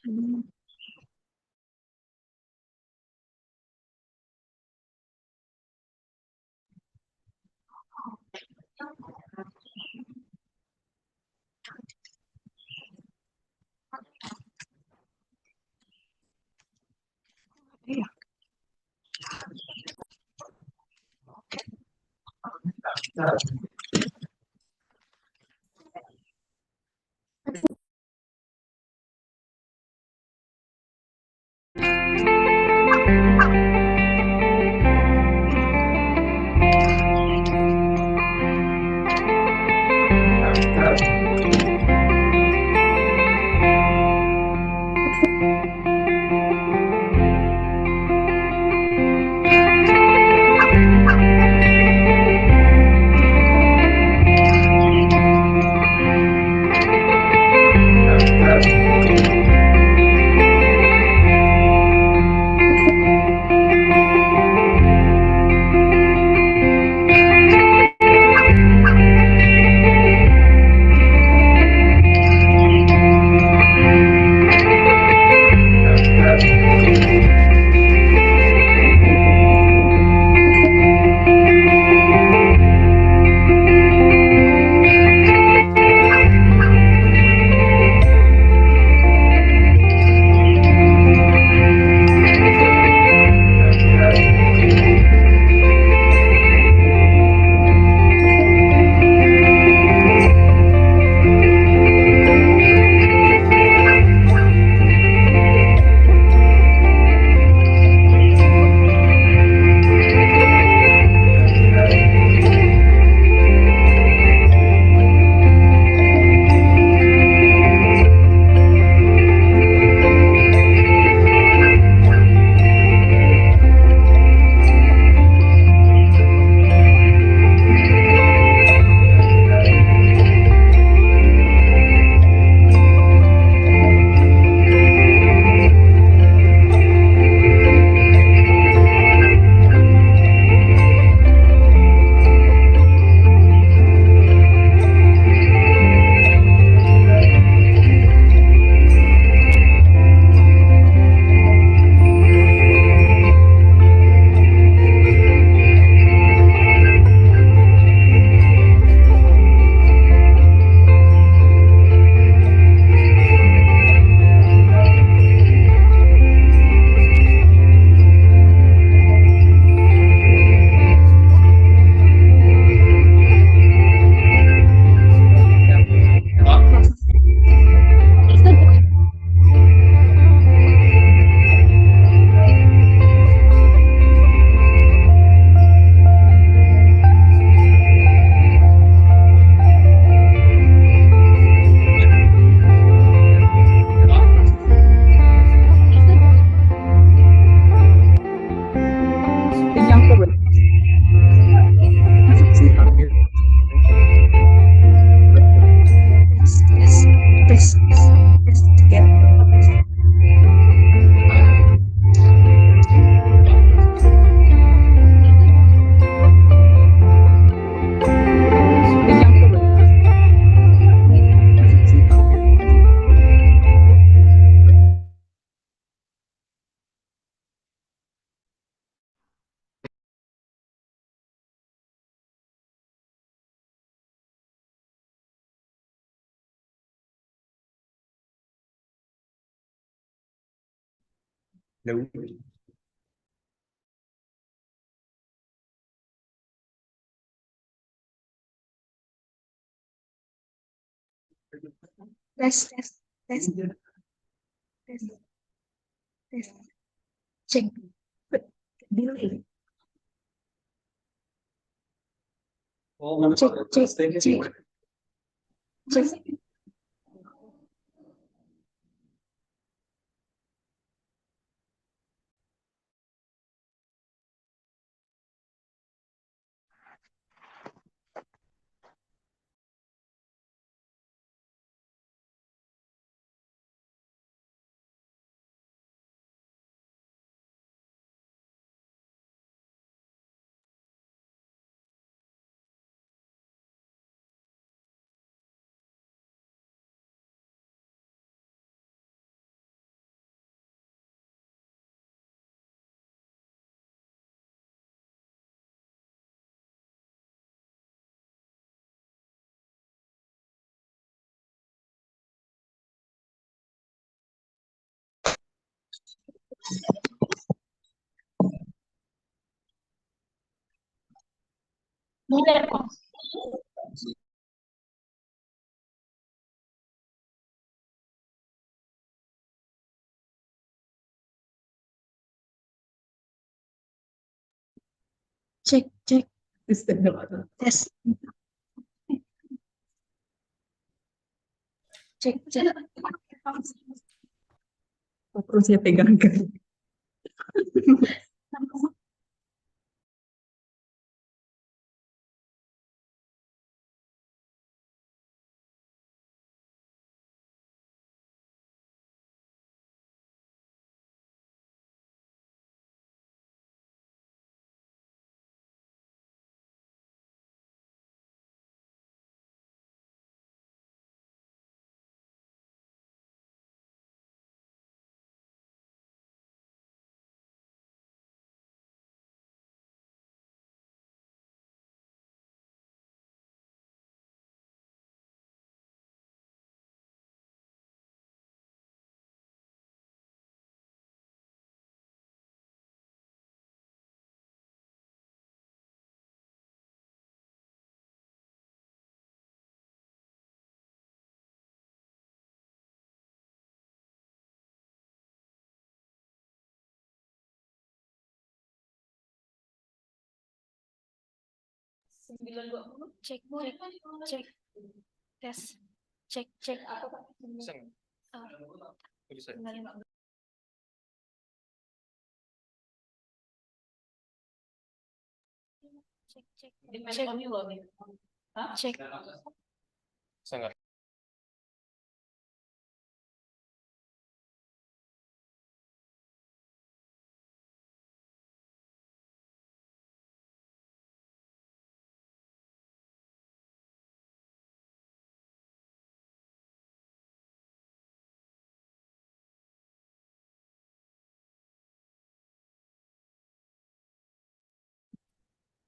Đúng. Test, test, test, test, test. Check. Delay. Check, check, check. Check. Cek, cek. Tes. Cek, cek. Terus saya pegang kan. Cek, cek, cek. Tes. Cek, cek. Cek, cek. Cek. Cek.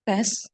Tes.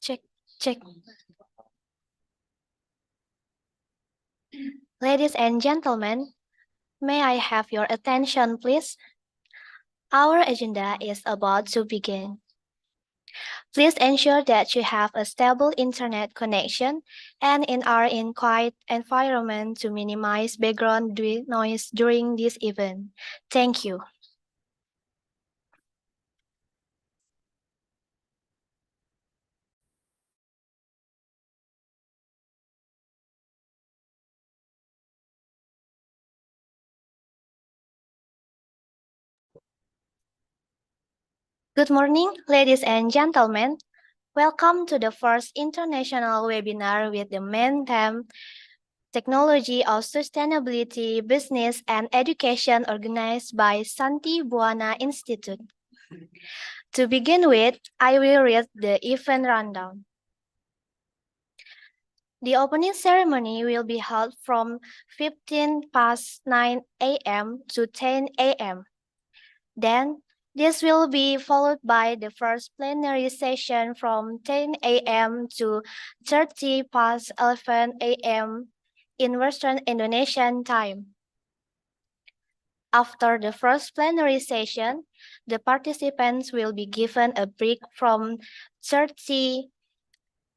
Cek, cek. Ladies and gentlemen, may I have your attention, please? Our agenda is about to begin. Please ensure that you have a stable internet connection and are in quiet environment to minimize background noise during this event. Thank you. Good morning, ladies and gentlemen. Welcome to the first international webinar with the main theme, Technology of Sustainability, Business and Education, organized by Shanti Bhuana Institute. To begin with, I will read the event rundown. The opening ceremony will be held from 15 past 9 a.m. to 10 a.m. Then, This will be followed by the first plenary session from 10 a.m. to 30 past 11 a.m. in Western Indonesian time. After the first plenary session, the participants will be given a break from 30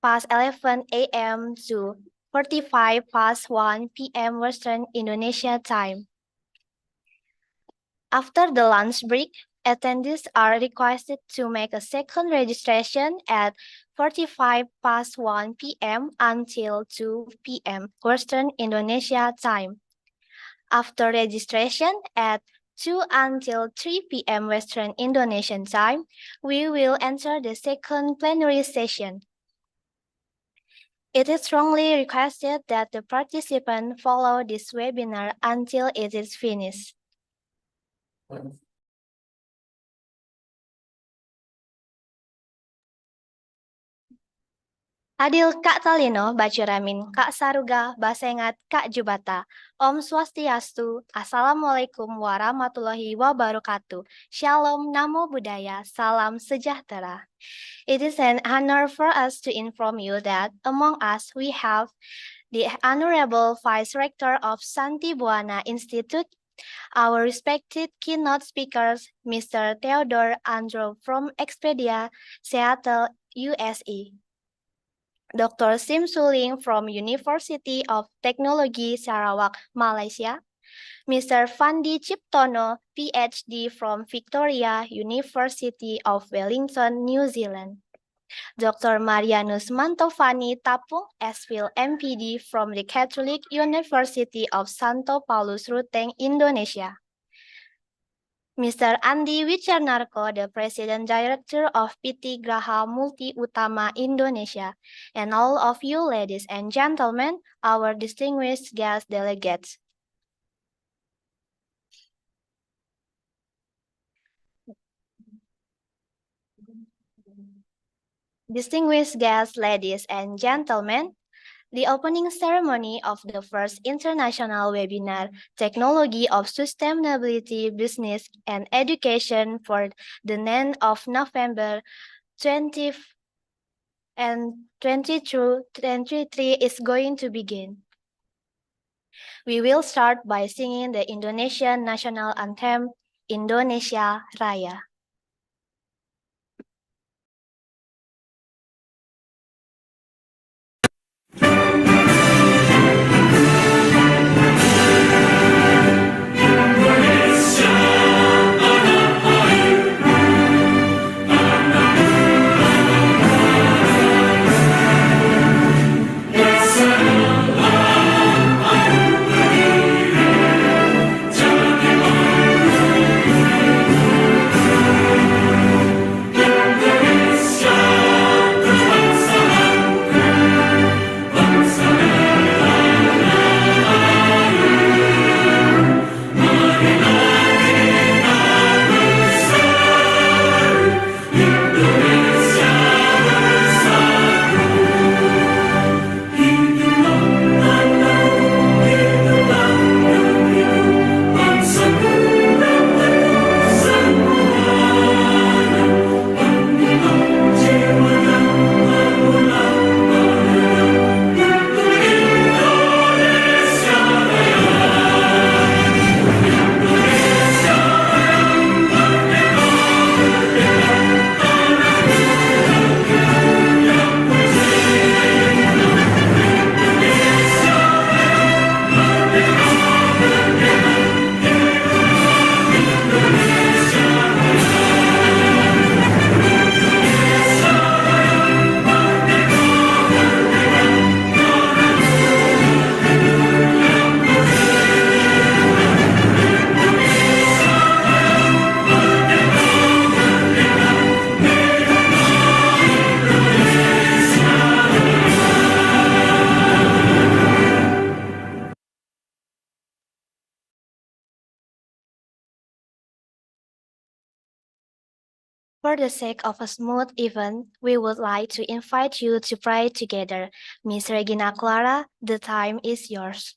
past 11 a.m. to 45 past 1 p.m. Western Indonesia time. After the lunch break, attendees are requested to make a second registration at 45 past 1 p.m. until 2 p.m. Western Indonesia time. After registration at 2 until 3 p.m. Western Indonesian time, we will enter the second plenary session. It is strongly requested that the participant follow this webinar until it is finished. Adil Kak Talino, Bacuramin, Kak Saruga, Basengat, Kak Jubata. Om Swastiastu, Assalamualaikum warahmatullahi wabarakatuh. Shalom, Namo Buddhaya, Salam Sejahtera. It is an honor for us to inform you that among us we have the Honorable Vice Rector of Shanti Bhuana Institute, our respected keynote speakers, Mr. Theodore Andro from Expedia, Seattle, USA. Dr. Sim Suling from University of Technology Sarawak, Malaysia. Mr. Fandi Ciptono, PhD from Victoria University of Wellington, New Zealand. Dr. Marianus Mantovani Tapung, SPhil MPD from the Catholic University of Santo Paulus Ruteng, Indonesia. Mr. Andi Wicernarko, the President Director of PT Graha Multi Utama Indonesia, and all of you ladies and gentlemen, our distinguished guest delegates. Distinguished guests, ladies and gentlemen, the opening ceremony of the first international webinar, Technology of Sustainability, Business and Education for the 9th of November 20 and 22-23 is going to begin. We will start by singing the Indonesian national anthem, Indonesia Raya. For the sake of a smooth event, we would like to invite you to pray together. Miss Regina Clara, the time is yours.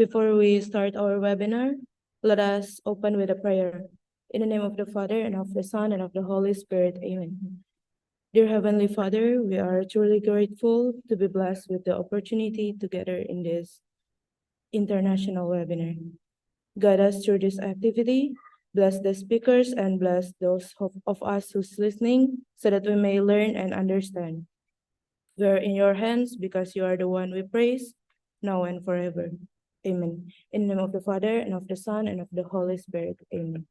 Before we start our webinar, let us open with a prayer. In the name of the Father, and of the Son, and of the Holy Spirit. Amen. Dear Heavenly Father, we are truly grateful to be blessed with the opportunity to gather in this international webinar. Guide us through this activity, bless the speakers, and bless those of us who's listening so that we may learn and understand. We are in your hands because you are the one we praise, now and forever. Amen. In the name of the Father, and of the Son, and of the Holy Spirit. Amen.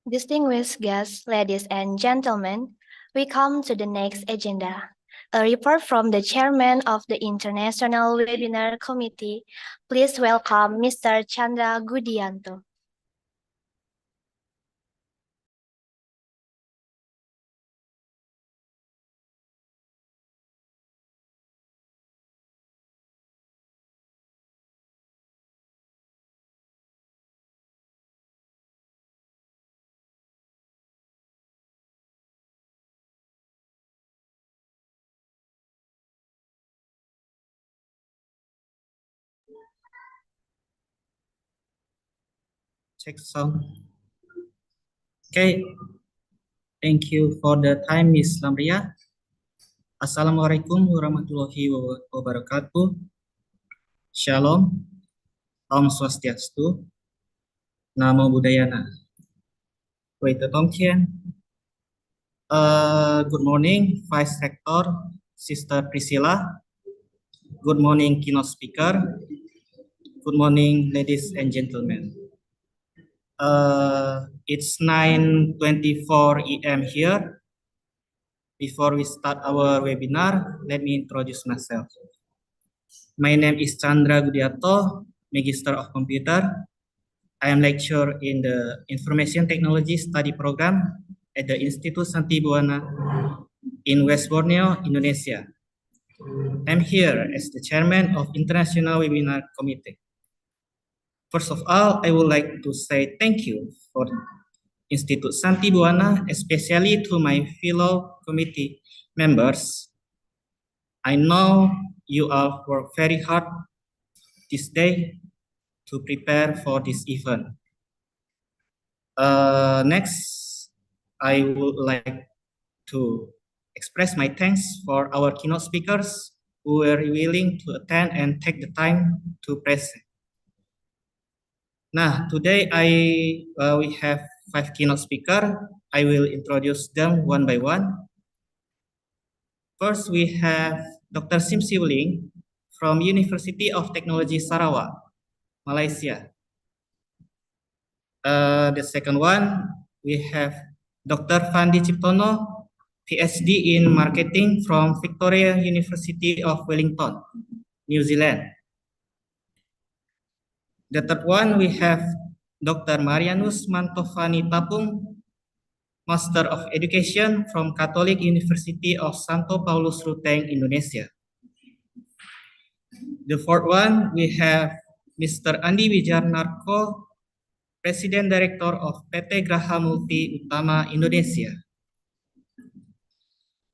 Distinguished guests, ladies and gentlemen, we come to the next agenda. A report from the chairman of the International Webinar Committee. Please welcome Mr. Chandra Gudianto. Check sound. Okay, thank you for the time, Miss Lamria. Assalamualaikum warahmatullahi wabarakatuh. Shalom, Om Swastiastu, Namo Buddhaya. Wait, Tom Chien. Good morning, Vice Rector, Sister Priscilla. Good morning, keynote speaker. Good morning, ladies and gentlemen. It's 9:24 a.m. here. Before we start our webinar, let me introduce myself. My name is Chandra Gudiato, Magister of Computer. I am lecturer in the Information Technology Study Program at the Institute Shanti Bhuana in West Borneo, Indonesia. I'm here as the chairman of International Webinar Committee. First of all, I would like to say thank you for Institute Shanti Bhuana, especially to my fellow committee members. I know you all work very hard this day to prepare for this event. Next, I would like to express my thanks for our keynote speakers who were willing to attend and take the time to present. Now, today we have 5 keynote speakers. I will introduce them one by one. First, we have Dr. Sim Siwling from University of Technology Sarawak, Malaysia. The second one, we have Dr. Fandi Ciptono, PhD in Marketing from Victoria University of Wellington, New Zealand. The third one, we have Dr. Marianus Mantovani Tapung, Master of Education from Catholic University of Santo Paulus Ruteng, Indonesia. The fourth one, we have Mr. Andi Wijarnarko, President Director of PT Graha Multi Utama Indonesia.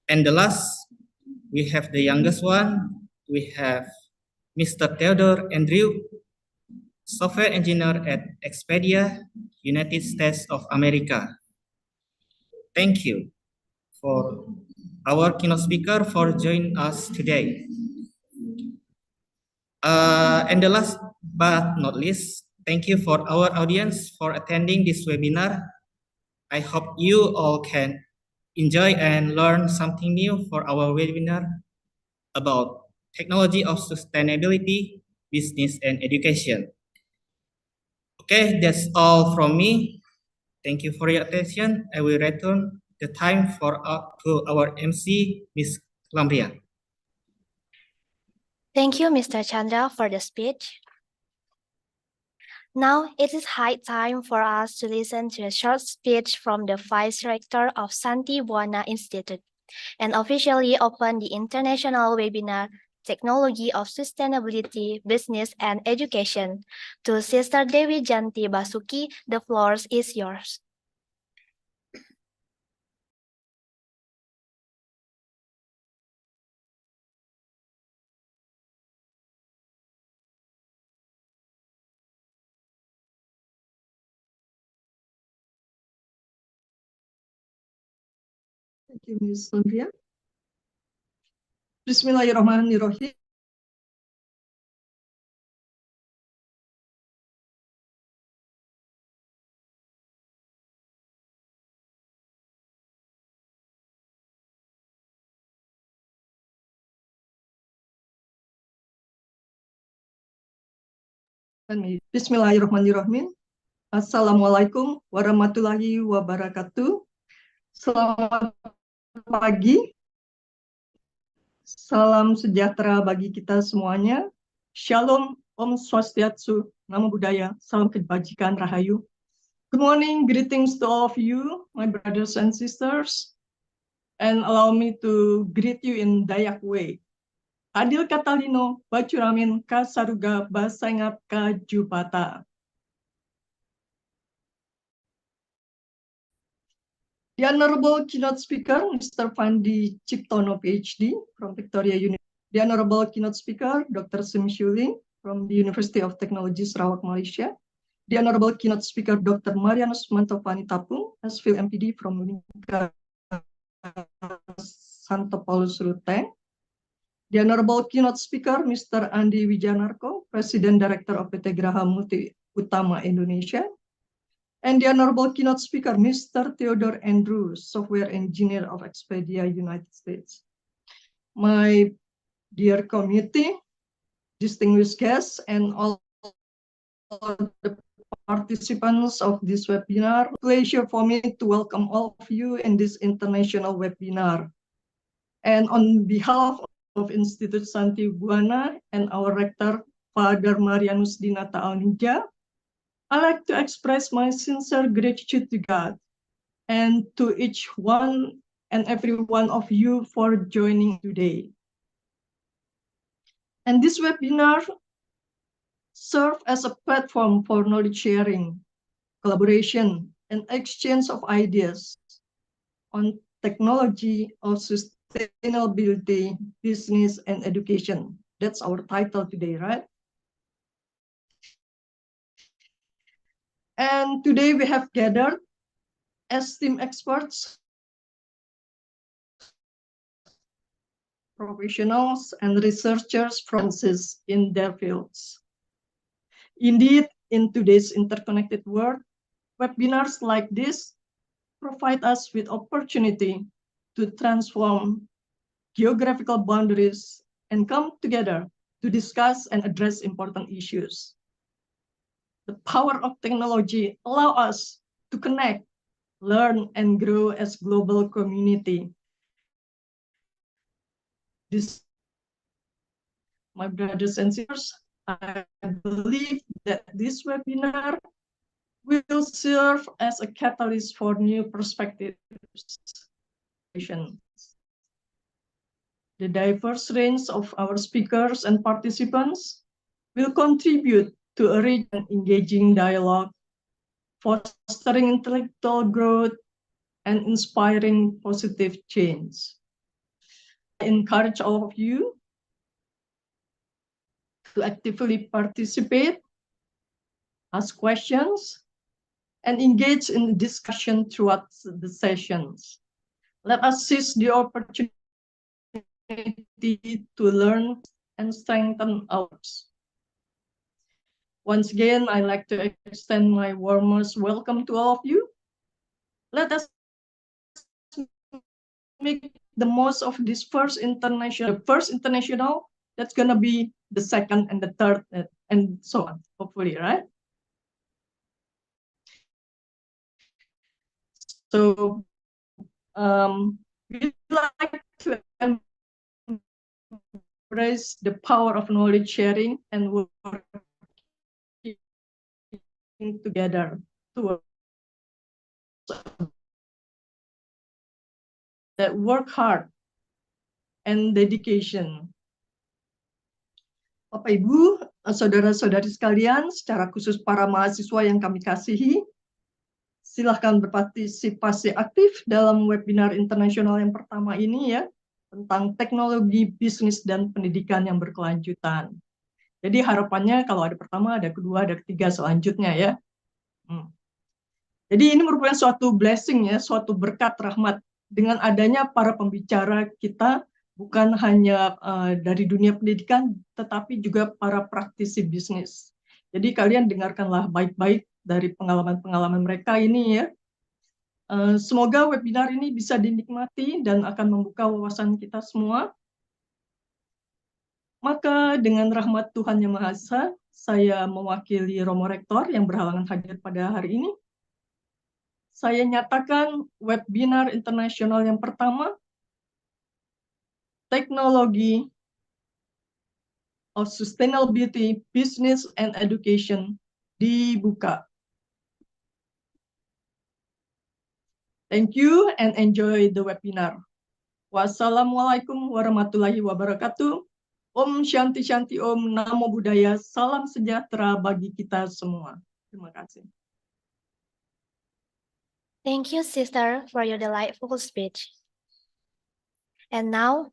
And the last, we have the youngest one, we have Mr. Theodore Andrew, Software Engineer at Expedia, United States of America. Thank you for our keynote speaker for joining us today. And the last but not least, thank you for our audience for attending this webinar. I hope you all can enjoy and learn something new for our webinar about technology of sustainability, business, and education. Okay, that's all from me. Thank you for your attention. I will return the time to our MC, Ms. Lambria. Thank you, Mr. Chandra, for the speech. Now it is high time for us to listen to a short speech from the Vice Rector of Shanti Bhuana Institute and officially open the international webinar Technology of Sustainability, Business and Education. To Sister Dewi Janti Basuki, the floor is yours. Thank you, Ms. Nandria. Bismillahirrahmanirrahim. Bismillahirrahmanirrahim. Assalamualaikum warahmatullahi wabarakatuh. Selamat pagi. Salam sejahtera bagi kita semuanya. Shalom, Om Swastiatsu, Namo Buddhaya, Salam Kebajikan, Rahayu. Good morning, greetings to all of you, my brothers and sisters. And allow me to greet you in Dayak way. Adil Katalino, Bacuramin, Kasaruga, Basangap, Kajupata. The Honorable Keynote Speaker, Mr. Fandi Ciptono, PhD, from Victoria University. The Honorable Keynote Speaker, Dr. Sim Shuling, from the University of Technology, Sarawak, Malaysia. The Honorable Keynote Speaker, Dr. Marianus Mantovani Tapung, SPhil MPD from Unika Santo Paulus Ruteng. The Honorable Keynote Speaker, Mr. Andi Wijanarko, President Director of PT Graha Multi Utama Indonesia. And the Honorable Keynote Speaker, Mr. Theodore Andrews, Software Engineer of Expedia, United States. My dear committee, distinguished guests, and all the participants of this webinar, pleasure for me to welcome all of you in this international webinar. And on behalf of Institute Shanti Bhuana and our rector, Father Marianus Dinata Alnija, I'd like to express my sincere gratitude to God and to each one and every one of you for joining today. And this webinar serves as a platform for knowledge sharing, collaboration, and exchange of ideas on technology of sustainability, business, and education. That's our title today, right? And today we have gathered esteemed experts, professionals, and researchers from in their fields. Indeed, in today's interconnected world, webinars like this provide us with opportunity to transform geographical boundaries and come together to discuss and address important issues. The power of technology allows us to connect, learn, and grow as global community. This, my brothers and sisters, I believe that this webinar will serve as a catalyst for new perspectives. The diverse range of our speakers and participants will contribute to a rich and engaging dialogue, fostering intellectual growth and inspiring positive change. I encourage all of you to actively participate, ask questions, and engage in discussion throughout the sessions. Let us seize the opportunity to learn and strengthen ours. Once again, I'd like to extend my warmest welcome to all of you. Let us make the most of this first international, that's gonna be the second and the third, and so on, hopefully, right? So we'd like to embrace the power of knowledge sharing and working together towards that work hard and dedication. Bapak Ibu, saudara-saudari sekalian, secara khusus para mahasiswa yang kami kasihi, silahkan berpartisipasi aktif dalam webinar internasional yang pertama ini ya, tentang teknologi, bisnis, dan pendidikan yang berkelanjutan. Jadi harapannya kalau ada pertama, ada kedua, ada ketiga selanjutnya ya. Jadi ini merupakan suatu blessing ya, suatu berkat rahmat dengan adanya para pembicara kita bukan hanya dari dunia pendidikan, tetapi juga para praktisi bisnis. Jadi kalian dengarkanlah baik-baik dari pengalaman-pengalaman mereka ini ya. Semoga webinar ini bisa dinikmati dan akan membuka wawasan kita semua. Maka dengan rahmat Tuhan Yang Maha Esa, saya mewakili Romo Rektor yang berhalangan hadir pada hari ini. Saya nyatakan webinar internasional yang pertama, Teknologi of Sustainability, Business and Education, dibuka. Thank you and enjoy the webinar. Wassalamualaikum warahmatullahi wabarakatuh. Om Shanti Shanti Om, Namo Buddhaya, salam sejahtera bagi kita semua. Terima kasih. Thank you, sister, for your delightful speech. And now,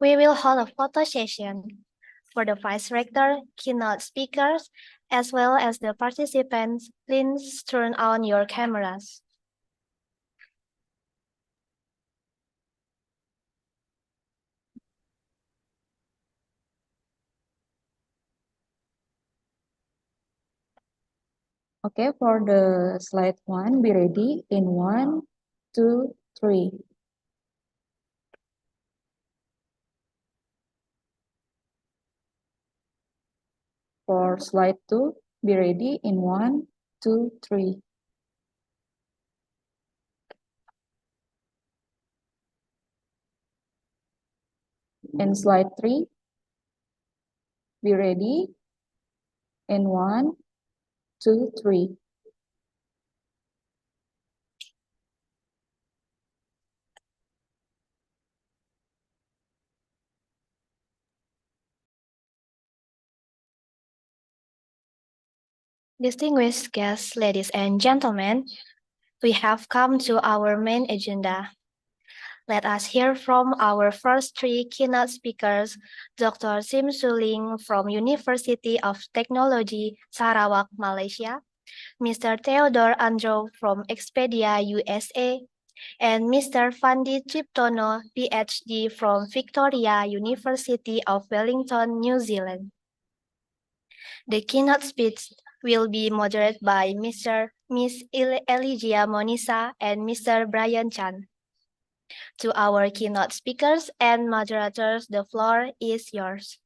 we will hold a photo session for the Vice Rector, keynote speakers, as well as the participants. Please turn on your cameras. Okay, for the slide one, be ready in 1, 2, 3. For slide two, be ready in 1, 2, 3. In slide 3, be ready in 1, 2, 3. Distinguished guests, ladies and gentlemen, we have come to our main agenda. Let us hear from our first three keynote speakers, Dr. Sim Suling from University of Technology, Sarawak, Malaysia, Mr. Theodore Andro from Expedia, USA, and Mr. Fandi Triptono, PhD from Victoria University of Wellington, New Zealand. The keynote speech will be moderated by Miss Elijah Monisa and Mr. Brian Chan. To our keynote speakers and moderators, the floor is yours.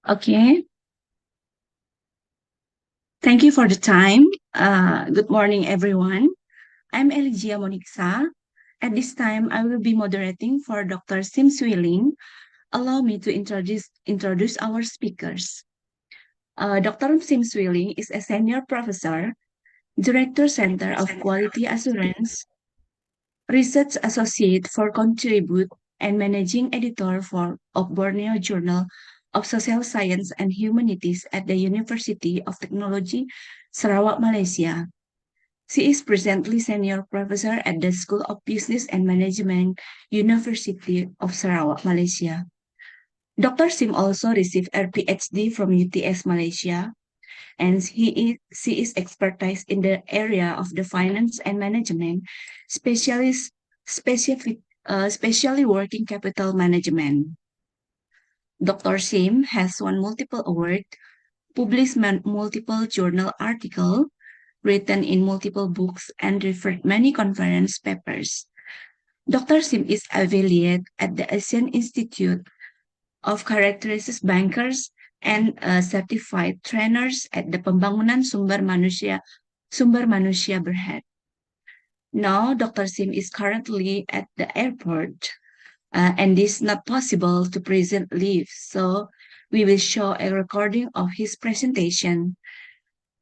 Okay. Thank you for the time. Good morning, everyone. I'm Elijah Moniksa. At this time, I will be moderating for Dr. Sim Swiling. Allow me to introduce our speakers. Dr. Sim Swiling is a senior professor, Director Center of Quality Assurance, Research Associate for Contribute, and Managing Editor of Borneo Journal of Social Science and Humanities at the University of Technology, Sarawak, Malaysia. She is presently Senior Professor at the School of Business and Management, University of Sarawak, Malaysia. Dr. Sim also received her PhD from UTS Malaysia, and she is expertise in the area of the finance and management, especially working capital management. Dr. Sim has won multiple awards, published multiple journal articles, written in multiple books, and referred many conference papers. Dr. Sim is affiliated at the Asian Institute of Characteristic Bankers and certified trainers at the Pembangunan Sumber Manusia Berhad. Now, Dr. Sim is currently at the airport, and it is not possible to present live, so we will show a recording of his presentation.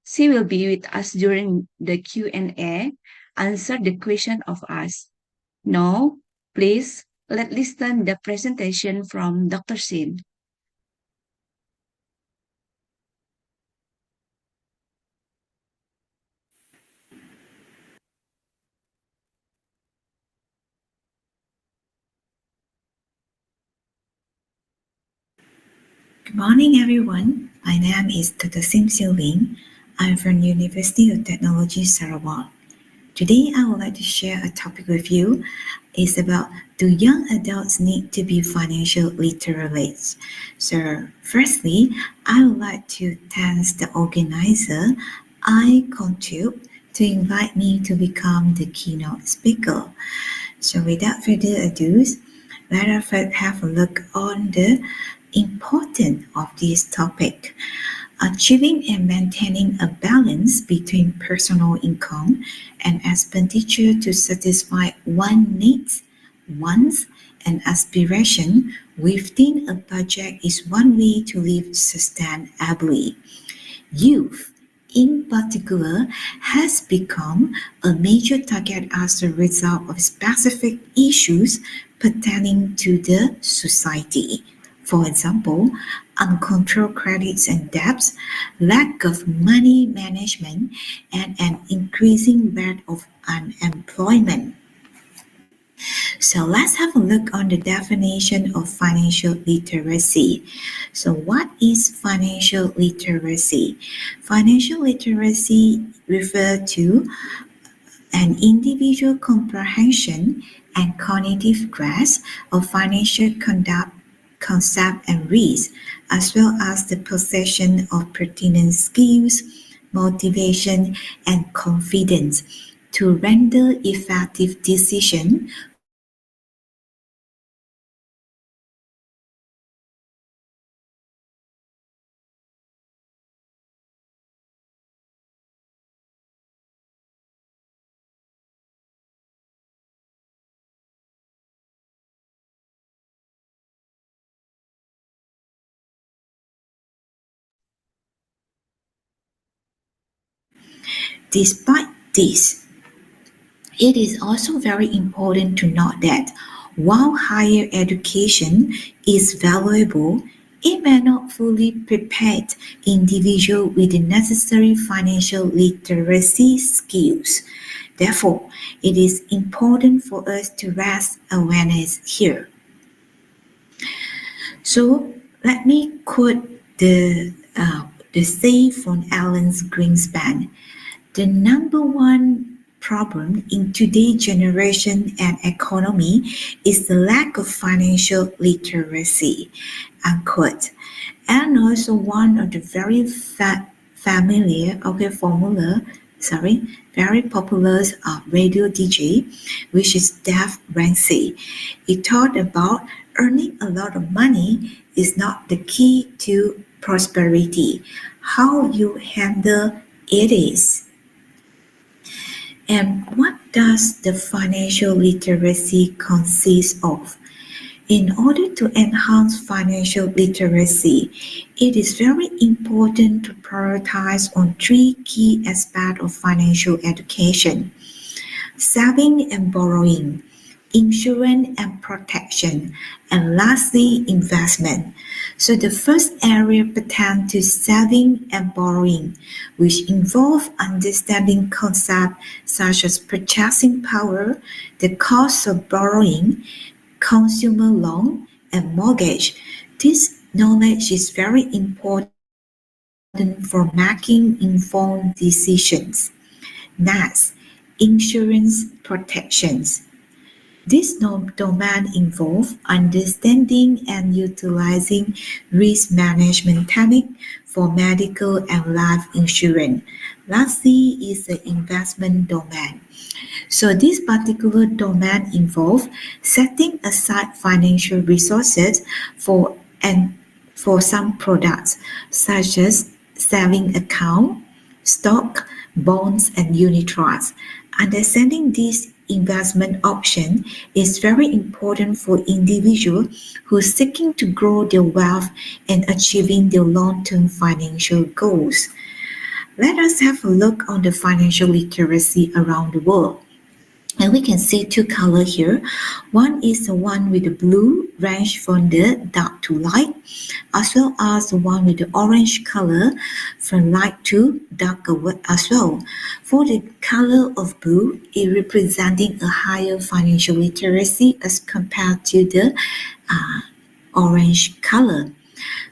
She will be with us during the Q&A, answer the question of us. Now, please, let's listen the presentation from Dr. Sim. Good morning, everyone. My name is Dr. Sim Siu Ling. I'm from University of Technology, Sarawak. Today, I would like to share a topic with you. It's about, do young adults need to be financial literate? So, firstly, I would like to thank the organizer, iContrib, to invite me to become the keynote speaker. So, without further ado, let us have a look on the importance of this topic. Achieving and maintaining a balance between personal income and expenditure to satisfy one's needs, wants, and aspiration within a budget is one way to live sustainably. Youth, in particular, has become a major target as a result of specific issues pertaining to the society. For example, uncontrolled credits and debts, lack of money management, and an increasing rate of unemployment. So let's have a look on the definition of financial literacy. So what is financial literacy? Financial literacy refers to an individual comprehension and cognitive grasp of financial concept and risk, as well as the possession of pertinent skills, motivation, and confidence to render effective decisions for managing one's financial resources. Financial literacy includes Despite this, it is also very important to note that while higher education is valuable, it may not fully prepare individuals with the necessary financial literacy skills. Therefore, it is important for us to raise awareness here. So let me quote the say from Alan Greenspan. The number one problem in today's generation and economy is the lack of financial literacy, unquote. And also one of the very very popular radio DJ, which is Dave Ramsey. He talked about earning a lot of money is not the key to prosperity. How you handle it is. And what does the financial literacy consist of? In order to enhance financial literacy, it is very important to prioritize on three key aspects of financial education: saving and borrowing, insurance and protection, and lastly, investment. So the first area pertains to saving and borrowing, which involve understanding concepts such as purchasing power, the cost of borrowing, consumer loan, and mortgage. This knowledge is very important for making informed decisions. Next, insurance protections. This domain involves understanding and utilizing risk management techniques for medical and life insurance. Lastly is the investment domain. So this particular domain involves setting aside financial resources for some products such as saving account, stock, bonds, and unit trusts. Understanding these investment option is very important for individuals who are seeking to grow their wealth and achieving their long-term financial goals. Let us have a look on the financial literacy around the world. And we can see two colors here. One is the one with the blue range from the dark to light, as well as the one with the orange color from light to darker as well. For the color of blue, it representing a higher financial literacy as compared to the orange color.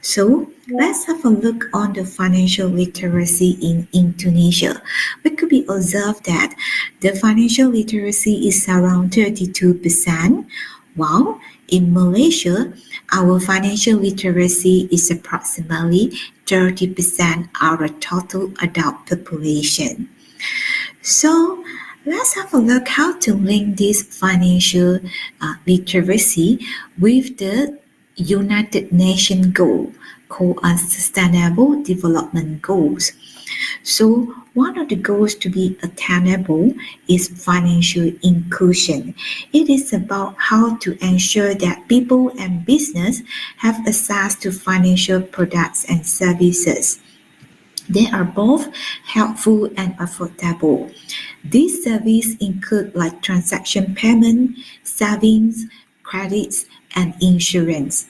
So let's have a look on the financial literacy in Indonesia. We could be observed that the financial literacy is around 32%, while in Malaysia, our financial literacy is approximately 30% of the total adult population. So let's have a look how to link this financial literacy with the United Nations goal called as Sustainable Development Goals. So one of the goals to be attainable is financial inclusion. It is about how to ensure that people and business have access to financial products and services. They are both helpful and affordable. These services include like transaction payment, savings, credits, and insurance.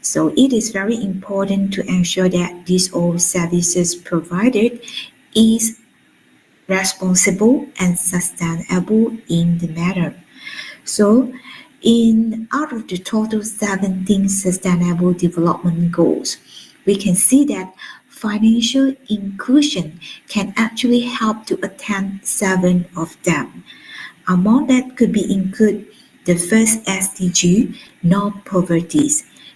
So it is very important to ensure that these all services provided is responsible and sustainable in the matter. So out of the total 17 sustainable development goals, we can see that financial inclusion can actually help to attain 7 of them. Among that could be include the first SDG, no poverty.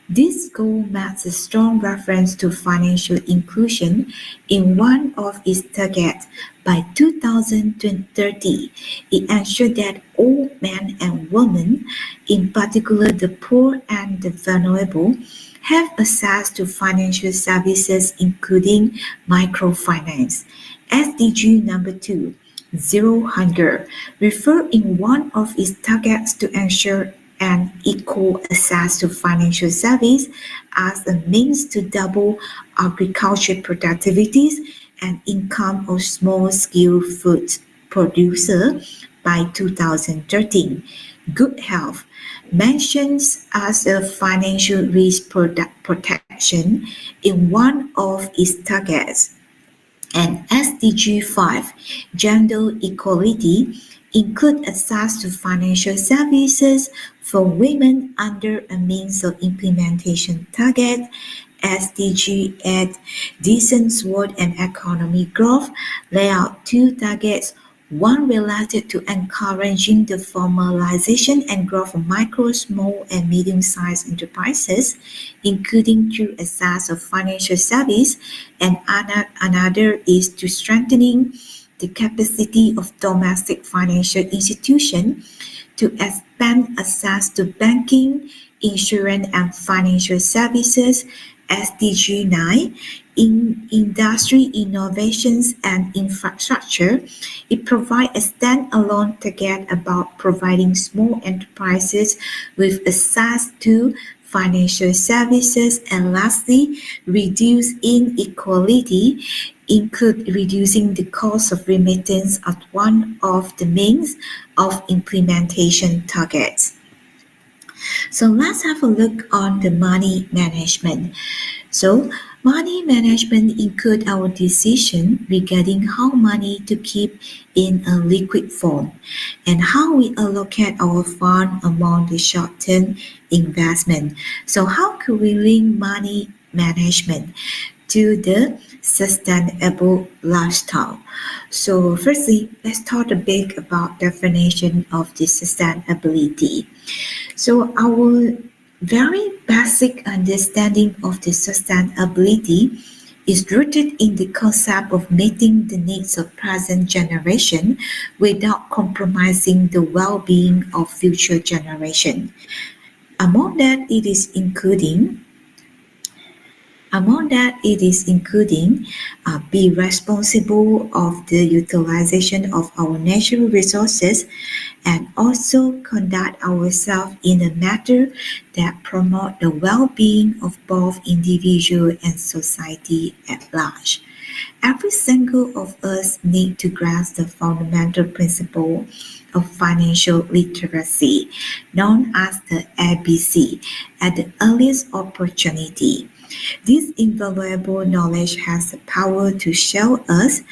This goal makes a strong reference to financial inclusion in one of its targets. By 2030, it ensured that all men and women, in particular the poor and the vulnerable, have access to financial services including microfinance. SDG number 2, Zero Hunger, refer in one of its targets to ensure an equal access to financial service as a means to double agriculture productivities and income of small-scale food producers by 2013. Good health mentions as a financial risk protection in one of its targets. And SDG 5, Gender Equality, include access to financial services for women under a means of implementation target. SDG 8, Decent Work and Economic Growth, lay out 2 targets, one related to encouraging the formalization and growth of micro, small, and medium-sized enterprises, including through access of financial service, and another is to strengthening the capacity of domestic financial institutions to expand access to banking, insurance, and financial services. SDG 9, in industry innovations and infrastructure, it provides a standalone target about providing small enterprises with access to financial services. And lastly, reduce inequality, include reducing the cost of remittance as one of the means of implementation targets. So let's have a look on the money management. So money management includes our decision regarding how money to keep in a liquid form and how we allocate our fund among the short-term investment. So how could we link money management to the sustainable lifestyle? So firstly, let's talk a bit about definition of the sustainability. So our very basic understanding of the sustainability is rooted in the concept of meeting the needs of present generation without compromising the well-being of future generation. Among that, it is including be responsible of the utilization of our natural resources and also conduct ourselves in a manner that promote the well-being of both individual and society at large. Every single of us need to grasp the fundamental principle of financial literacy, known as the ABC, at the earliest opportunity. This invaluable knowledge has the power to show us,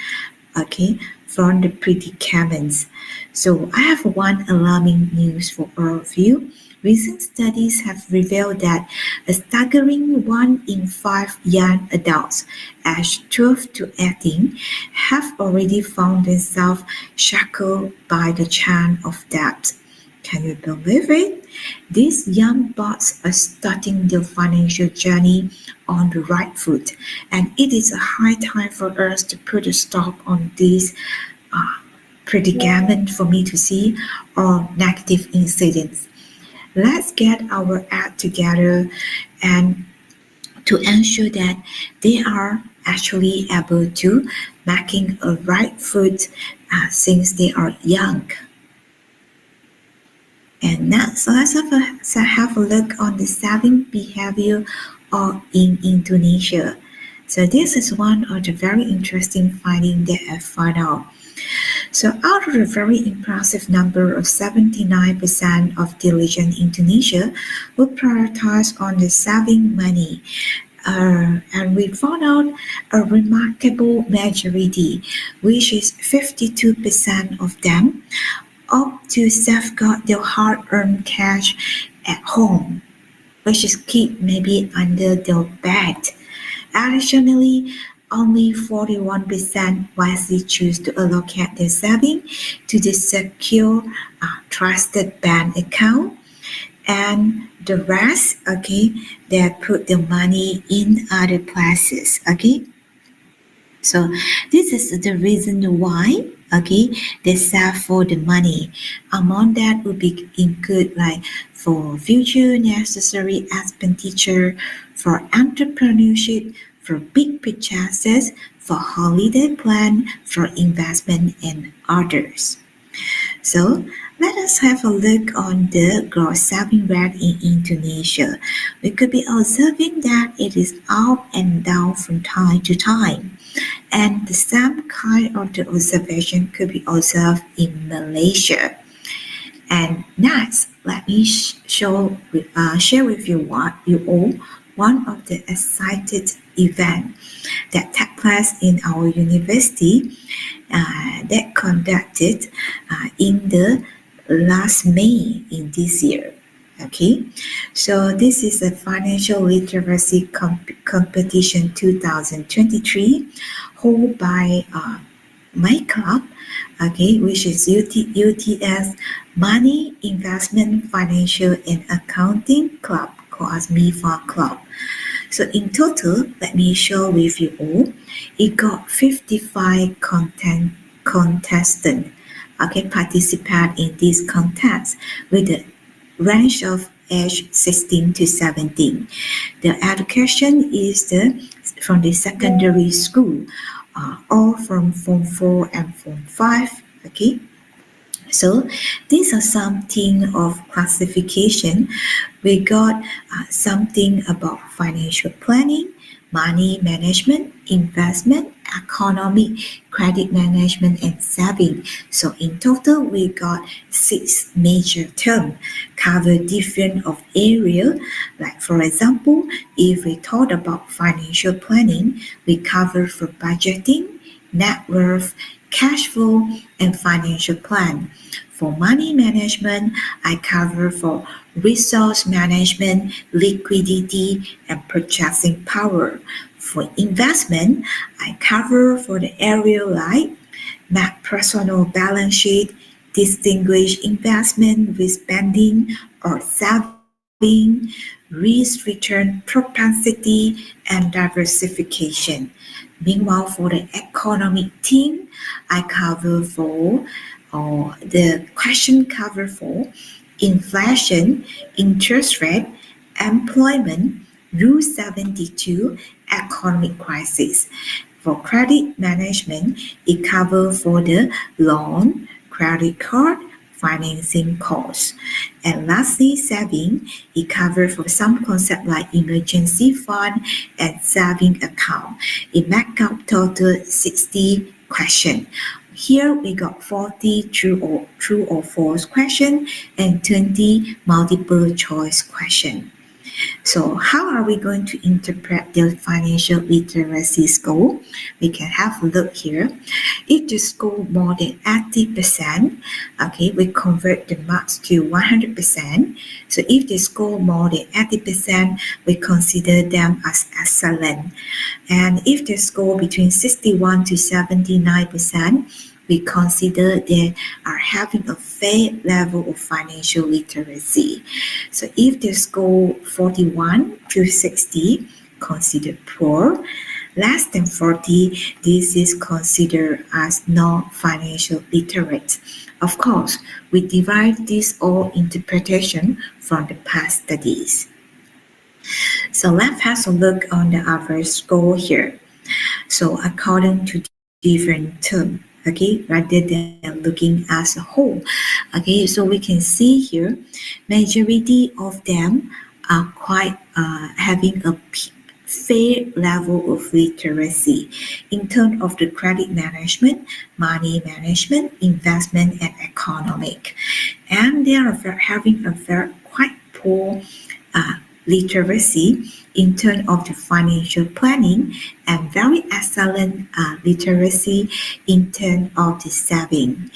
from the predicaments. So I have one alarming news for all of you. Recent studies have revealed that a staggering 1 in 5 young adults aged 12 to 18 have already found themselves shackled by the chain of debt. Can you believe it? These young buds are starting their financial journey on the right foot, and it is a high time for us to put a stop on this uh, predicament for me to see or negative incidents. Let's get our act together and to ensure that they are actually able to making a right foot since they are young. And now, so let's have a look on the saving behavior in Indonesia. So this is one of the very interesting findings that I found out. So out of the very impressive number of 79% of diligent Indonesia who prioritize on the saving money. And we found out a remarkable majority, which is 52% of them, opt to safeguard their hard-earned cash at home, which is keep maybe under their bed. Additionally, only 41% wisely choose to allocate their saving to the secure, trusted bank account, and the rest, okay, they put the money in other places, okay. So this is the reason why, okay, they save for the money. Among that would be include like for future necessary expenditure, for entrepreneurship, for big purchases, for holiday plan, for investment and others. So let us have a look on the gross saving rate in Indonesia. We could be observing that it is up and down from time to time. And the same kind of the observation could be observed in Malaysia. And next, let me share with you all one of the excited events that took place in our university that conducted in the last May in this year. Okay, so this is a financial literacy competition 2023 held by my club, okay, which is UTS Money Investment Financial and Accounting Club, called as MIFA Club. So in total, let me show with you all, it got 55 contestants, okay, participate in this contest with the range of age 16 to 17. The education is from the secondary school, or from Form 4 and Form 5, okay. So these are something of classification. We got something about financial planning, money management, investment, economic, credit management, and saving. So in total, we got 6 major terms cover different of area. Like for example, if we talk about financial planning, we cover for budgeting, net worth, cash flow, and financial plan. For money management, I cover for resource management, liquidity, and purchasing power. For investment, I cover for the area like map personal balance sheet, distinguish investment with spending or saving, risk return propensity, and diversification. Meanwhile, for the economic team, I cover for the question cover for inflation, interest rate, employment, Rule 72, economic crisis. For credit management, it covers for the loan, credit card, financing costs. And lastly, saving, it covers for some concept like emergency fund and saving account. It make up total 60 questions. Here we got 40 true or false question and 20 multiple choice question. So how are we going to interpret the financial literacy score? We can have a look here. If the score more than 80%, okay, we convert the marks to 100%. So if they score more than 80%, we consider them as excellent. And if they score between 61 to 79%, we consider they are having a fair level of financial literacy. So if they score 41 to 60, considered poor. Less than 40, this is considered as non-financial literate. Of course, we derive this all interpretation from the past studies. So let's have a look on the average score here. So according to different term, okay, rather than looking as a whole. Okay, so we can see here, majority of them are quite having a fair level of literacy in terms of the credit management, money management, investment, and economic. And they are having a very quite poor literacy in terms of the financial planning and very excellent literacy in terms of the saving.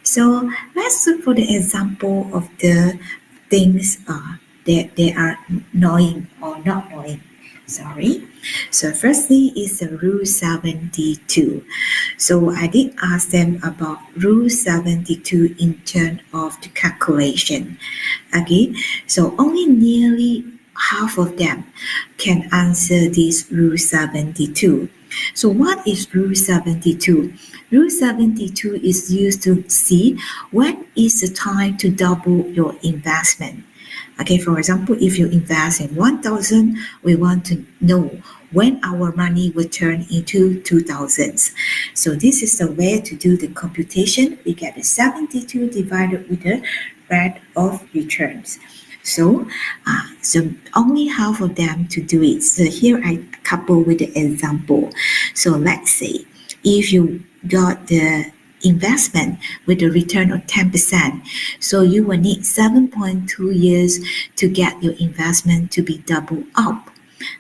So let's look for the example of the things that they are knowing or not knowing. Sorry. So firstly is the Rule 72. So I did ask them about Rule 72 in terms of the calculation. Okay, so only nearly half of them can answer this Rule 72. So what is Rule 72? Rule 72 is used to see when is the time to double your investment. Okay, for example, if you invest in 1,000, we want to know when our money will turn into 2,000. So this is the way to do the computation. We get the 72 divided with the rate of returns. So only half of them to do it. So here I couple with the example. So let's say if you got the investment with a return of 10%, so you will need 7.2 years to get your investment to be double up.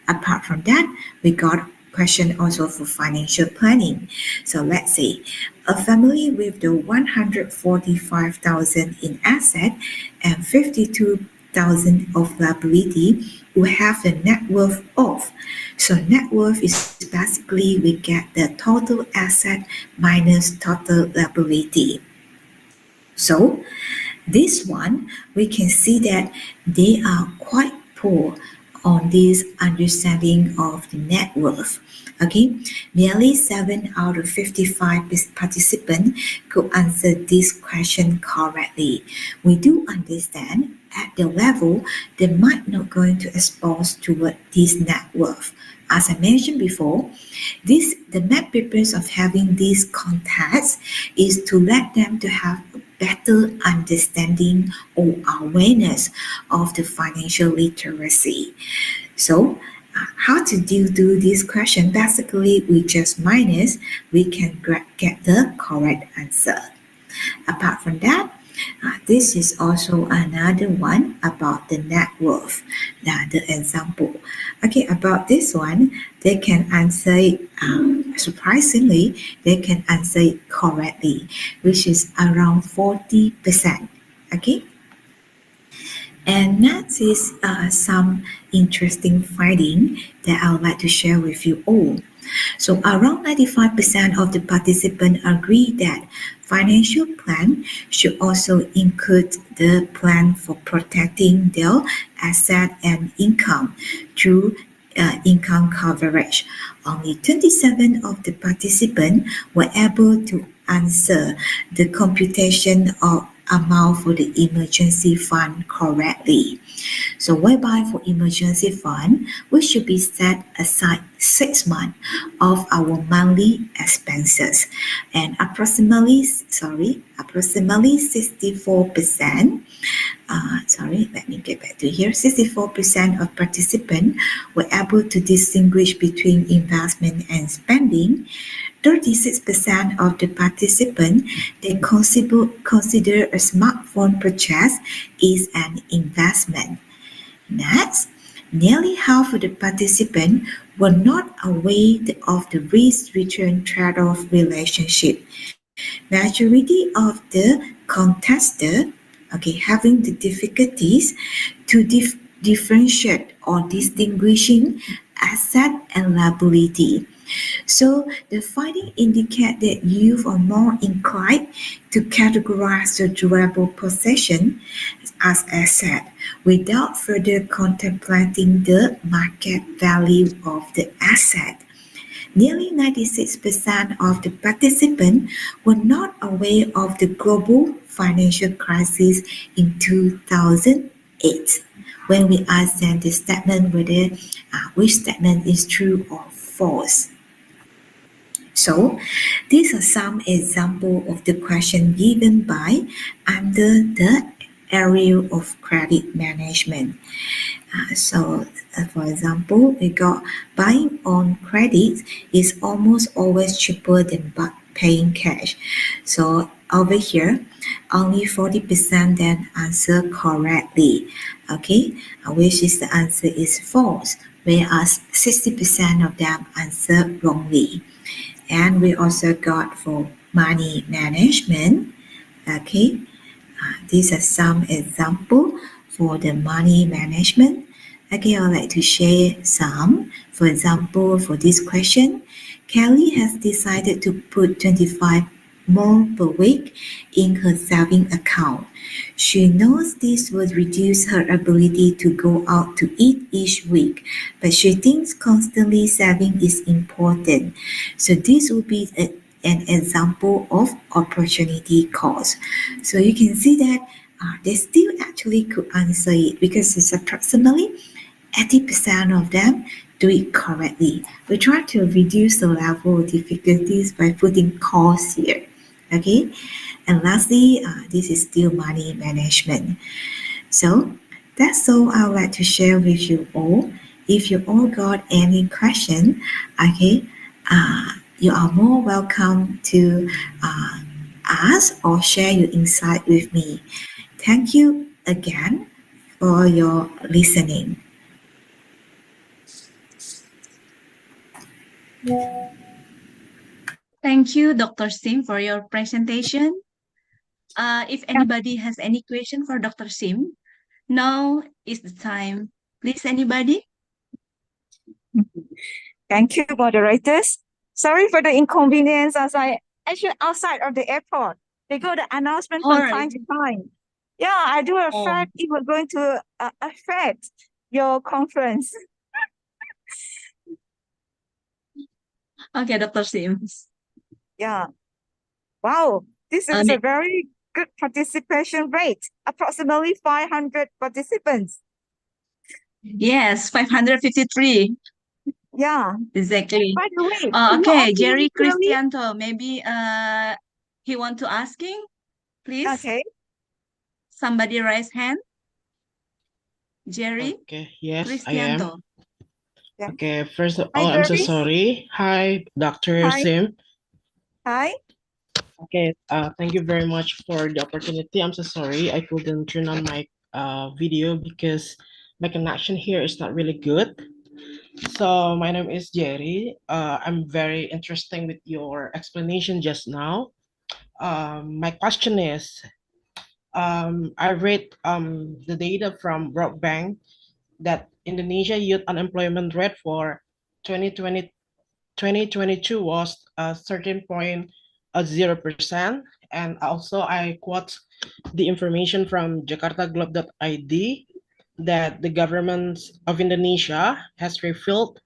Apart from that, we got question also for financial planning. So let's say a family with the 145,000 in asset and 52,000 of liability will have a net worth of. So net worth is basically we get the total asset minus total liability. So this one, we can see that they are quite poor on this understanding of the net worth. Okay, nearly 7 out of 55 participants could answer this question correctly. We do understand at the level they might not going to expose toward this net worth. As I mentioned before, the main purpose of having these contests is to let them to have a better understanding or awareness of the financial literacy. So how to do this question? Basically, we just minus, we can get the correct answer. Apart from that, this is also another one about the net worth, the example. Okay, about this one, they can answer it, surprisingly, they can answer it correctly, which is around 40%. Okay. And next is some interesting finding that I would like to share with you all. So around 95% of the participants agree that financial plan should also include the plan for protecting their asset and income through income coverage. Only 27 of the participants were able to answer the computation of amount for the emergency fund correctly. So whereby for emergency fund, we should be set aside 6 months of our monthly expenses, and approximately 64%. Let me get back to here. 64% of participants were able to distinguish between investment and spending. 36% of the participants, they consider a smartphone purchase is an investment. Next, Nearly half of the participants were not aware of the risk-return trade-off relationship. Majority of the contestants, having the difficulties to differentiate or distinguishing asset and liability. So the findings indicate that youth are more inclined to categorize the durable possession as asset without further contemplating the market value of the asset. Nearly 96% of the participants were not aware of the global financial crisis in 2008. When we asked them the statement whether which statement is true or false. So, these are some examples of the question given by under the area of credit management. For example, we got buying on credit is almost always cheaper than paying cash. So over here, only 40% then answer correctly. Okay, which is the answer is false, whereas 60% of them answer wrongly. And we also got for money management. Okay, these are some examples for the money management. Okay, I'd like to share some. For example, for this question, Kelly has decided to put 25 more per week in her saving account. She knows this would reduce her ability to go out to eat each week, but she thinks constantly saving is important. So this would be an example of opportunity cost. So you can see that they still actually could answer it because it's approximately 80% of them do it correctly. We try to reduce the level of difficulties by putting costs here. Okay, and lastly, this is still money management. So that's all I would like to share with you all. If you all got any question, okay, you are more welcome to ask or share your insight with me. Thank you again for your listening. Thank you, Dr. Sim, for your presentation. If anybody has any question for Dr. Sim, now is the time. Please, anybody? Thank you, moderators. Sorry for the inconvenience as I actually outside of the airport. They go the announcement from time to time. Yeah, I do affect it was going to affect your conference. Okay, Dr. Sim. Yeah. Wow, this is a very good participation rate, approximately 500 participants. Yes, 553. Yeah. Exactly. By the way, okay, Jerry Cristianto, maybe he want to asking, please. Okay. Somebody raise hand. Jerry. Okay, yes, Cristianto. I am. Okay, first of Hi, all, I'm so Jerry. sorry. Hi, Dr. Hi. Sim. Hi. Okay, thank you very much for the opportunity. I'm so sorry I couldn't turn on my video because my connection here is not really good. So my name is Jerry. I'm very interested with your explanation just now. My question is, I read the data from World Bank that Indonesia youth unemployment rate for 2020, 2022 was 13.0%. And also I quote the information from jakartaglobe.id that the government of Indonesia has refilled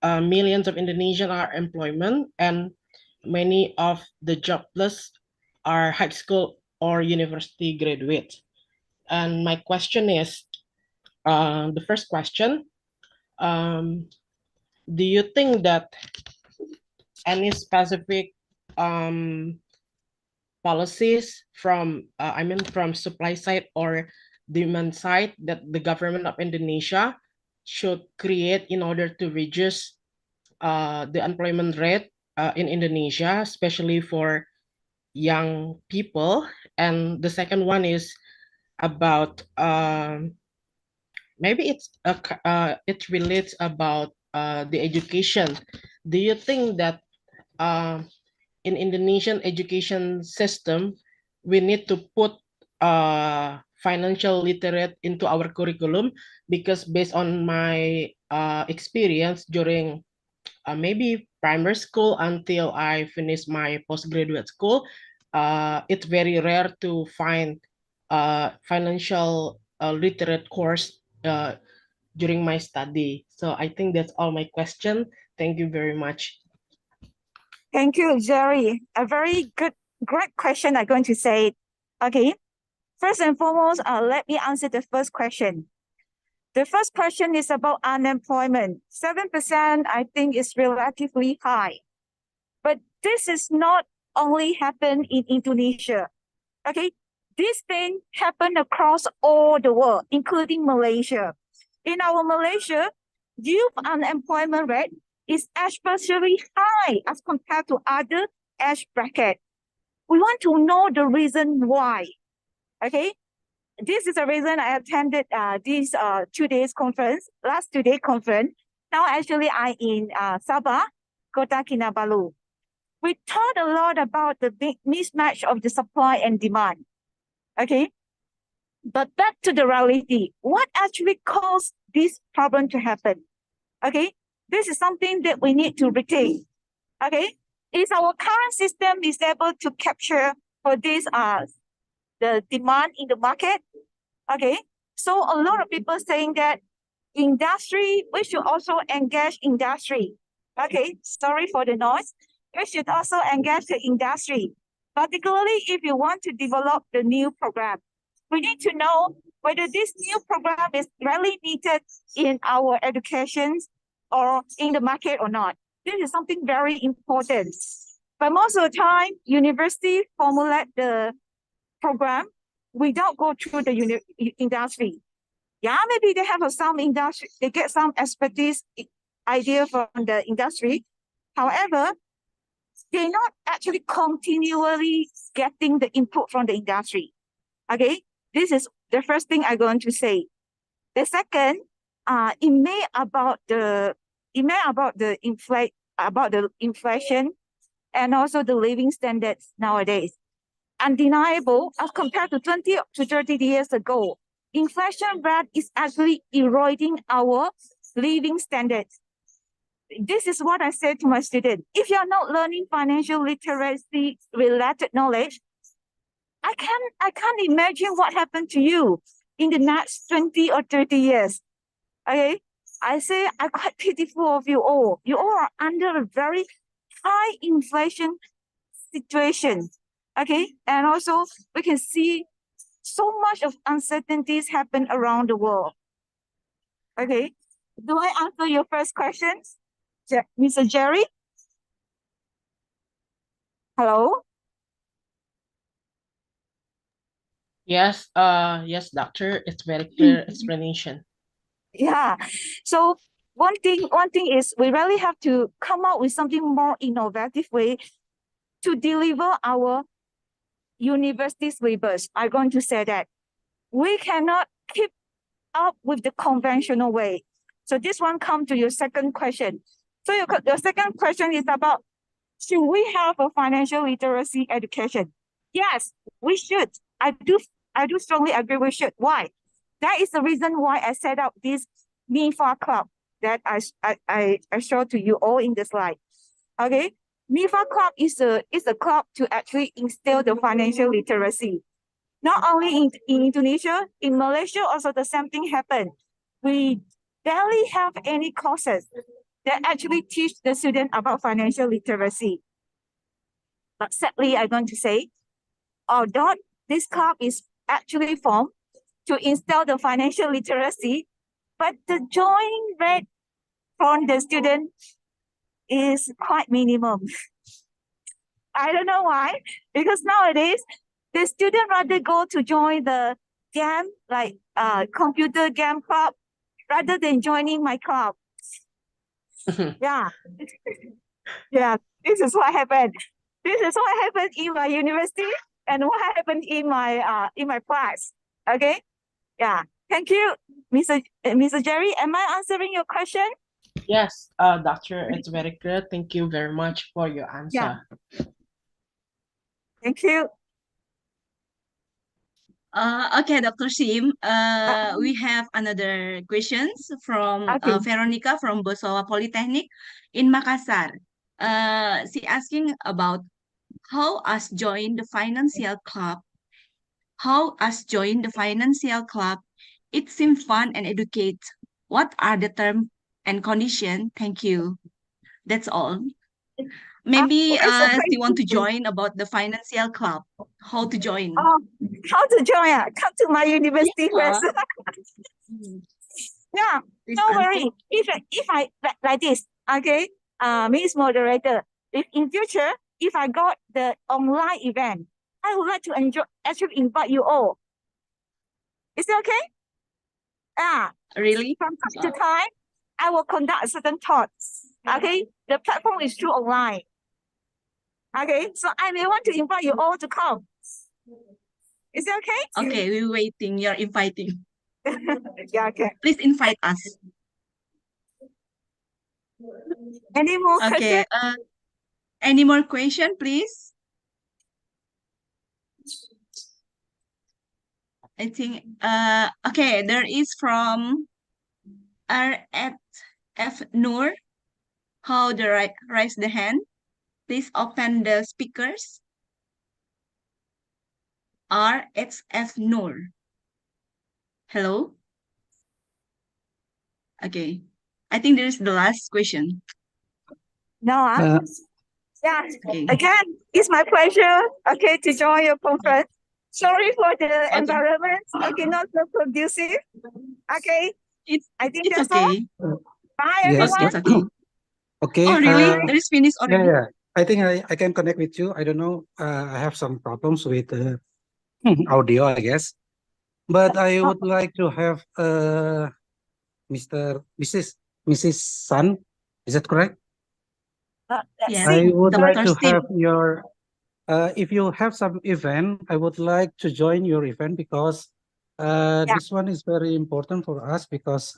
millions of Indonesian are employment, and many of the jobless are high school or university graduates. And my question is, the first question, do you think that any specific policies from, from supply side or demand side that the government of Indonesia should create in order to reduce the employment rate in Indonesia, especially for young people? And the second one is about maybe it relates about the education. Do you think that in Indonesian education system we need to put financial literate into our curriculum? Because based on my experience during maybe primary school until I finish my postgraduate school, it's very rare to find financial literate course during my study. So I think that's all my question. Thank you very much. Thank you, Jerry. A very great question, I'm going to say. Okay. First and foremost, let me answer the first question. The first question is about unemployment. 7%, I think, is relatively high. But this is not only happen in Indonesia. Okay. This thing happened across all the world, including Malaysia. In our Malaysia, youth unemployment rate is especially high as compared to other age bracket. We want to know the reason why. Okay, this is the reason I attended this 2 days conference, last 2 day conference. Now actually I in Sabah, Kota Kinabalu. We talked a lot about the big mismatch of the supply and demand. Okay, but back to the reality, what actually caused this problem to happen? Okay, this is something that we need to retain. Okay, is our current system is able to capture for this the demand in the market? Okay, so a lot of people saying that industry, we should also engage industry. Okay, sorry for the noise. We should also engage the industry, particularly if you want to develop the new program. We need to know whether this new program is really needed in our education or in the market or not. This is something very important. But most of the time, university formulate the program without go through the industry. Yeah, maybe they have some industry, they get some expertise idea from the industry. However, they're not actually continually getting the input from the industry. Okay, this is the first thing I'm going to say. The second, it may about the inflation and also the living standards nowadays. Undeniable as compared to 20 to 30 years ago, inflation rate is actually eroding our living standards. This is what I said to my students. If you're not learning financial literacy related knowledge, I can't imagine what happened to you in the next 20 or 30 years. Okay, I say I'm quite pitiful of you all. You all are under a very high inflation situation. Okay, and also we can see so much of uncertainties happen around the world. Okay, do I answer your first question, Mr. Jerry? Hello? Yes, yes, doctor, it's very clear explanation. Yeah. So one thing is we really have to come up with something more innovative way to deliver our university syllabus. I'm going to say that we cannot keep up with the conventional way. So this one come to your second question. So your second question is about, should we have a financial literacy education? Yes, we should. I do strongly agree we should. Why? That is the reason why I set up this MIFA club that I showed to you all in the slide. Okay, MIFA club is a club to actually instill the financial literacy. Not only in Indonesia, in Malaysia also the same thing happened. We barely have any courses that actually teach the student about financial literacy. But sadly, I'm going to say, although this club is actually formed to instill the financial literacy, but the joining rate from the student is quite minimum. I don't know why, because nowadays the student rather go to join the game, like computer game club, rather than joining my club. Yeah. Yeah, this is what happened. This is what happened in my university and what happened in my class. Okay. Yeah. Thank you. Mr. Jerry, am I answering your question? Yes, doctor, it's very clear. Thank you very much for your answer. Thank you. Okay, Dr. Sim. We have another questions from Okay. Veronica from Bosowa Polytechnic in Makassar. She asking about how us join the financial club. How us join the financial club. It seems fun and educate. What are the terms and condition? Thank you. That's all. Maybe they want to join about the financial club. How to join? How to join? Come to my university Yeah. first. Yeah, Please no answer. worry. If I like this, okay, Miss Moderator, if in future if I got the online event, I would like to actually invite you all. Is it okay? Really? From time to time, I will conduct certain talks. Okay, the platform is through online. Okay, so I may want to invite you all to come. Is it okay? Okay, we're waiting. You're inviting. Yeah, okay. Please invite us. Any more Okay. questions? Any more question, please? I think okay, there is from R at F Noor. How to raise the hand? Please open the speakers. R X F Noor. Hello. Okay. I think there is the last question. No, yeah. Okay. Again, it's my pleasure. Okay, to join your conference. Sorry for the environment. Okay, not so conducive. Okay, I think It's that's okay. all. Bye, Yes, everyone. It's okay. okay. Oh, really? That is finished Yeah, already? yeah. I think I can connect with you. I don't know. I have some problems with audio, I guess. But I would like to have Mrs. Sun. Is that correct? Yes. I would like Dr. to Sim. have your, if you have some event, I would like to join your event because this one is very important for us because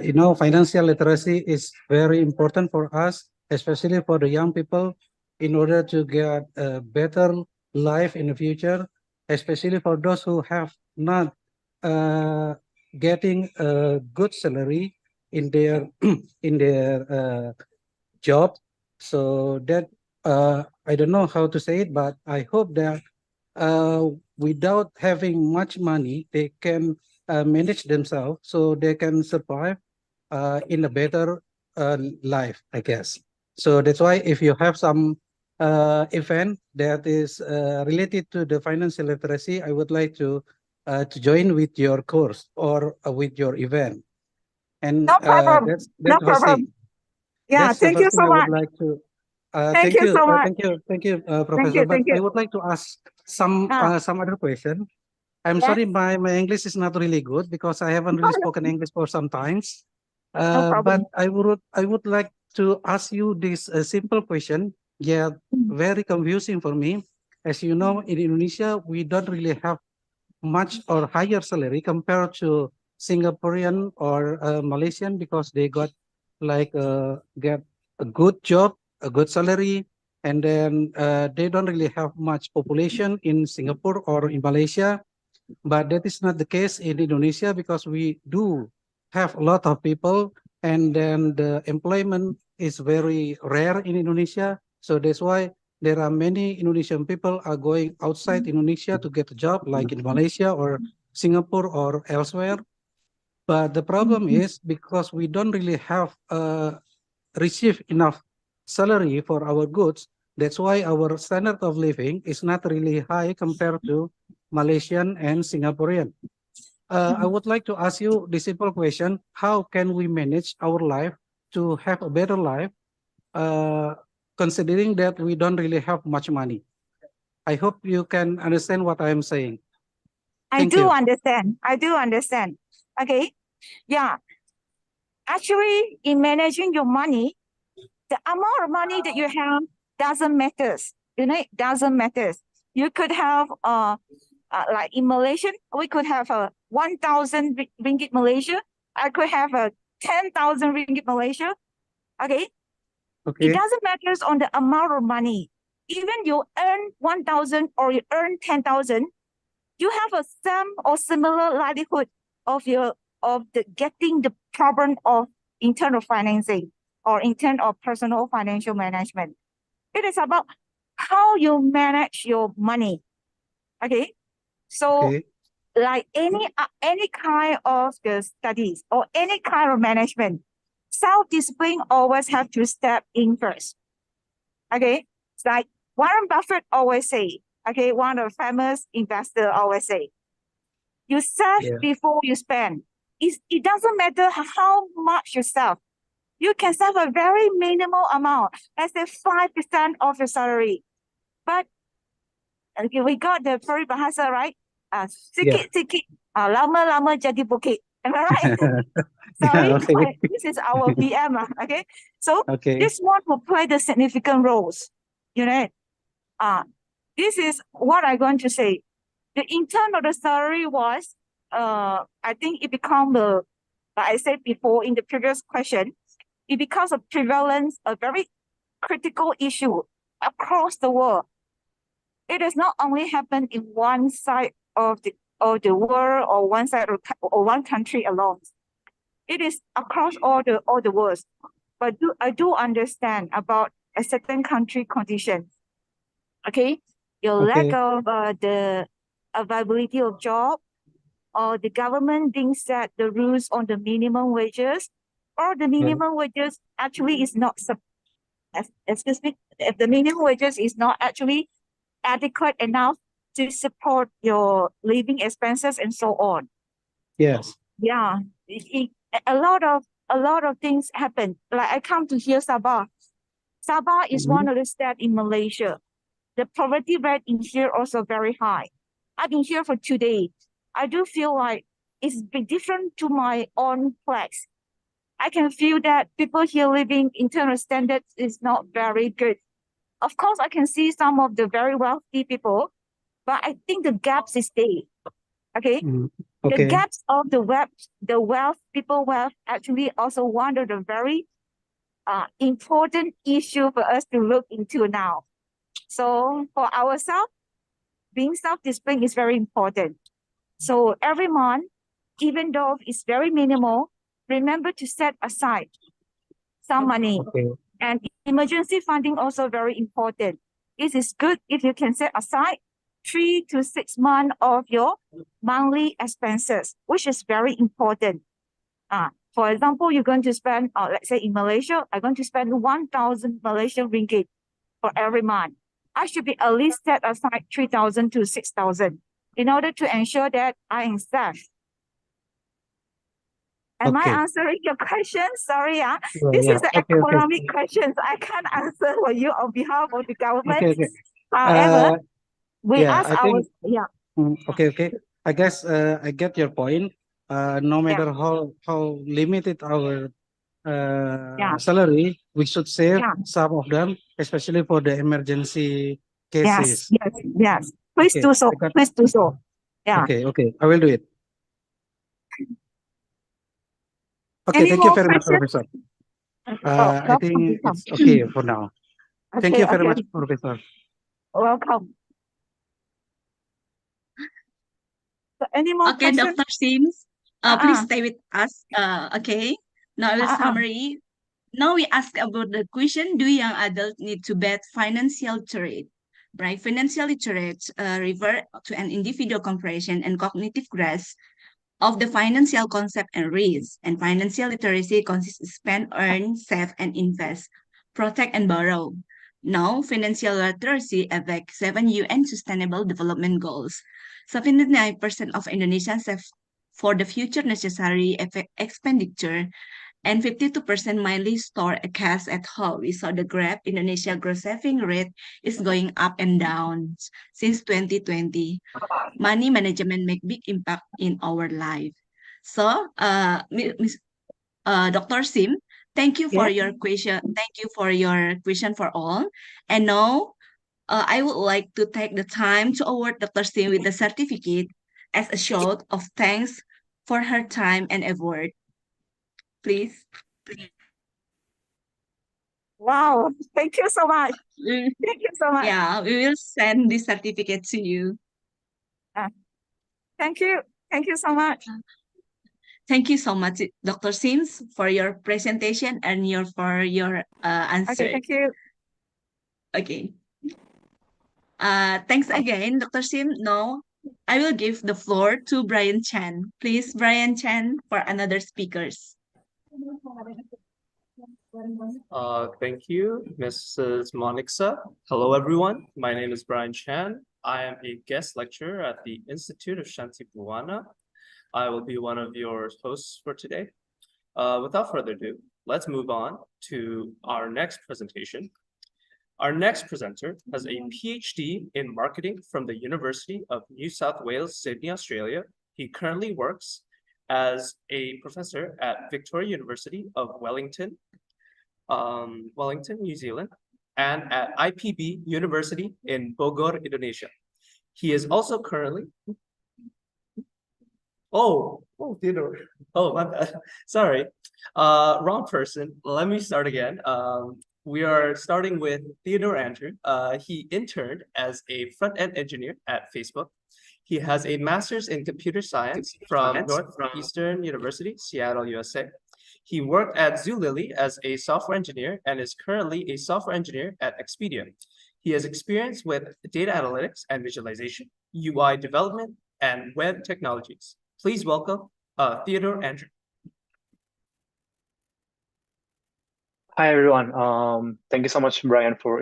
you know, financial literacy is very important for us, especially for the young people, in order to get a better life in the future, especially for those who have not getting a good salary in their in their job. So that I don't know how to say it, but I hope that without having much money, they can manage themselves so they can survive in a better life, I guess. So that's why if you have some event that is related to the financial literacy, I would like to join with your course or with your event. And No problem. that's No the first problem. thing. Yeah, That's the thank you first thing so I would much. like to. Thank you so much. Thank you, Thank Professor. you, But thank you. I would like to ask some other question. I'm Yes. sorry, my English is not really good because I haven't really spoken English for some times. No But problem. I would like to ask you this simple question. Yeah, very confusing for me. As you know, in Indonesia, we don't really have much or higher salary compared to Singaporean or Malaysian because they got like get a good job, a good salary, and then they don't really have much population in Singapore or in Malaysia. But that is not the case in Indonesia because we do have a lot of people, and then the employment is very rare in Indonesia. So that's why there are many Indonesian people are going outside Indonesia to get a job, like in Malaysia or Singapore or elsewhere. But the problem is because we don't really have receive enough salary for our goods. That's why our standard of living is not really high compared to Malaysian and Singaporean. I would like to ask you the simple question: how can we manage our life to have a better life, considering that we don't really have much money? I hope you can understand what I am saying. I Thank do you. understand. I do understand. Okay. Yeah. Actually, in managing your money, the amount of money that you have doesn't matter. You know, it doesn't matter. You could have like in Malaysia, we could have 1,000 ringgit Malaysia. I could have a 10,000 ringgit Malaysia. Okay. It Okay. doesn't matter on the amount of money. Even you earn 1,000 or you earn 10,000, you have a same or similar likelihood of getting the problem of internal financing or internal personal financial management. It is about how you manage your money. Okay. So Okay. like any kind of the studies or any kind of management, self-discipline always have to step in first. Okay. It's like Warren Buffett always say, okay, one of the famous investor always say, you save Yeah. before you spend. It doesn't matter how much you save. You can save a very minimal amount, let's say 5% of your salary. But okay, we got the peribahasa, right? Yeah. Sikit-sikit, lama-lama jadi bukit. Am I right? Yeah. Sorry, Okay. but this is our PM. Okay, so Okay. this one will play the significant roles. You know, this is what I'm going to say. The intern of the salary was, I think it become the, like I said before in the previous question, it becomes a prevalence, a very critical issue across the world. It does not only happen in one side of the world or one side or one country alone. It is across all the world. But I do understand about a certain country condition. Okay, your lack Okay. of the availability of job, or the government being set the rules on the minimum wages, or the Yeah. minimum wages actually is not excuse me, if the minimum wages is not actually adequate enough to support your living expenses and so on. Yes. Yeah, a lot of things happen. Like I come to here Sabah. Sabah is Mhm. one of the states in Malaysia. The poverty rate in here also very high. I've been here for 2 days. I do feel like it's bit different to my own place. I can feel that people here living internal standards is not very good. Of course, I can see some of the very wealthy people, but I think the gaps is there. Okay. Mm. The Okay. gaps of the people wealth actually also one of the very important issue for us to look into now. So for ourselves, being self-disciplined is very important. So every month, even though it's very minimal, remember to set aside some money. Okay. And emergency funding also very important. It is good if you can set aside 3 to 6 months of your monthly expenses, which is very important. For example, you're going to spend, let's say in Malaysia, I'm going to spend 1,000 Malaysian ringgit for every month. I should be at least set aside 3,000 to 6,000 in order to ensure that I am safe. Am I Okay. answering your question? Sorry, Yeah. this Yeah. is the Okay. Okay. economic questions. I can't answer for you on behalf of the government. Okay. Okay. However, we Yeah. ask I our, think. Okay. Okay. I guess I get your point. No matter how limited our salary, we should save some of them, especially for the emergency cases. yes. Please Okay. do so. I got. Please do so. Yeah. Okay. Okay. I will do it. Okay. Any Thank you more very much, questions? Professor. I Welcome, think welcome. it's okay for now. Thank Okay, you very okay. much, Professor. Welcome. So any more Okay, questions? Dr. Sims, please stay with us. Okay, now the summary. Now we ask about the question, do young adults need to bet financial literate? Right, financial literate refer to an individual comprehension and cognitive grasp of the financial concept and risk. And financial literacy consists of spend, earn, save, and invest, protect, and borrow. Now, financial literacy affects 7 UN Sustainable Development Goals. 79% of Indonesians save for the future necessary expenditure, and 52% mainly store a cash at home. We saw the graph, Indonesia gross saving rate is going up and down since 2020. Money management make big impact in our life. So, Dr. Sim, thank you for your question. Thank you for your question for all. And now, I would like to take the time to award Dr. Sim with the certificate as a show of thanks for her time and effort. Please. Wow, thank you so much. Thank you so much. Yeah, we will send this certificate to you. Thank you. Thank you so much. Thank you so much, Dr. Sims, for your presentation and for your answer. Okay, thank you. Okay. Thanks again, Dr. Sim. Now, I will give the floor to Brian Chan. Please, Brian Chan, for another speakers. Thank you, Mrs. Monica. Hello, everyone. My name is Brian Chan. I am a guest lecturer at the Institute of Shanti Bhuana. I will be one of your hosts for today. Without further ado, let's move on to our next presentation. Our next presenter has a PhD in marketing from the University of New South Wales, Sydney, Australia. He currently works as a professor at Victoria University of Wellington, New Zealand, and at IPB University in Bogor, Indonesia. He is also currently, Theodore. Oh, my bad. Sorry. Wrong person. Let me start again. We are starting with Theodore Andrew. He interned as a front-end engineer at Facebook. He has a master's in computer science from Northeastern University, Seattle, USA. He worked at Zulily as a software engineer and is currently a software engineer at Expedia. He has experience with data analytics and visualization, UI development, and web technologies. Please welcome Theodore Andrew. Hi everyone. Thank you so much, Brian, for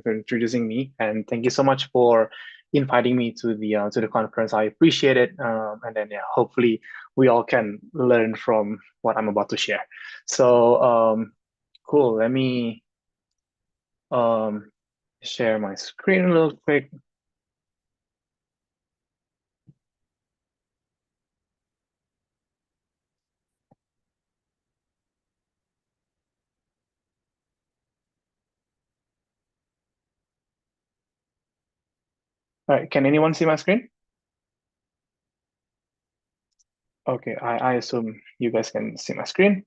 introducing me, and thank you so much for inviting me to the conference. I appreciate it, and then hopefully we all can learn from what I'm about to share. So cool. Let me share my screen a little quick. All right, can anyone see my screen? Okay, I assume you guys can see my screen.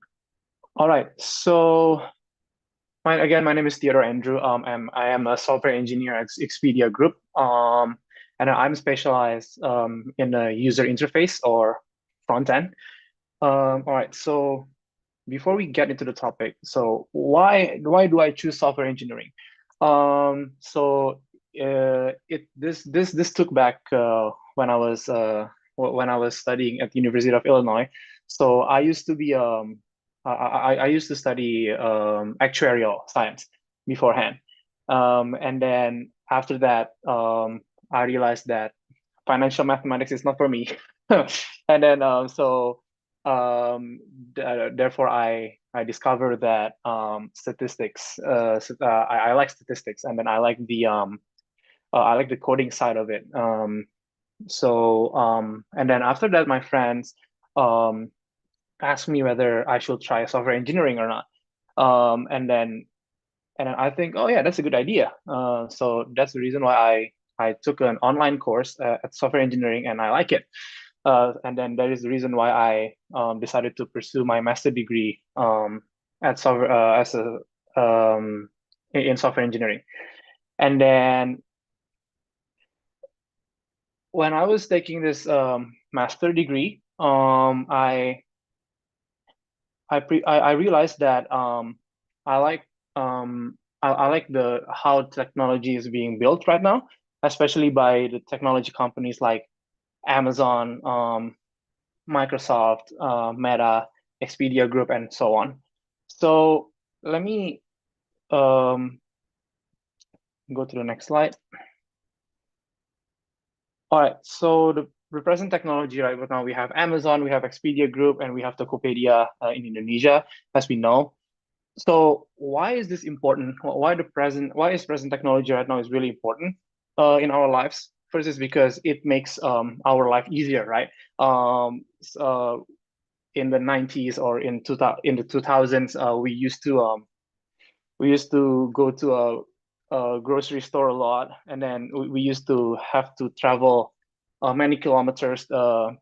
All right, so my name is Theodore Andrew. I am a software engineer at Expedia Group, and I'm specialized in the user interface or front end. All right, so before we get into the topic, so why do I choose software engineering? This took back when I was studying at the University of Illinois. So I used to be I used to study actuarial science beforehand, and then after that I realized that financial mathematics is not for me, and then therefore I discovered that statistics. I like statistics, and then I like the coding side of it. And then after that, my friends asked me whether I should try software engineering or not. And then I think, oh yeah, that's a good idea. So that's the reason why I took an online course at software engineering, and I like it. And then that is the reason why I decided to pursue my master degree at software in software engineering. And then when I was taking this master degree, I realized that I like how technology is being built right now, especially by the technology companies like Amazon, Microsoft, Meta, Expedia Group, and so on. So let me go to the next slide. All right, so the represent technology right now, we have Amazon, we have Expedia Group, and we have Tokopedia in Indonesia, as we know. So why is this important? Why is present technology right now is really important in our lives? First is because it makes our life easier, right? In the 90s or in the 2000s, we used to go to a grocery store a lot, and then we used to have to travel many kilometers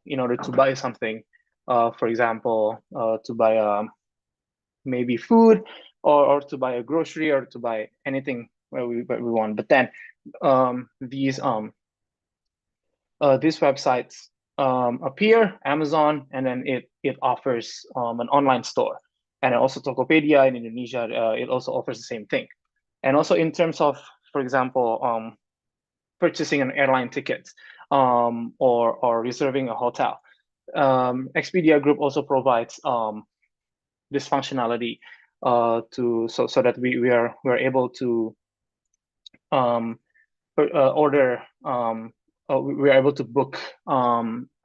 in order to buy something. For example, to buy maybe food, or to buy a grocery, or to buy anything where we want. But then these websites appear, Amazon, and then it offers an online store. And also Tokopedia in Indonesia, it also offers the same thing. And also in terms of, for example, purchasing an airline ticket or reserving a hotel, Expedia Group also provides this functionality so that we're able to order. We're able to book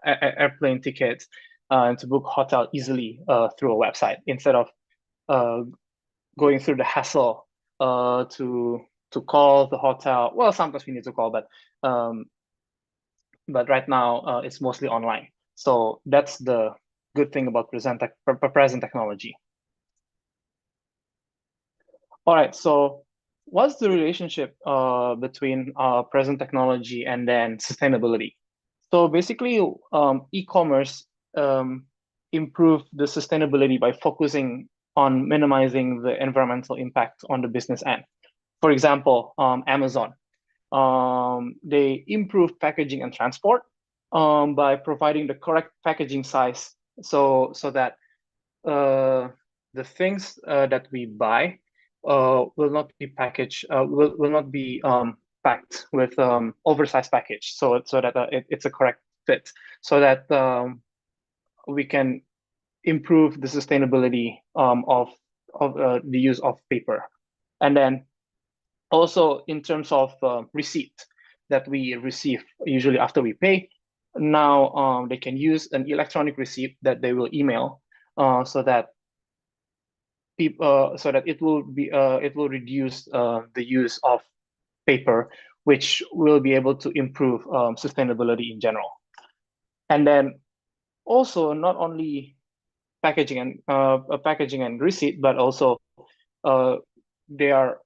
airplane tickets and to book hotel easily through a website instead of going through the hassle to call the hotel. Well, sometimes we need to call, but right now it's mostly online. So that's the good thing about present technology. All right, so what's the relationship between present technology and then sustainability? So basically, e-commerce improve the sustainability by focusing on minimizing the environmental impact on the business end. For example, Amazon, they improve packaging and transport by providing the correct packaging size so that the things that we buy will not be packaged, will not be packed with oversized package, so that it's a correct fit, so that we can improve the sustainability of the use of paper. And then also in terms of receipt that we receive usually after we pay, now they can use an electronic receipt that they will email so that it will reduce the use of paper, which will be able to improve sustainability in general. And then also not only packaging and receipt, but also they are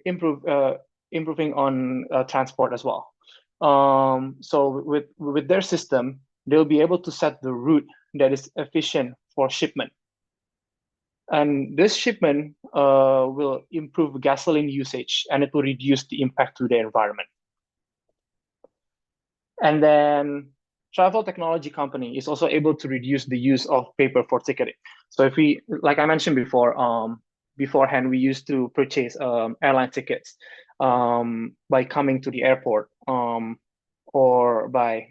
improving on transport as well. So with their system, they'll be able to set the route that is efficient for shipment. And this shipment will improve gasoline usage, and it will reduce the impact to the environment. And then travel technology company is also able to reduce the use of paper for ticketing. So if we, like I mentioned before, beforehand, we used to purchase airline tickets by coming to the airport or by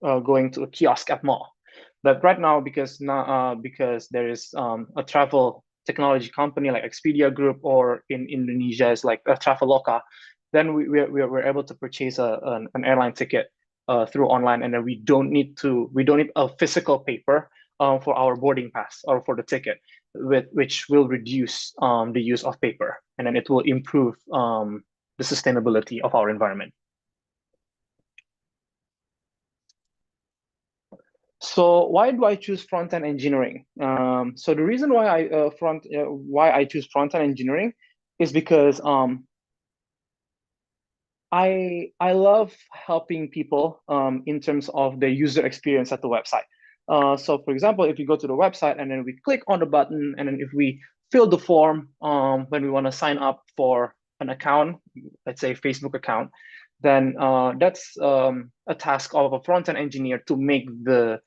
going to a kiosk at mall. But right now, because there is a travel technology company like Expedia Group, or in Indonesia is like Traveloka, then we're able to purchase an airline ticket through online, and then we don't need a physical paper for our boarding pass or for the ticket, which will reduce the use of paper, and then it will improve the sustainability of our environment. So why do I choose front-end engineering? So the reason why I choose front-end engineering is because I love helping people in terms of the user experience at the website. So for example, if you go to the website and then we click on the button, and then if we fill the form when we want to sign up for an account, let's say Facebook account, then that's a task of a front-end engineer to make the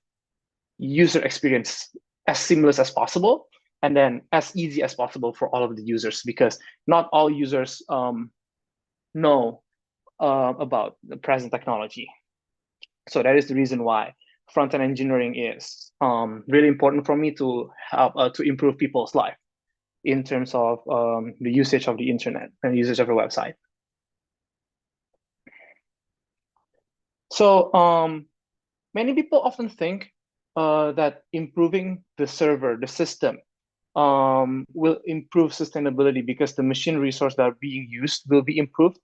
user experience as seamless as possible, and then as easy as possible for all of the users, because not all users know about the present technology. So that is the reason why front-end engineering is really important for me to help to improve people's life in terms of the usage of the internet and usage of a website. So many people often think that improving the server, the system, will improve sustainability because the machine resources that are being used will be improved.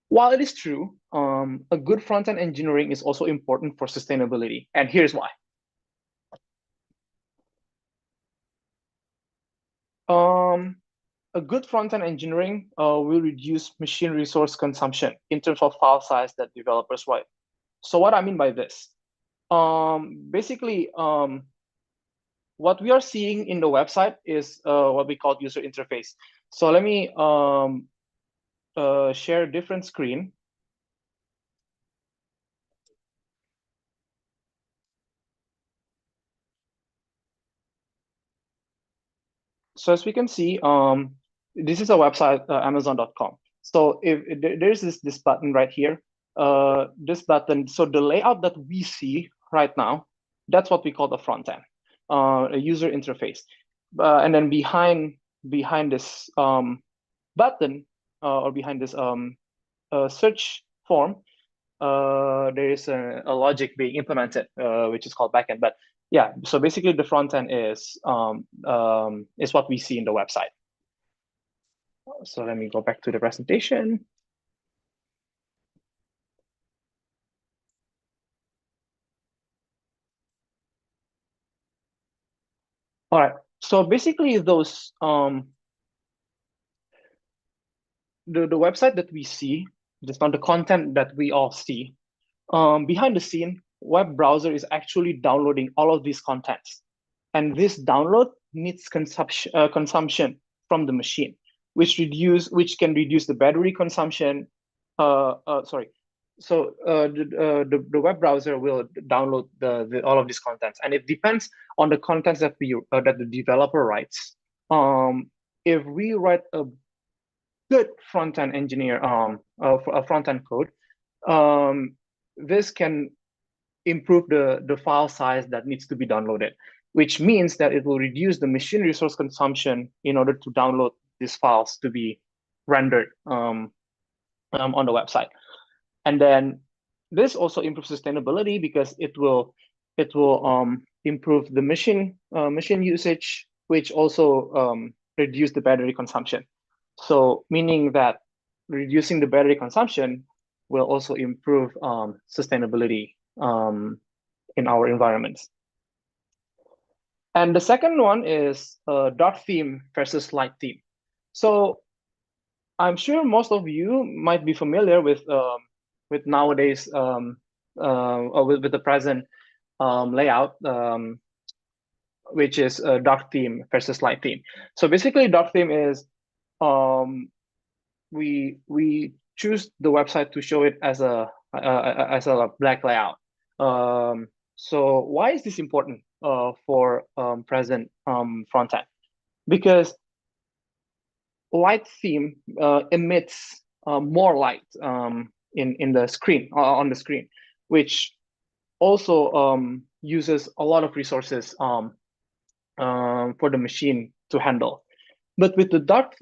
While it is true, a good front-end engineering is also important for sustainability, and here's why. A good front-end engineering will reduce machine resource consumption in terms of file size that developers write. So what I mean by this, basically, what we are seeing in the website is what we call user interface. So let me share a different screen. So as we can see, this is a website, Amazon.com. So if there's this button right here, this button. So the layout that we see right now, that's what we call the front end, a user interface. And then behind this button or behind this search form, there is a logic being implemented, which is called backend. But yeah, so basically the front end is what we see in the website. So let me go back to the presentation. All right. So basically, those the website that we see, just on the content that we all see, behind the scene, web browser is actually downloading all of these contents, and this download needs consumption from the machine, which can reduce the battery consumption. Sorry. So the web browser will download all of these contents, and it depends on the contents that that the developer writes. If we write a good front-end engineer, a front-end code, this can improve the file size that needs to be downloaded, which means that it will reduce the machine resource consumption in order to download these files to be rendered on the website. And then this also improves sustainability because it will improve the machine usage, which also reduce the battery consumption. So meaning that reducing the battery consumption will also improve sustainability in our environments. And the second one is dark theme versus light theme. So I'm sure most of you might be familiar with nowadays or with the present layout, which is dark theme versus light theme. So basically, dark theme is we choose the website to show it as a black layout. So why is this important for present front end? Because light theme emits more light in the screen on the screen, which also uses a lot of resources for the machine to handle. But with the dark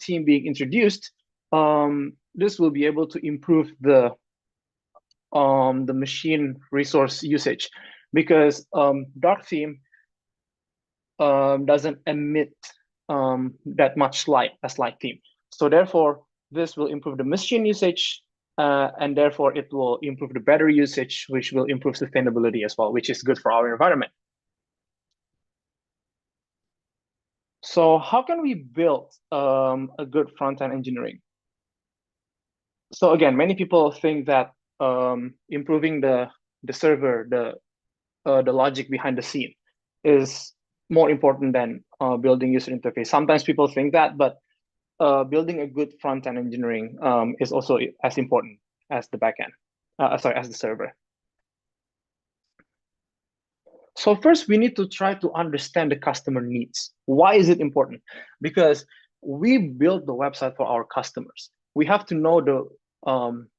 theme being introduced, this will be able to improve the machine resource usage, because dark theme doesn't emit that much light as light theme. So therefore, this will improve the machine usage, and therefore it will improve the battery usage, which will improve sustainability as well, which is good for our environment. So how can we build a good front-end engineering? So again, many people think that improving the server, the logic behind the scene, is more important than building user interface. Sometimes people think that, but building a good front-end engineering is also as important as the backend. As the server. So first, we need to try to understand the customer needs. Why is it important? Because we build the website for our customers. We have to know the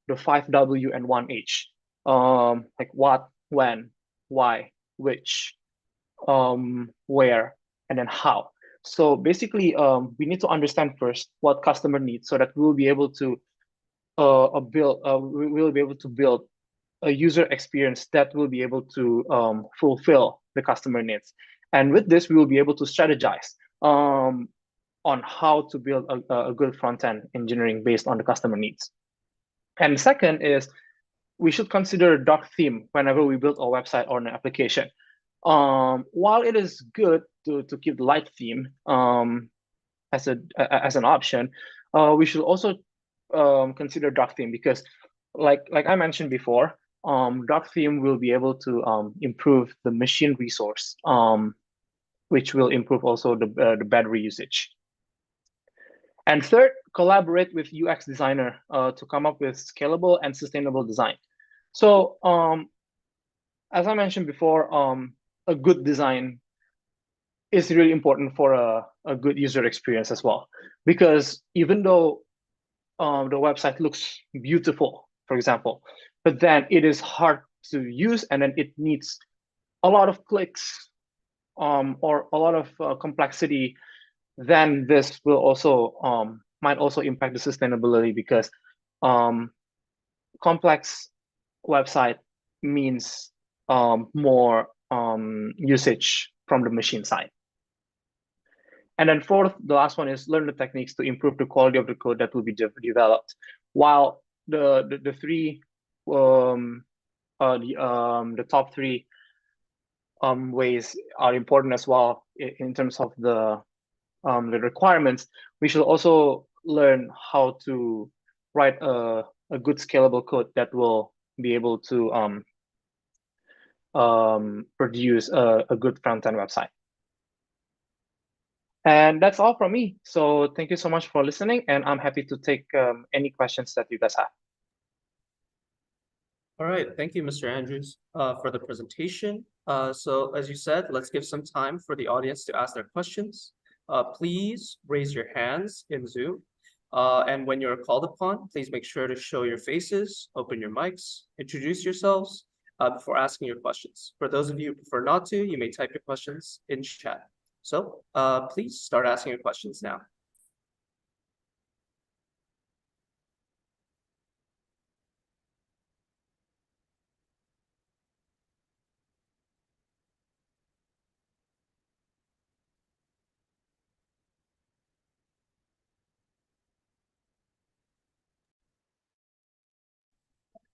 5W and 1H, like what, when, why, which, where, and then how. So basically, we need to understand first what customer needs, so that we will be able to build a user experience that will be able to fulfill the customer needs. And with this, we will be able to strategize on how to build a good front-end engineering based on the customer needs. And the second is, we should consider dark theme whenever we build a website or an application. While it is good to keep light theme as an option, we should also consider dark theme, because like I mentioned before, dark theme will be able to improve the machine resource, which will improve also the battery usage. And third, collaborate with UX designer to come up with scalable and sustainable design. So as I mentioned before, a good design is really important for a good user experience as well. Because even though the website looks beautiful, for example, but then it is hard to use, and then it needs a lot of clicks or a lot of complexity, then this will also might also impact the sustainability, because complex website means more usage from the machine side. And then fourth, the last one is learn the techniques to improve the quality of the code that will be developed. While the three the top three ways are important as well in terms of the requirements, we should also learn how to write a good scalable code that will be able to produce a good front-end website. And that's all from me. So thank you so much for listening, and I'm happy to take any questions that you guys have. All right, thank you, Mr. Andrews, for the presentation. So as you said, let's give some time for the audience to ask their questions. Please raise your hands in Zoom. And when you're called upon, please make sure to show your faces, open your mics, introduce yourselves before asking your questions. For those of you who prefer not to, you may type your questions in chat. So please start asking your questions now.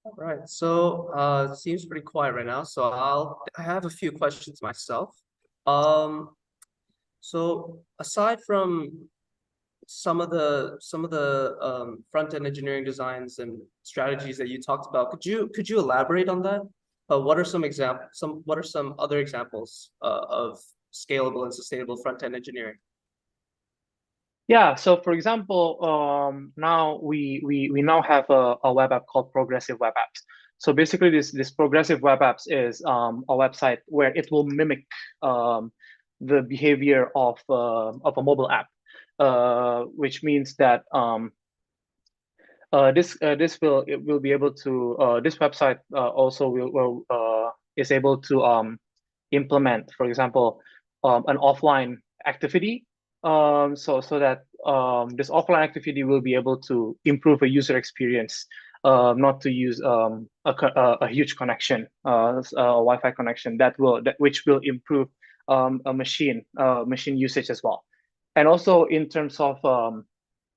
All right, so it seems pretty quiet right now. So I have a few questions myself. So aside from some of the front-end engineering designs and strategies that you talked about, could you elaborate on that? What are some other examples of scalable and sustainable front-end engineering? Yeah, so for example, now we now have a web app called Progressive Web Apps. So basically, this Progressive Web Apps is a website where it will mimic the behavior of a mobile app, which means that this will be able to this website also is able to implement, for example, an offline activity. So that this offline activity will be able to improve a user experience, not to use a huge connection, a Wi-Fi connection which will improve a machine usage as well. And also in terms of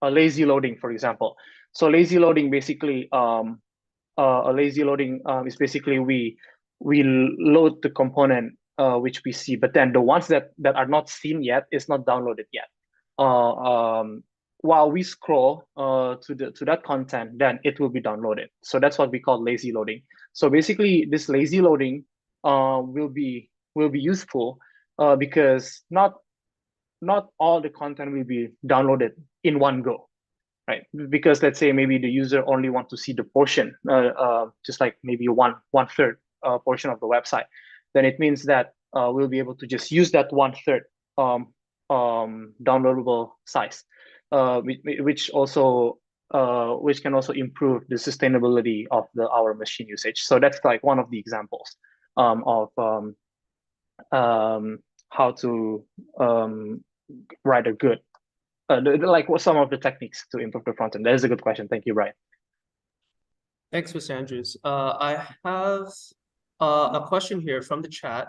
a lazy loading, for example. So lazy loading basically a lazy loading is basically we load the component which we see, but then the ones that are not seen yet is not downloaded yet. While we scroll to that content, then it will be downloaded. So that's what we call lazy loading. So basically, this lazy loading will be useful because not all the content will be downloaded in one go, right? Because let's say maybe the user only want to see the portion, just like maybe one third portion of the website. Then it means that we'll be able to just use that 1/3 downloadable size, which can also improve the sustainability of our machine usage. So that's like one of the examples of how to write a good, like what some of the techniques to improve the front end. That is a good question. Thank you, Brian. Thanks, Mr. Andrews. I have a question here from the chat.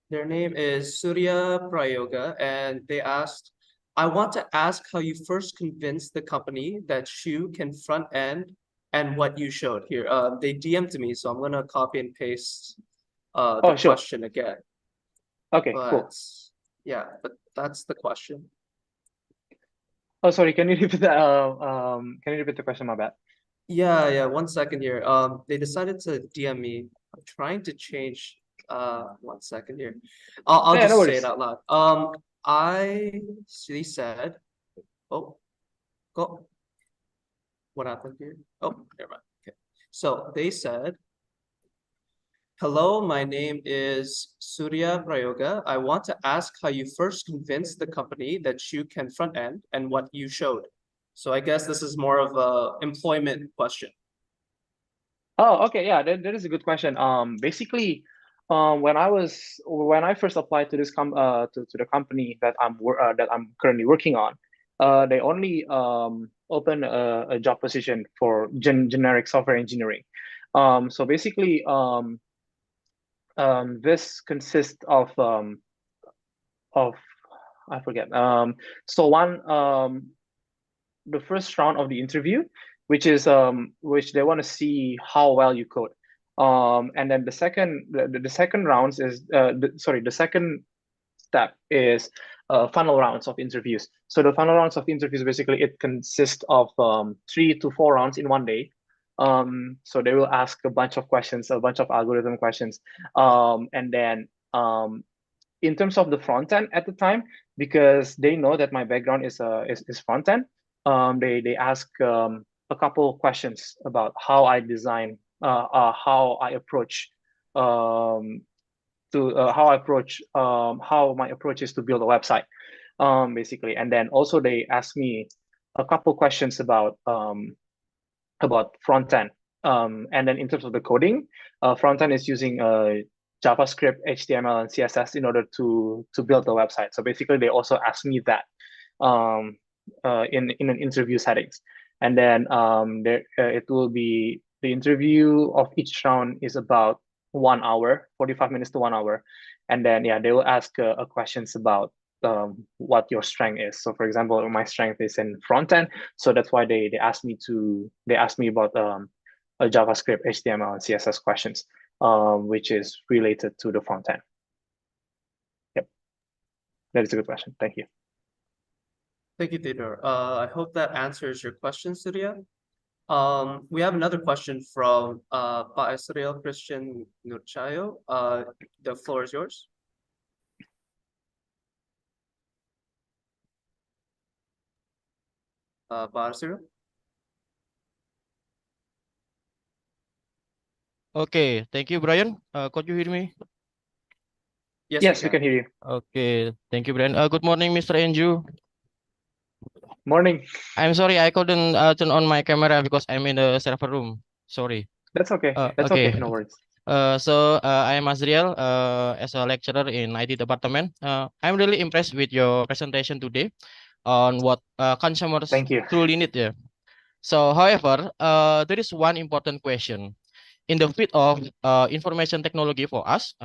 Their name is Surya Prayoga, and they asked, I want to ask how you first convinced the company that Shu can front end and what you showed here. They DM'd me, so I'm going to copy and paste the question again. Okay, cool. Yeah, but that's the question. Oh, sorry. Can you repeat that? Can you repeat the question? My bad. Yeah, 1 second here. They decided to DM me. I'm trying to change. 1 second here. I'll Yeah, no just say it worries. out loud. She said, oh, go. What happened here? Oh, never mind. Okay. So they said, hello, my name is Surya Prayoga. I want to ask how you first convinced the company that you can front end and what you showed. So I guess this is more of a employment question. Oh, okay, yeah, that is a good question. Basically, when I first applied to to the company that I'm currently working on, they only open a job position for generic software engineering. So basically, this consists of I forget. So the first round of the interview, which they want to see how well you code. And then the second rounds is the second step is final rounds of interviews. So the final rounds of interviews basically it consists of 3 to 4 rounds in one day. So they will ask a bunch of questions, a bunch of algorithm questions, and then in terms of the front end at the time, because they know that my background is front end, they ask a couple of questions about how I design, how I approach how my approach is to build a website, basically. And then also they ask me a couple questions about front end. And then in terms of the coding, front end is using JavaScript, HTML, and CSS in order to build the website. So basically, they also asked me that in an interview settings. And then it will be the interview of each round is about 1 hour, 45 minutes to 1 hour. And then yeah, they will ask questions about what your strength is. So for example, my strength is in front end, so that's why they asked me about a JavaScript, HTML, and CSS questions, which is related to the front end. Yep, that is a good question. Thank you. Thank you, Theodore. I hope that answers your question, Surya. We have another question from Pak Israel Christian Nurchayo. The floor is yours. Pak Israel? Okay, thank you, Brian. Could you hear me? Yes, we can hear you. Okay, thank you, Brian. Good morning, Mr. Andrew. Morning. I'm sorry, I couldn't turn on my camera because I'm in the server room. Sorry. That's okay. That's Okay. okay. No worries. I am Azriel, as a lecturer in IT department. I'm really impressed with your presentation today on what consumers Thank you. truly need. Yeah. So, however, there is one important question. In the field of information technology for us,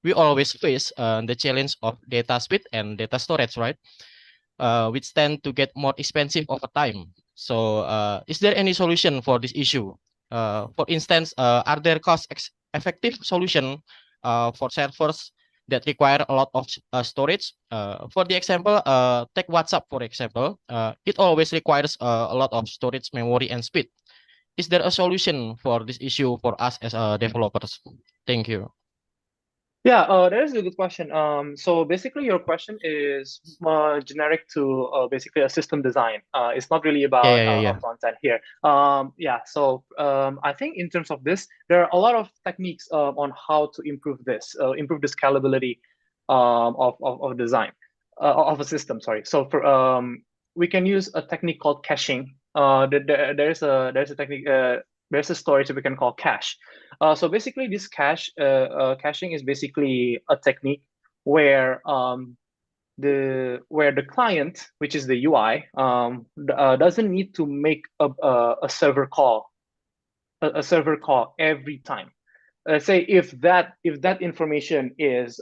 we always face the challenge of data speed and data storage, right? Which tend to get more expensive over time. So, is there any solution for this issue? For instance, are there cost-effective solution for servers that require a lot of storage? For the example, take WhatsApp for example. It always requires a lot of storage, memory, and speed. Is there a solution for this issue for us as developers? Thank you. Yeah, that is a good question. So basically, your question is generic to basically a system design. It's not really about a front end here. Yeah, so I think in terms of this, there are a lot of techniques on how to improve the scalability of design of a system. Sorry. So for we can use a technique called caching. There's a technique. There's a storage that we can call cache. So basically, this caching is basically a technique where the client, which is the UI, doesn't need to make a server call every time. Let's say if that information is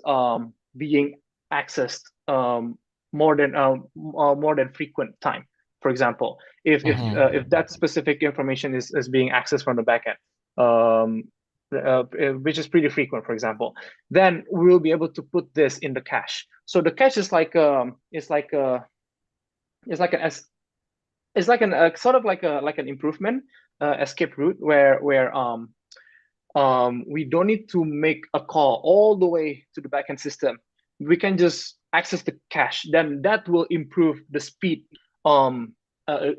being accessed more than frequent time. For example, if that specific information is being accessed from the backend, which is pretty frequent, for example, then we will be able to put this in the cache. So the cache is like an sort of like an improvement escape route where we don't need to make a call all the way to the backend system. We can just access the cache. Then that will improve the speed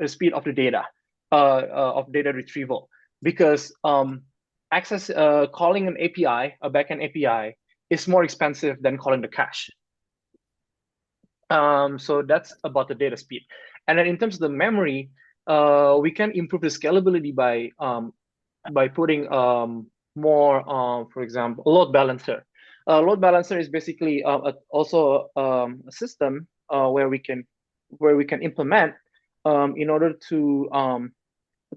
speed of the data of data retrieval, because calling an API, a backend API, is more expensive than calling the cache. So that's about the data speed. And then in terms of the memory, we can improve the scalability by putting more, for example, a load balancer. Load balancer is basically also a system where we can implement in order to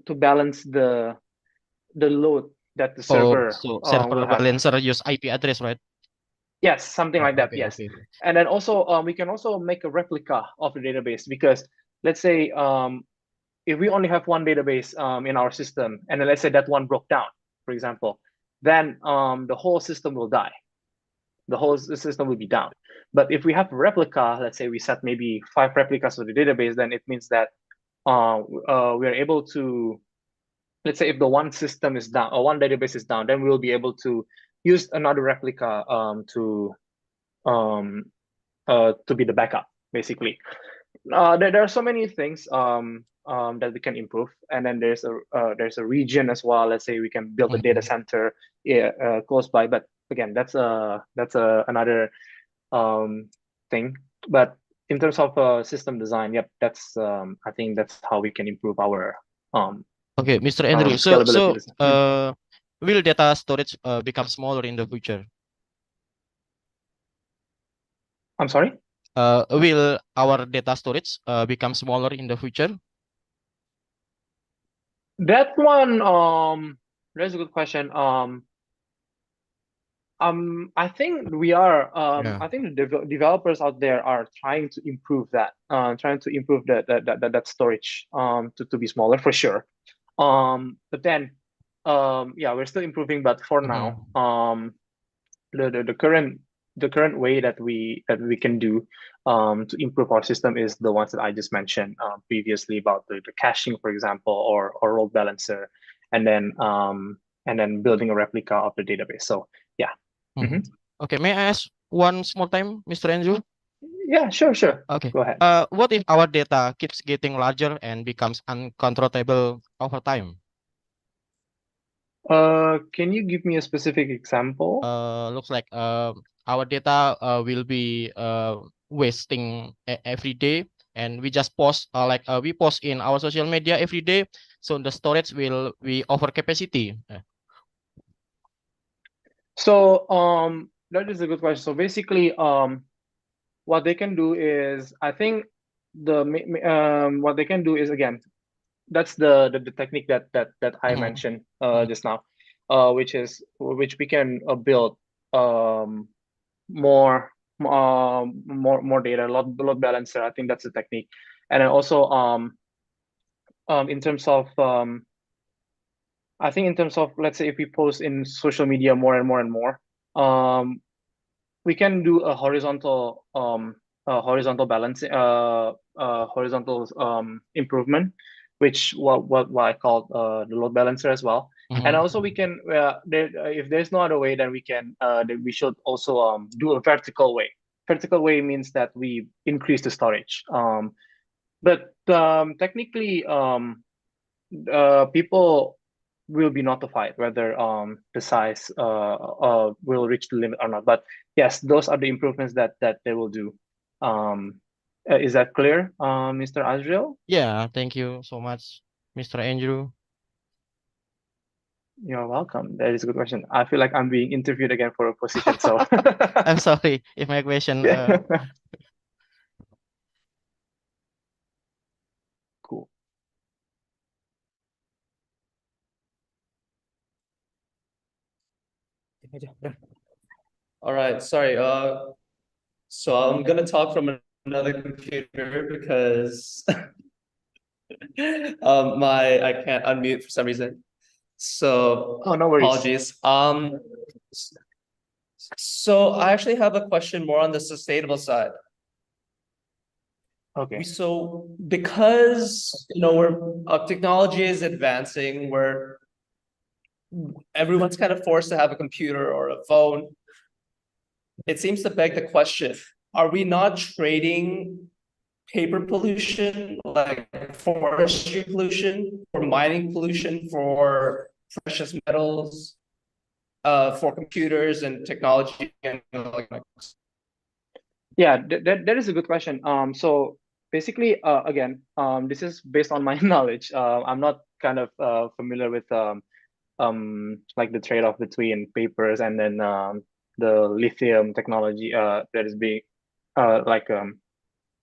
balance the load that the server so server will have. balancer use IP address, right? Yes, something like that. Okay, Yes, okay. and then also we can also make a replica of the database, because let's say if we only have one database in our system, and then let's say that one broke down, for example, then the whole system will die. The whole system will be down. But if we have a replica, let's say we set maybe 5 replicas of the database, then it means that we are able to, let's say if the one system is down or one database is down, then we'll be able to use another replica to be the backup, basically. There are so many things that we can improve, and then there's a region as well. Let's say we can build a data center close by, but again, that's another thing. But in terms of system design, yep, that's I think that's how we can improve our Okay, Mr. Andrew. scalability. Will data storage become smaller in the future? I'm sorry? Will our data storage become smaller in the future? That one, that's a good question. I think we are. I think the developers out there are trying to improve that. Trying to improve that storage to be smaller for sure. But then, yeah, we're still improving. But for now, the current way that we can do to improve our system is the ones that I just mentioned previously, about the caching, for example, or load balancer, and then building a replica of the database. So yeah. Okay, may I ask one small time, Mr. Andrew? Yeah, sure. Okay. Go ahead. What if our data keeps getting larger and becomes uncontrollable over time? Can you give me a specific example? Looks like our data will be wasting every day, and we just post we post in our social media every day, so the storage will be over capacity. So that is a good question. So basically, what they can do is, I think what they can do is, again, that's the technique that I mentioned just now, which we can build more data, load balancer. I think that's the technique. And then also in terms of I think in terms of, let's say if we post in social media more and more, we can do a horizontal balance, horizontal improvement, which what I call the load balancer as well. And also we can, if there's no other way, then we can then we should also do a vertical way. Vertical way means that we increase the storage. But technically, people will be notified whether the size will reach the limit or not. But yes, those are the improvements that they will do. Is that clear, Mr. Azriel? Yeah, thank you so much, Mr. Andrew. You're welcome. That is a good question. I feel like I'm being interviewed again for a position, so I'm sorry if my question. Cool. All right, sorry. So I'm gonna talk from another computer because I can't unmute for some reason. So no worries. Apologies. So I actually have a question more on the sustainable side. Okay. So because technology is advancing, where everyone's kind of forced to have a computer or a phone, it seems to beg the question, are we not trading paper pollution, like forestry pollution, for mining pollution, for precious metals, for computers and technology and electronics? Yeah, that is a good question. So basically, again, this is based on my knowledge. I'm not kind of familiar with like the trade-off between papers and then the lithium technology that is being like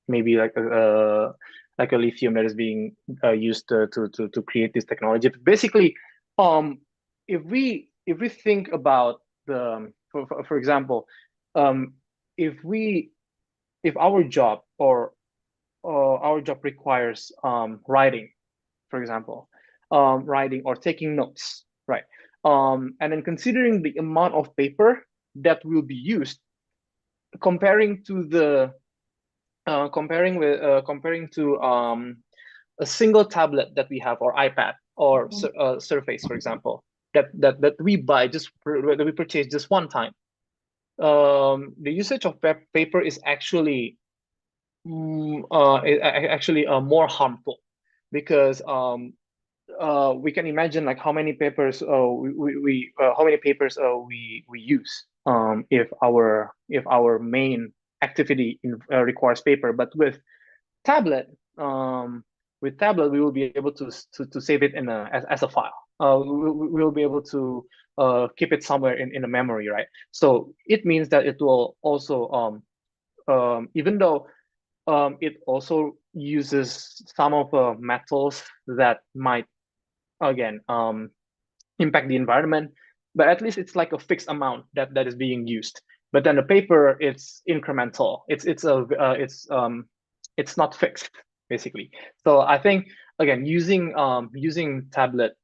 maybe like a lithium that is being used to create this technology. But basically, if we think about the for example, if our job or our job requires writing, for example, writing or taking notes, right? And then considering the amount of paper that will be used, comparing to a single tablet that we have, or iPad or Surface, for example, that we buy that we purchase just one time. The usage of paper is actually more harmful, because we can imagine like how many papers we use if our main activity requires paper. But tablet with tablet we will be able to save it as a file. We will be able to keep it somewhere in a memory, right? So it means that it will also even though it also uses some of the metals that might again impact the environment, but at least it's like a fixed amount that is being used. But then the paper, it's incremental. It's not fixed, basically. So I think again using tablet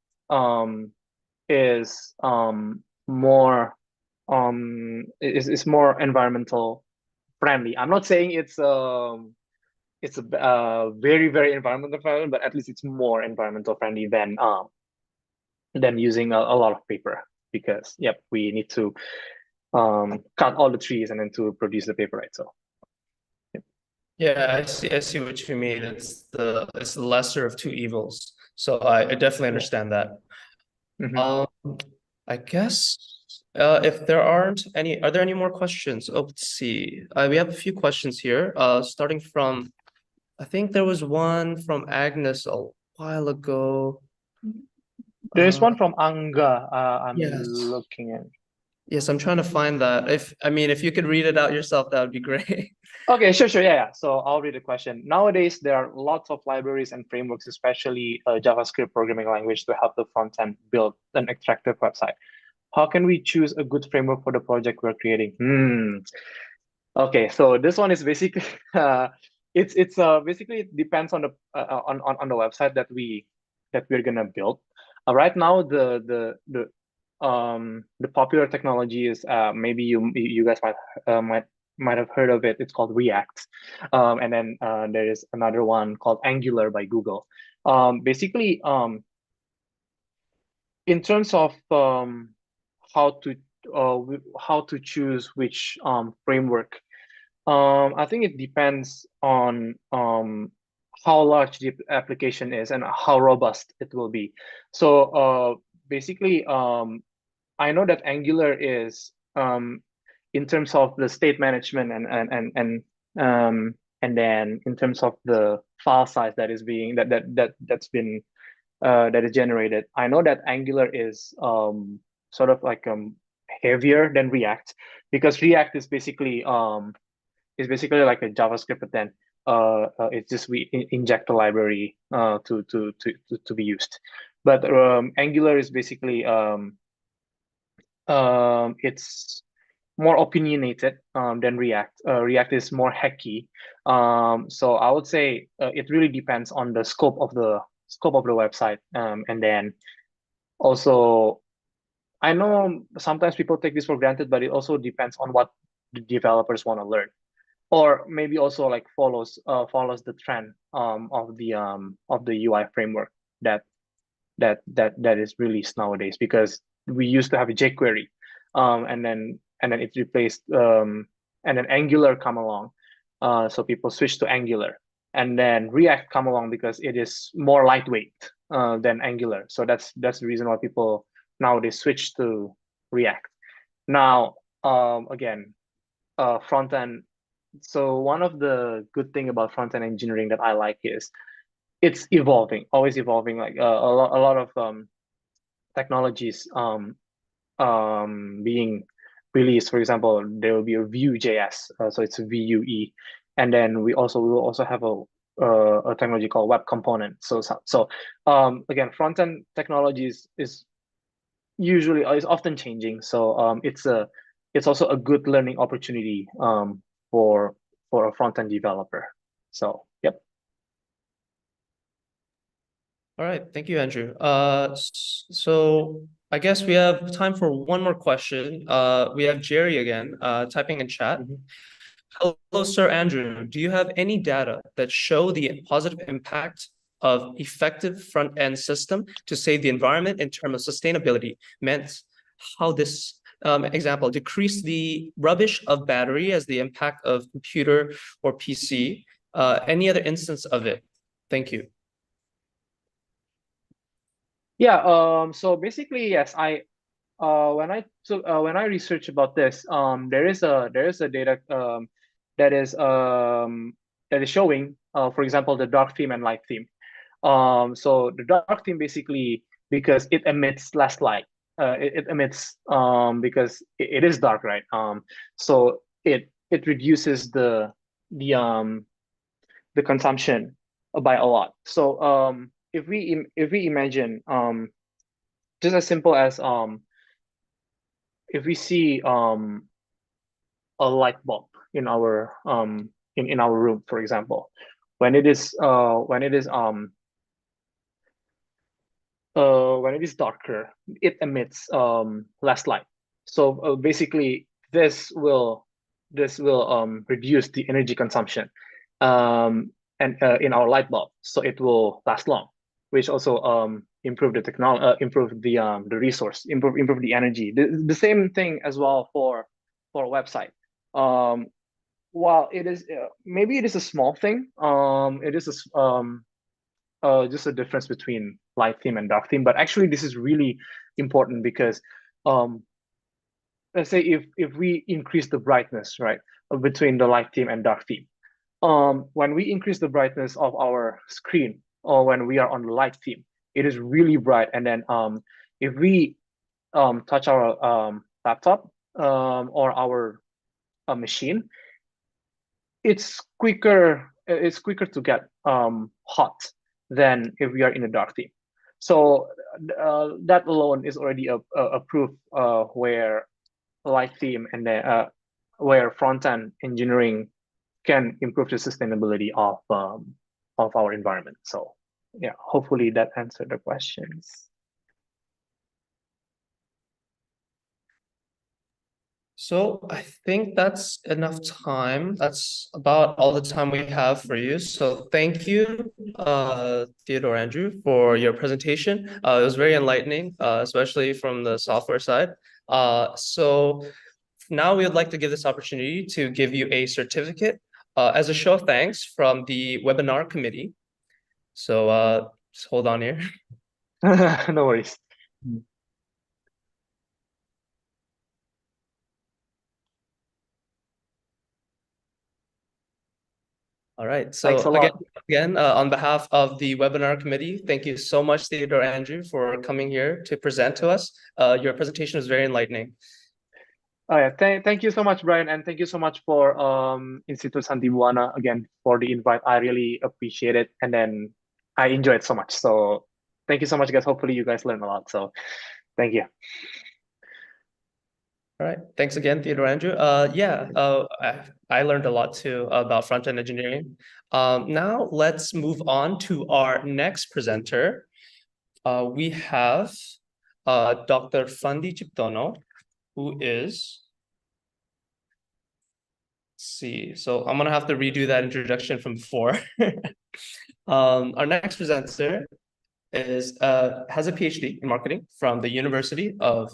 is more environmental friendly. I'm not saying it's a very, very environmental friendly, but at least it's more environmental friendly than using a lot of paper, because we need to cut all the trees and then to produce the paper, right? So yeah, I see what you mean. It's the lesser of two evils. So I definitely understand that. I guess if there aren't any, are there any more questions? Oh, let's see. We have a few questions here. Starting from, I think there was one from Agnes a while ago. There is one from Anga. I'm yes. looking at. Yes, I'm trying to find that. If you could read it out yourself, that would be great. Okay, sure. Yeah. So I'll read the question. Nowadays, there are lots of libraries and frameworks, especially JavaScript programming language, to help the front end build an attractive website. How can we choose a good framework for the project we're creating? Okay, so this one is basically it's basically it depends on the website that we're gonna build. Right now, the popular technology is maybe you guys might have heard of it. It's called React, and then there is another one called Angular by Google. Basically, in terms of how to choose which framework, I think it depends on how large the application is and how robust it will be. So basically, I know that Angular is in terms of the state management and then in terms of the file size that is generated. I know that Angular is sort of like heavier than React, because React is basically like a JavaScript, but then it's just we inject a library to be used. But Angular is basically it's more opinionated than React. React is more hacky. So I would say it really depends on the scope of the website, and then also I know sometimes people take this for granted, but it also depends on what the developers want to learn. or maybe also like follows the trend of the UI framework that is released nowadays, because we used to have a jQuery, and then it replaced and then Angular come along, so people switched to Angular, and then React come along because it is more lightweight than Angular. So that's the reason why people nowadays switch to React. Now again, front end. So one of the good thing about front end engineering that I like is it's evolving, always evolving. Like a lot of technologies being released. For example, there will be a Vue.js, so it's a Vue, and then we will also have a technology called web component. So again, front end technologies is often changing. So it's also a good learning opportunity for a front end developer. So yep. All right, thank you, Andrew. So I guess we have time for one more question. We have Jerry again, typing in chat. Hello, Sir Andrew. Do you have any data that show the positive impact of effective front-end system to save the environment in terms of sustainability? Meant how this example decrease the rubbish of battery as the impact of computer or PC? Any other instance of it? Thank you. Yeah, so basically, yes, when I research about this, there is a data that is showing, for example, the dark theme and light theme. So the dark theme basically because it emits less light. It emits because it is dark, right? So it reduces the consumption by a lot. So if we imagine just as simple as if we see a light bulb in our in our room, for example, when it is darker, it emits less light. So basically, this will reduce the energy consumption and in our light bulb, so it will last long, which also improve the technology, improve the resource, improve the energy. The same thing as well for a website. While it is maybe it is a small thing, it is just a difference between light theme and dark theme, but actually this is really important because let's say if we increase the brightness, right, between the light theme and dark theme, when we increase the brightness of our screen or when we are on the light theme, it is really bright, and then if we touch our laptop or our machine, it's quicker to get hot than if we are in a dark theme. So that alone is already a proof where light theme and then where front-end engineering can improve the sustainability of our environment. So yeah, hopefully that answered the questions. So I think that's enough time. That's about all the time we have for you. So thank you, Theodore Andrew, for your presentation. It was very enlightening, especially from the software side. So now we would like to give this opportunity to give you a certificate as a show of thanks from the webinar committee. So just hold on here. No worries. All right. Thanks a So lot. again, on behalf of the webinar committee, thank you so much, Theodore Andrew, for coming here to present to us. Your presentation was very enlightening. Oh, yeah. Thank you so much, Brian, and thank you so much for Institute Shanti Bhuana again for the invite. I really appreciate it, and then I enjoyed it so much. So thank you so much, guys. Hopefully you guys learned a lot. So thank you. All right. Thanks again, Theodore Andrew. I learned a lot too about front-end engineering. Now let's move on to our next presenter. We have Dr. Fandi Ciptono, who is see. So I'm gonna have to redo that introduction from before. Our next presenter is has a PhD in marketing from the University of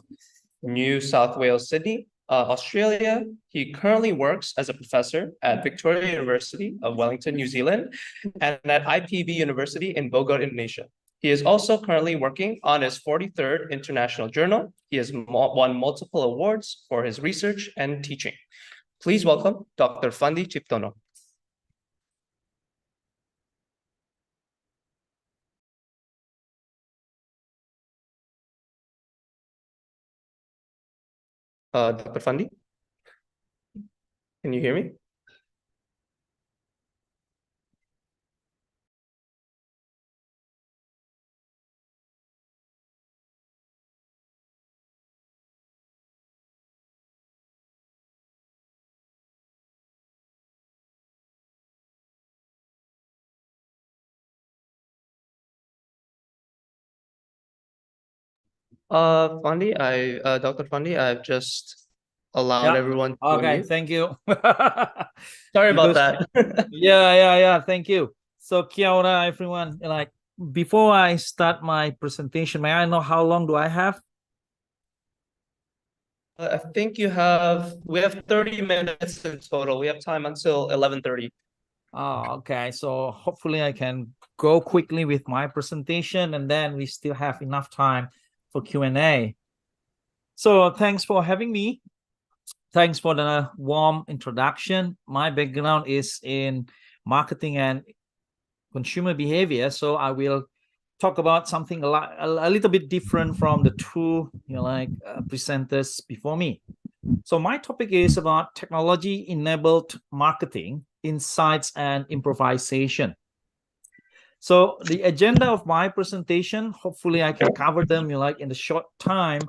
New South Wales, Sydney, Australia. He currently works as a professor at Victoria University of Wellington, New Zealand, and at IPB University in Bogor, Indonesia. He is also currently working on his 43rd international journal. He has won multiple awards for his research and teaching. Please welcome Dr. Fandi Ciptono. Dr. Fandi, can you hear me? Fandi, Dr. Fandi, I've just allowed everyone to Okay, unmute. thank you. Sorry about that. Yeah, thank you. So kia ora, everyone. Like, before I start my presentation, may I know how long do I have? I think we have 30 minutes in total. We have time until 11:30. Oh, okay. So hopefully I can go quickly with my presentation, and then we still have enough time for Q&A. So thanks for having me. Thanks for the warm introduction. My background is in marketing and consumer behavior, so I will talk about something a little bit different from the two presenters before me. So my topic is about technology-enabled marketing, insights, and improvisation. So the agenda of my presentation, hopefully I can cover them in the short time.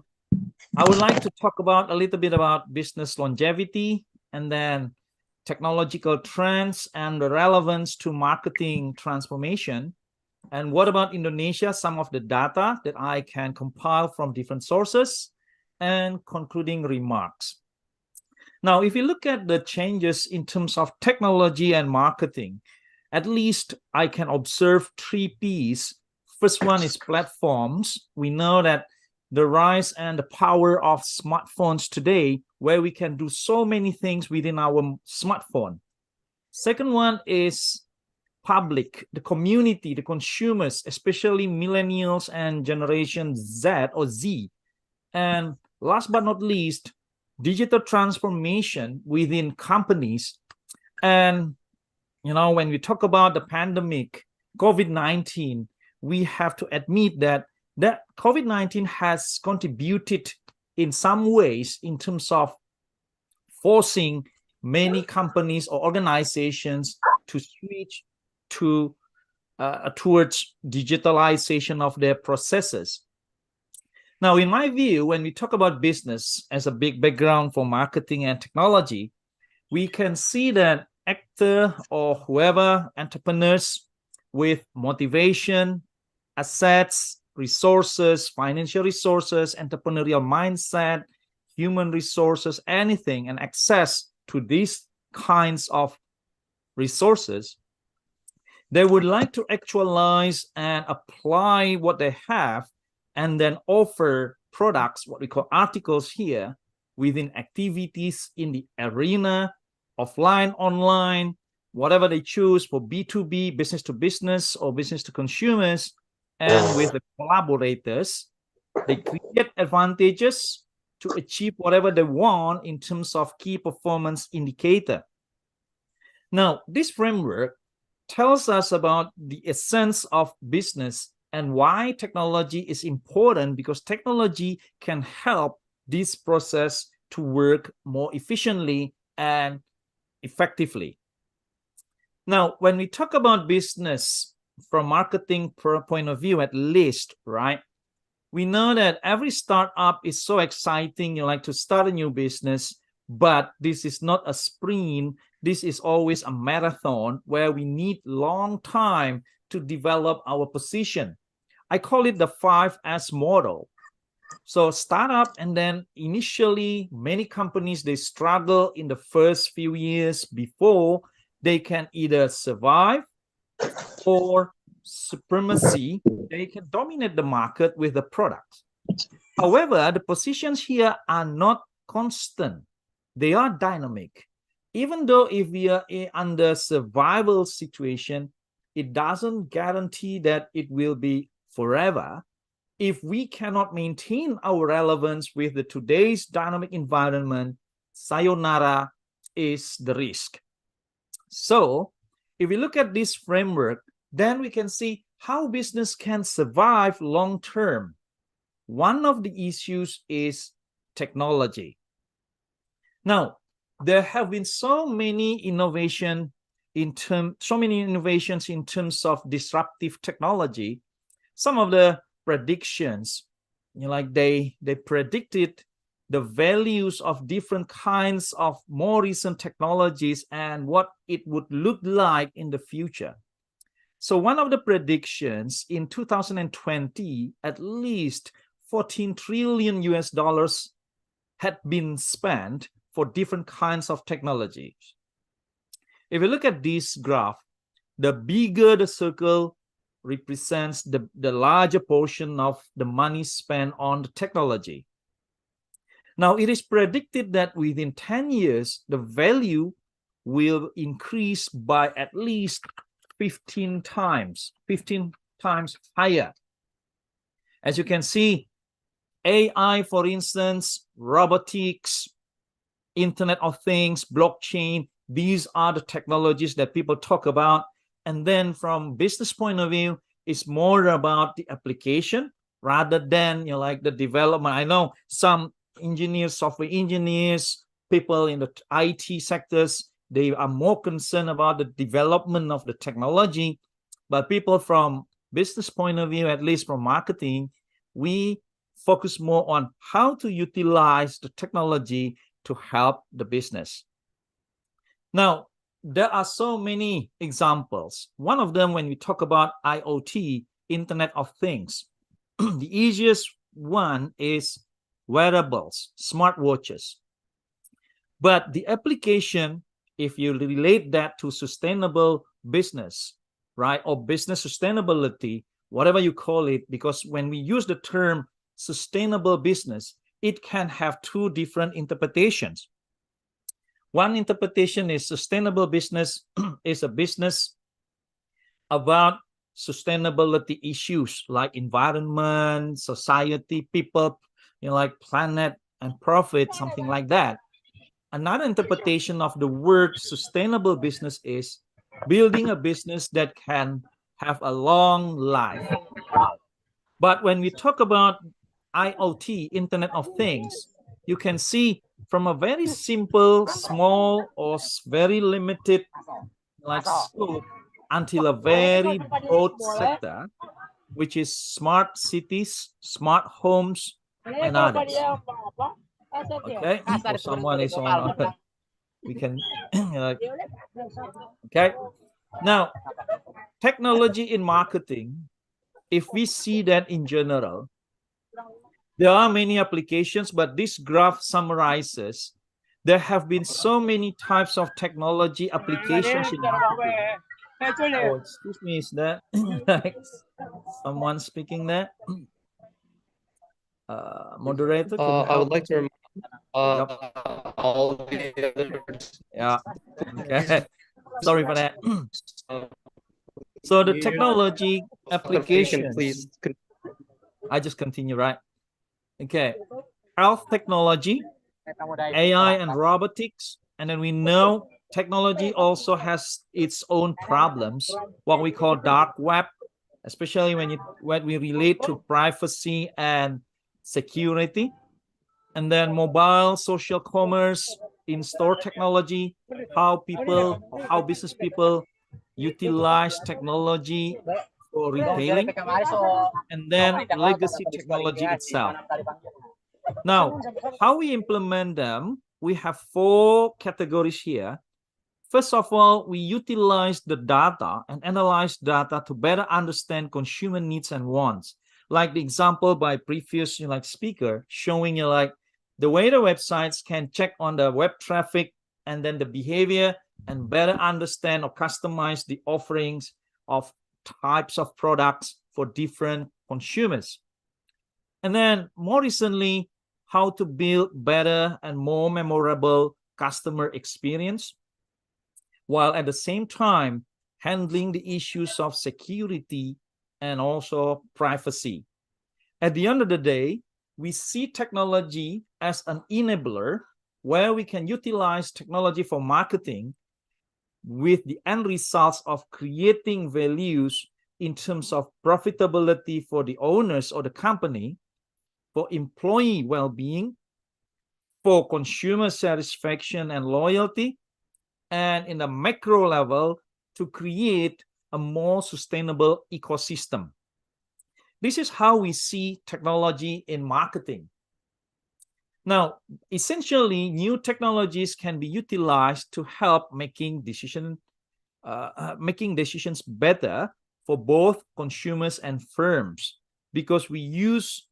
I would like to talk about a little bit about business longevity, and then technological trends and the relevance to marketing transformation. And what about Indonesia, some of the data that I can compile from different sources, and concluding remarks. Now, if you look at the changes in terms of technology and marketing, at least I can observe 3 Ps. First one is platforms. We know that the rise and the power of smartphones today, where we can do so many things within our smartphone. Second one is public, the community, the consumers, especially millennials and Generation Z or Z. And last but not least, digital transformation within companies. And, when we talk about the pandemic, COVID-19, we have to admit that COVID-19 has contributed in some ways in terms of forcing many companies or organizations to switch towards digitalization of their processes. Now, in my view, when we talk about business as a big background for marketing and technology, we can see that actor or whoever, entrepreneurs with motivation, assets, resources, financial resources, entrepreneurial mindset, human resources, anything, and access to these kinds of resources, they would like to actualize and apply what they have and then offer products, what we call articles here, within activities in the arena, offline, online, whatever they choose for B2B, business to business or business to consumers, and with the collaborators, they create advantages to achieve whatever they want in terms of key performance indicator. Now, this framework tells us about the essence of business and why technology is important, because technology can help this process to work more efficiently and effectively. Now, when we talk about business from marketing point of view, at least, right? We know that every startup is so exciting. You like to start a new business, but this is not a sprint. This is always a marathon where we need long time to develop our position. I call it the 5S model. So startup, and then initially many companies, they struggle in the first few years before they can either survive or supremacy. They can dominate the market with the product. However, the positions here are not constant. They are dynamic. Even though if we are under survival situation, it doesn't guarantee that it will be forever. If we cannot maintain our relevance with the today's dynamic environment, sayonara is the risk. So if we look at this framework, then we can see how business can survive long term. One of the issues is technology. Now, there have been so many innovations in terms of disruptive technology. Some of the predictions, like they predicted the values of different kinds of more recent technologies and what it would look like in the future. So one of the predictions in 2020, at least 14 trillion US dollars had been spent for different kinds of technologies. If you look at this graph, the bigger the circle represents the larger portion of the money spent on the technology. Now, it is predicted that within 10 years, the value will increase by at least 15 times higher. As you can see, AI, for instance, robotics, Internet of Things, blockchain, these are the technologies that people talk about. And then from business point of view, it's more about the application rather than like the development. I know some engineers, software engineers, people in the IT sectors, they are more concerned about the development of the technology. But people from business point of view, at least from marketing, we focus more on how to utilize the technology to help the business. Now, there are so many examples. One of them, when we talk about IoT, Internet of Things, the easiest one is wearables, smartwatches. But the application, if you relate that to sustainable business, right, or business sustainability, whatever you call it, because when we use the term sustainable business, it can have two different interpretations. One interpretation is sustainable business is a business about sustainability issues like environment, society, people, like planet and profit, something like that. Another interpretation of the word sustainable business is building a business that can have a long life. But when we talk about IoT, Internet of Things, you can see from a very simple, small, or very limited like scope until a very broad sector, which is smart cities, smart homes, and others. Okay, so someone is on, we can, okay. Now, technology in marketing, if we see that in general, there are many applications, but this graph summarizes there have been so many types of technology applications in marketing. Oh, excuse me, is that someone speaking there? Moderator, can you I would help? like to remind all the others. Yeah, okay. Sorry for that. So the technology applications, please. I just continue, right? Okay, health technology, AI and robotics, and then we know technology also has its own problems, what we call dark web, especially when we relate to privacy and security. And then mobile, social commerce, in-store technology, how business people utilize technology for retailing, and then legacy technology itself. Now, how we implement them, we have 4 categories here. First of all, we utilize the data and analyze data to better understand consumer needs and wants. like the example by previous speaker showing like the way the websites can check on the web traffic and then the behavior and better understand or customize the offerings of types of products for different consumers. And then more recently, how to build better and more memorable customer experience, while at the same time handling the issues of security and also privacy. At the end of the day, we see technology as an enabler where we can utilize technology for marketing with the end results of creating values in terms of profitability for the owners or the company, for employee well-being, for consumer satisfaction and loyalty, and in the macro level to create a more sustainable ecosystem. This is how we see technology in marketing. Now, essentially, new technologies can be utilized to help making decisions better for both consumers and firms, because we use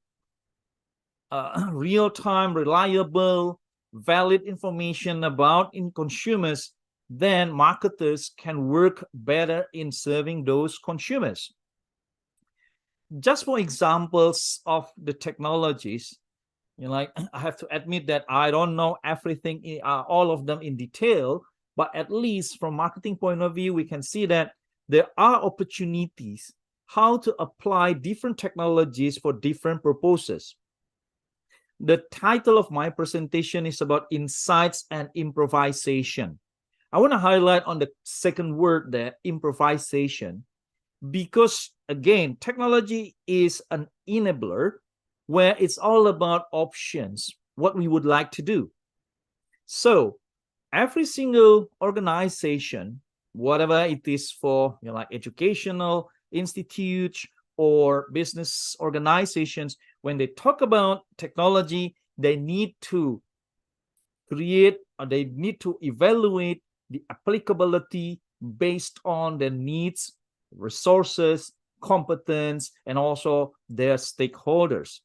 real-time, reliable, valid information about consumers. Then marketers can work better in serving those consumers. Just for examples of the technologies, I have to admit that I don't know everything, all of them in detail, but at least from marketing point of view, we can see that there are opportunities how to apply different technologies for different purposes. The title of my presentation is about insights and improvisation. I want to highlight on the second word there, improvisation, because again, technology is an enabler where it's all about options, what we would like to do. So every single organization, whatever it is for, like educational institutes or business organizations, when they talk about technology, they need to create or they need to evaluate the applicability based on their needs, resources, competence, and also their stakeholders.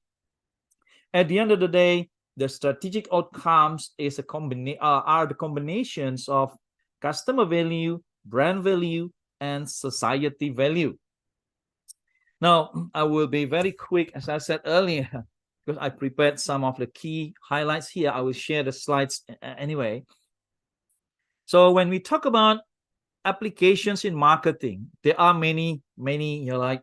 At the end of the day, the strategic outcomes is are the combinations of customer value, brand value, and society value. Now, I will be very quick, as I said earlier, because I prepared some of the key highlights here. I will share the slides anyway. So when we talk about applications in marketing, there are many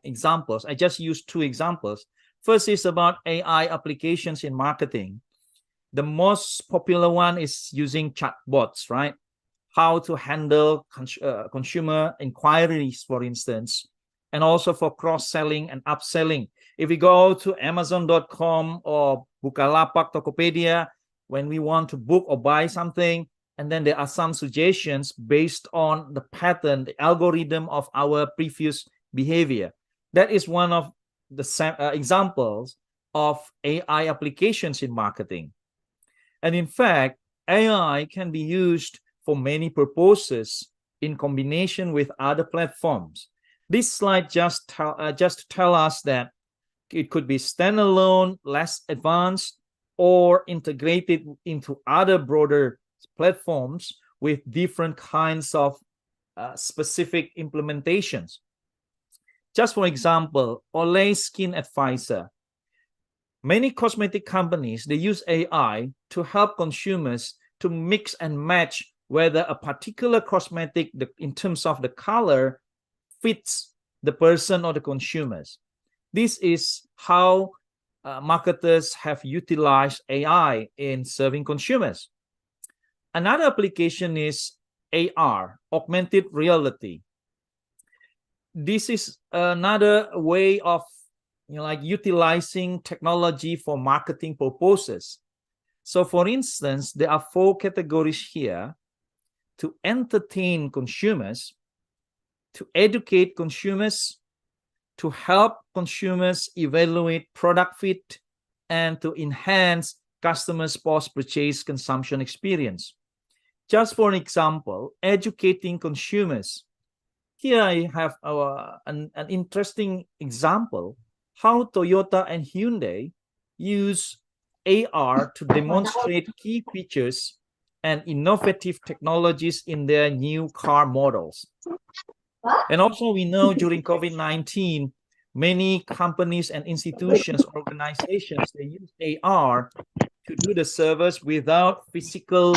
examples. I just used two examples. First is about AI applications in marketing. The most popular one is using chatbots, right? How to handle consumer inquiries, for instance, and also for cross-selling and upselling. If we go to Amazon.com or Bukalapak, Tokopedia, when we want to book or buy something, and then there are some suggestions based on the pattern, the algorithm of our previous behavior. That is one of the examples of AI applications in marketing. And in fact, AI can be used for many purposes in combination with other platforms. This slide just tell us that it could be standalone, less advanced, or integrated into other broader platforms with different kinds of specific implementations. Just for example, Olay Skin Advisor. Many cosmetic companies, they use AI to help consumers to mix and match whether a particular cosmetic, in terms of the color, fits the person or the consumers. This is how marketers have utilized AI in serving consumers. Another application is AR, augmented reality. This is another way of utilizing technology for marketing purposes. So for instance, there are 4 categories here: to entertain consumers, to educate consumers, to help consumers evaluate product fit, and to enhance customers' post-purchase consumption experience. Just for an example, educating consumers. Here I have an interesting example how Toyota and Hyundai use AR to demonstrate key features and innovative technologies in their new car models. And also we know during COVID-19, many companies and institutions, organizations, they use AR to do the service without physical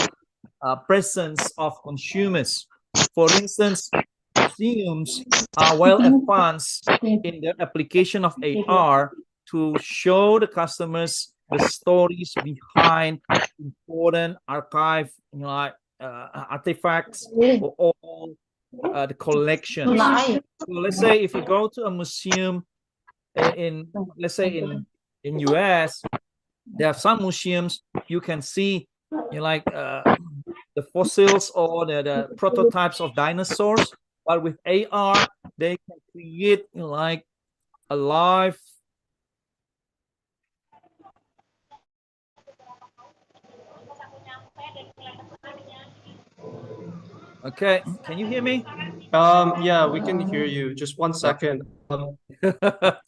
presence of consumers. For instance, museums are well advanced in the application of AR to show the customers the stories behind important archive, artifacts for all the collections. So let's say if you go to a museum in let's say in US, there are some museums you can see the fossils or the prototypes of dinosaurs, but with AR they can create like a live Okay, can you hear me? Yeah, we can hear you. Just one second.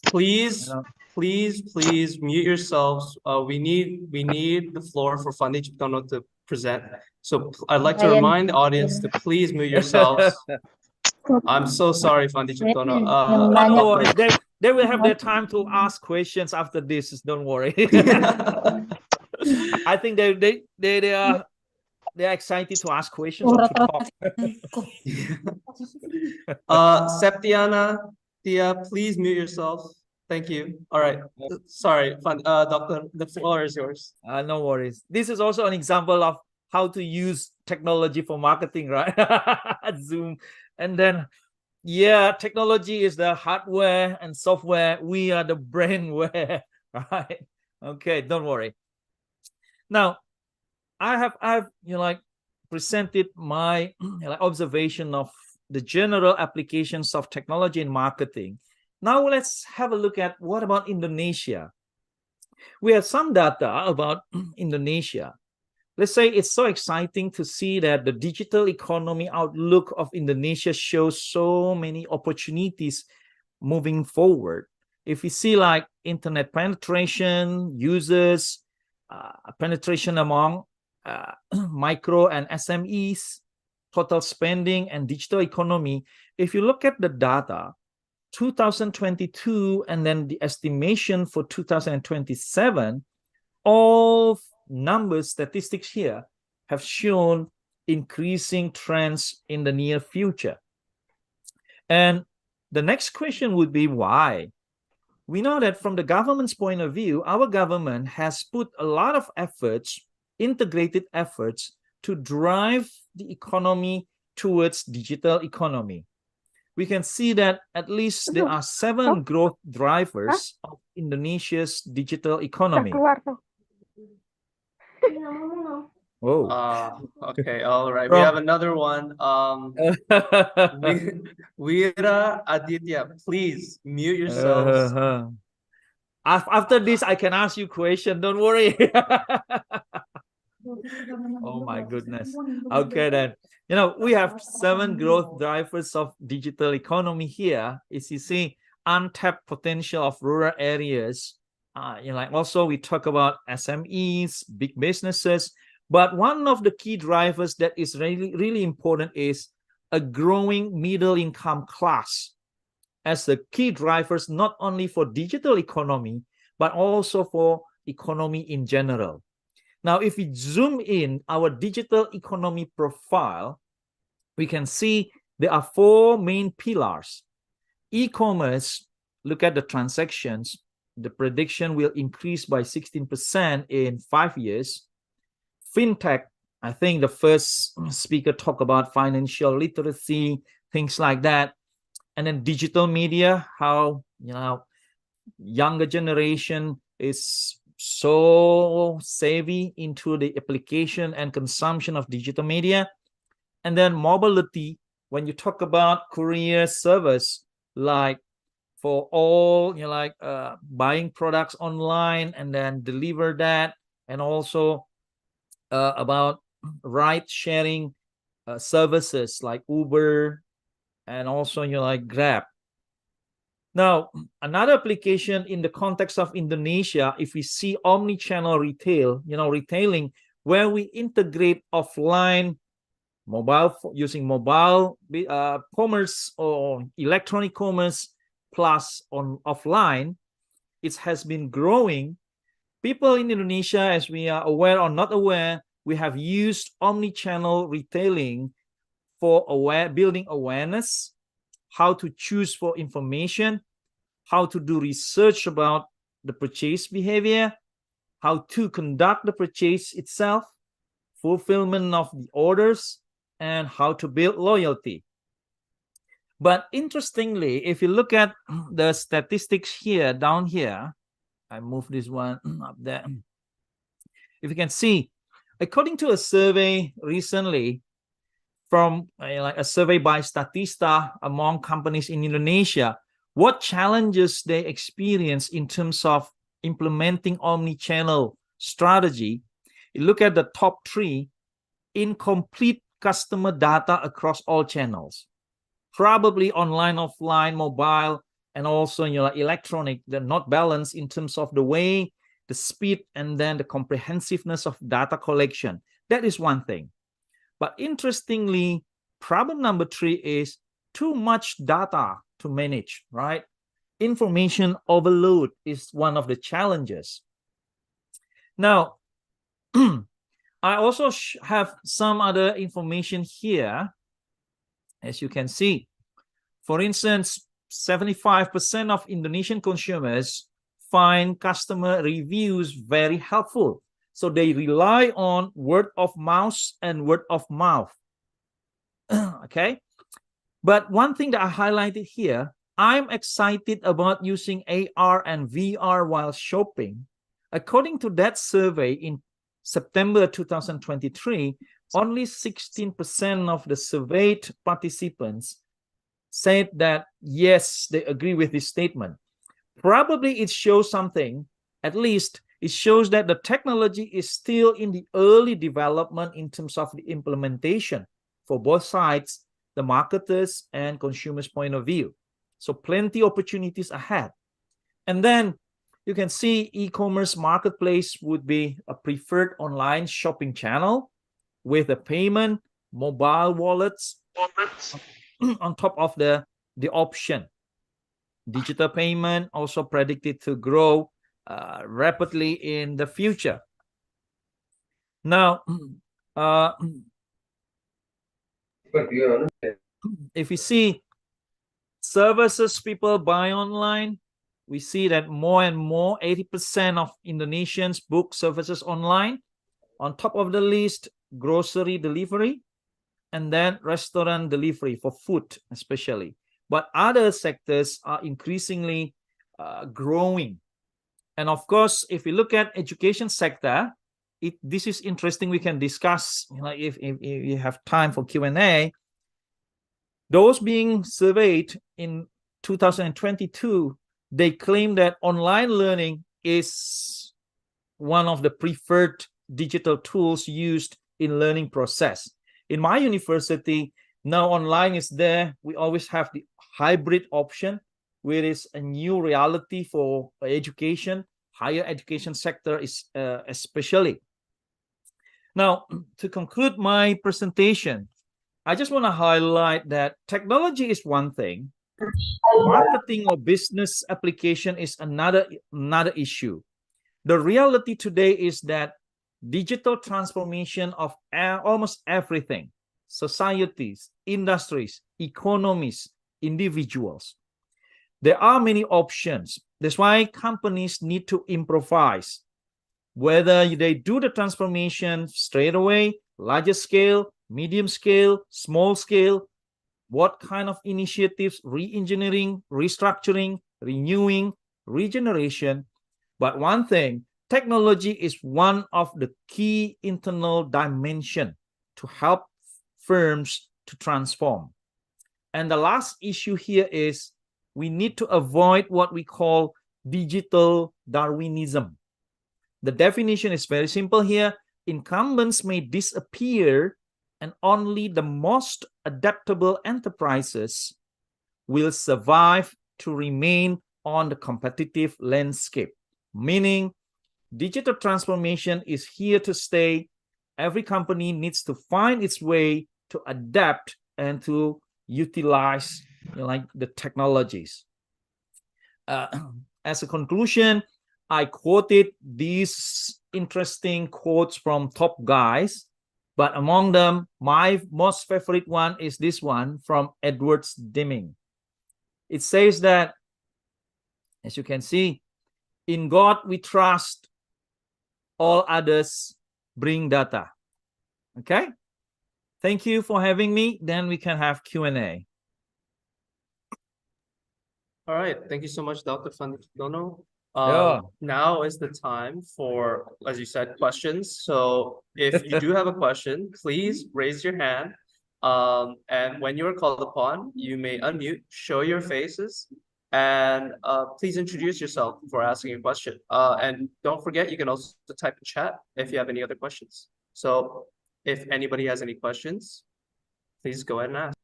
Please, please mute yourselves. We need the floor for Fandi Chiptono to present. So I'd like to remind the audience to please mute yourselves. I'm so sorry, Fandi Chiptono. No worries. They will have their time to ask questions after this. Don't worry. I think they're excited to ask questions or to talk. Septiana, Tia, please mute yourself. Thank you. All right. Sorry, Doctor, the floor is yours. No worries. This is also an example of how to use technology for marketing, right? Zoom. And then, yeah, technology is the hardware and software. We are the brainware, right? Okay, don't worry. Now, I have presented my observation of the general applications of technology in marketing. Now let's have a look at what about Indonesia. We have some data about Indonesia. Let's say it's so exciting to see that the digital economy outlook of Indonesia shows so many opportunities moving forward. If we see like internet penetration, users, penetration among micro and SMEs, total spending, and digital economy. If you look at the data, 2022 and then the estimation for 2027, all numbers, statistics here have shown increasing trends in the near future. And the next question would be why? We know that from the government's point of view, our government has put a lot of efforts, integrated efforts, to drive the economy towards digital economy. We can see that at least there are 7 growth drivers of Indonesia's digital economy. Whoa. Okay, all right. We have another one. Wira Aditya, please mute yourselves. After this, I can ask you a question. Don't worry. Oh my goodness. Okay, then. We have 7 growth drivers of digital economy here. As you see, untapped potential of rural areas. Also we talk about SMEs, big businesses. But one of the key drivers that is really important is a growing middle income class as the key drivers, not only for digital economy, but also for economy in general. Now, if we zoom in our digital economy profile, we can see there are 4 main pillars. E-commerce, look at the transactions. The prediction will increase by 16% in 5 years. Fintech, I think the first speaker talked about financial literacy, things like that. And then digital media, how younger generation is so savvy into the application and consumption of digital media. And then mobility, when you talk about courier service, like for all buying products online and then deliver that, and also about ride sharing services like Uber and also Grab. Now, another application in the context of Indonesia, if we see omni-channel retail, retailing, where we integrate offline using mobile commerce or electronic commerce plus on offline, it has been growing. People in Indonesia, as we are aware or not aware, we have used omni-channel retailing for building awareness, how to choose for information, how to do research about the purchase behavior, how to conduct the purchase itself, fulfillment of the orders, and how to build loyalty. But interestingly, if you look at the statistics here, down here, I move this one up there. If you can see, according to a survey recently from a survey by Statista among companies in Indonesia, what challenges they experience in terms of implementing omni-channel strategy. You look at the top 3: incomplete customer data across all channels, probably online, offline, mobile, and also electronic. They're not balanced in terms of the way, the speed, and then the comprehensiveness of data collection. That is one thing. But interestingly, problem number 3 is too much data to manage, right? Information overload is one of the challenges. Now, I also have some other information here, as you can see. For instance, 75% of Indonesian consumers find customer reviews very helpful. So they rely on word of mouth and word of mouth. Okay. But one thing that I highlighted here, I'm excited about using AR and VR while shopping. According to that survey in September 2023, only 16% of the surveyed participants said that, yes, they agree with this statement. Probably it shows something, at least it shows that the technology is still in the early development in terms of the implementation for both sides, the marketers and consumers' point of view. So plenty opportunities ahead. And then you can see e-commerce marketplace would be a preferred online shopping channel with a payment, mobile wallets on top of the option. Digital payment also predicted to grow rapidly in the future. Now, if you see services people buy online, we see that more and more, 80% of Indonesians book services online. On top of the list, grocery delivery, and then restaurant delivery for food especially. But other sectors are increasingly growing. And of course, if we look at education sector, this is interesting. We can discuss if you have time for Q&A. Those being surveyed in 2022, they claim that online learning is one of the preferred digital tools used in learning process. In my university, now online is there. We always have the hybrid option, where it is a new reality for education, higher education sector is especially. Now, to conclude my presentation, I just want to highlight that technology is one thing. Marketing or business application is another issue. The reality today is that digital transformation of almost everything, societies, industries, economies, individuals. There are many options. That's why companies need to improvise. Whether they do the transformation straight away, larger scale, medium scale, small scale, what kind of initiatives, re-engineering, restructuring, renewing, regeneration. But one thing, technology is one of the key internal dimension to help firms to transform. And the last issue here is we need to avoid what we call digital Darwinism. The definition is very simple here. Incumbents may disappear and only the most adaptable enterprises will survive to remain on the competitive landscape, meaning digital transformation is here to stay. Every company needs to find its way to adapt and to utilize like the technologies. As a conclusion, I quoted these interesting quotes from top guys, but among them, my most favorite one is this one from Edward Deming. It says that, as you can see, in God we trust, all others bring data. Okay, thank you for having me. Then we can have Q&A. All right, thank you so much, Dr. Fandono. Yeah. Now is the time for, as you said, questions. So if you do have a question, please raise your hand. And when you are called upon, you may unmute, show your faces, and please introduce yourself before asking a question. And don't forget, you can also type in chat if you have any other questions. So if anybody has any questions, please go ahead and ask.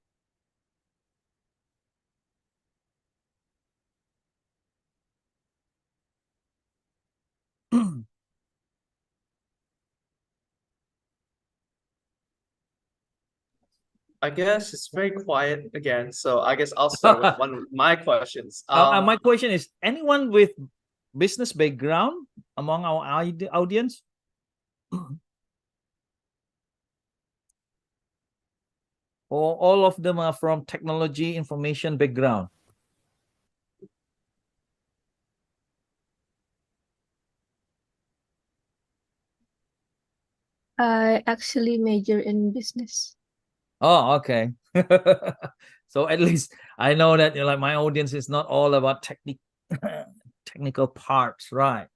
I guess it's very quiet again, so I guess I'll start with one of my questions. My question is, anyone with business background among our audience? Or all of them are from technology information background? I actually major in business. Oh, okay. So at least I know that like my audience is not all about technical parts, right?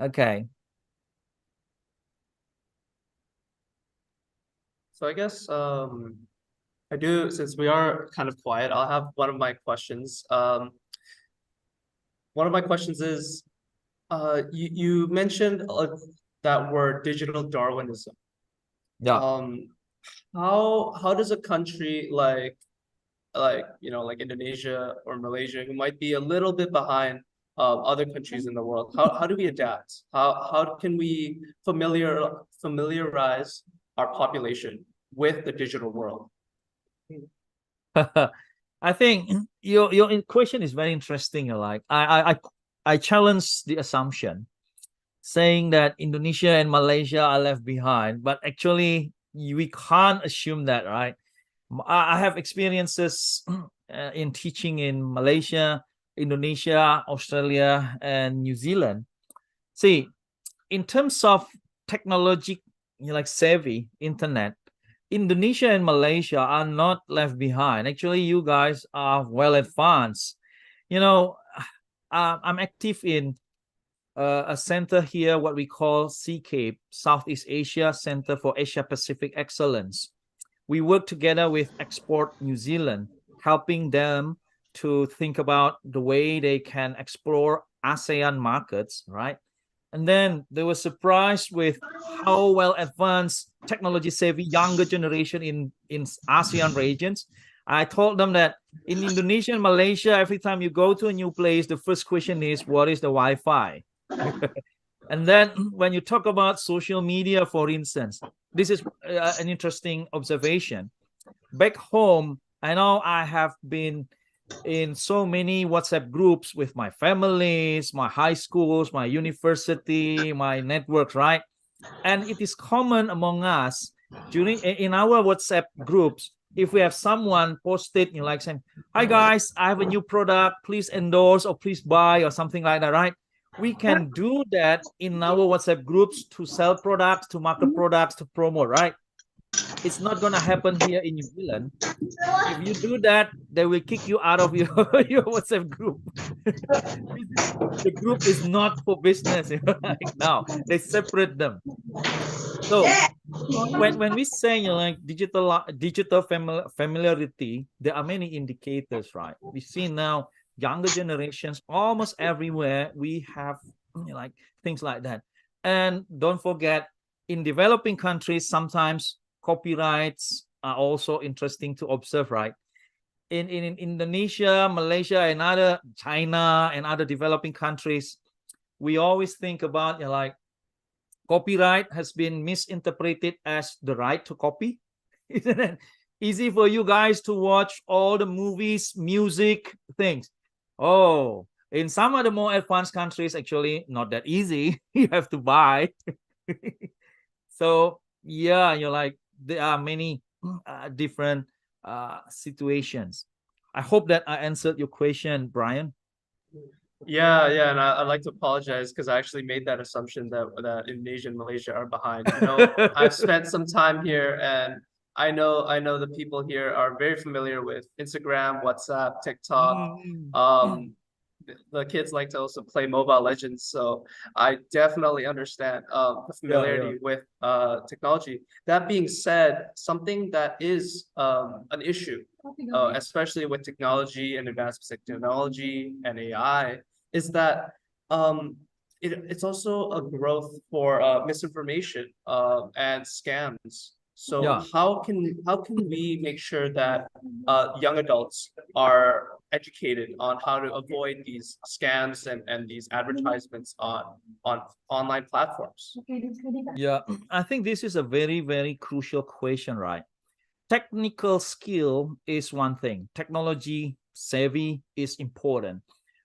Okay. So I guess I do, since we are kind of quiet, I'll have one of my questions. One of my questions is, you mentioned that word digital Darwinism. Yeah. How does a country like like Indonesia or Malaysia, who might be a little bit behind other countries in the world, how do we adapt? How can we familiarize our population with the digital world? I think your question is very interesting. Like I challenge the assumption saying that Indonesia and Malaysia are left behind, but actually we can't assume that, right? I have experiences in teaching in Malaysia, Indonesia, Australia, and New Zealand. See, in terms of technology, like savvy internet, Indonesia and Malaysia are not left behind. Actually, you guys are well advanced. You know, I'm active in a center here, what we call CCAPE, Southeast Asia Center for Asia Pacific Excellence. We work together with Export New Zealand, helping them to think about the way they can explore ASEAN markets, right? And then they were surprised with how well advanced technology savvy younger generation in ASEAN regions. I told them that in Indonesia and Malaysia, every time you go to a new place, the first question is, what is the Wi-Fi? And then when you talk about social media, for instance, this is an interesting observation. Back home, I know I have been in so many WhatsApp groups with my families, my high schools, my university, my networks, right? And it is common among us in our WhatsApp groups, if we have someone posted, like saying, hi guys, I have a new product, please endorse or please buy or something like that, right? We can do that in our WhatsApp groups to sell products, to market products, to promote, right? It's not going to happen here in New Zealand. If you do that, they will kick you out of your WhatsApp group. The group is not for business. Now they separate them. So when we say like digital familiarity, there are many indicators, right? We see now younger generations almost everywhere. We have like things like that. And don't forget, in developing countries, sometimes copyrights are also interesting to observe, right? in Indonesia, Malaysia, and other China and other developing countries, we always think about like copyright has been misinterpreted as the right to copy. Isn't it easy for you guys to watch all the movies, music, things? Oh, in some of the more advanced countries, actually not that easy. You have to buy. So yeah, you're like there are many different situations. I hope that I answered your question, Brian. Yeah, yeah, and I'd like to apologize because I actually made that assumption that Indonesia and Malaysia are behind. You know, I've spent some time here, and I know the people here are very familiar with Instagram, WhatsApp, TikTok. The kids like to also play Mobile Legends, so I definitely understand the familiarity with technology. That being said, something that is an issue, especially with technology and advanced technology and AI, is that it's also a growth for misinformation and scams. So Yeah. how can we make sure that young adults are educated on how to avoid these scams and these advertisements on online platforms? Yeah, I think this is a very, very crucial question, right? Technical skill is one thing, technology savvy is important.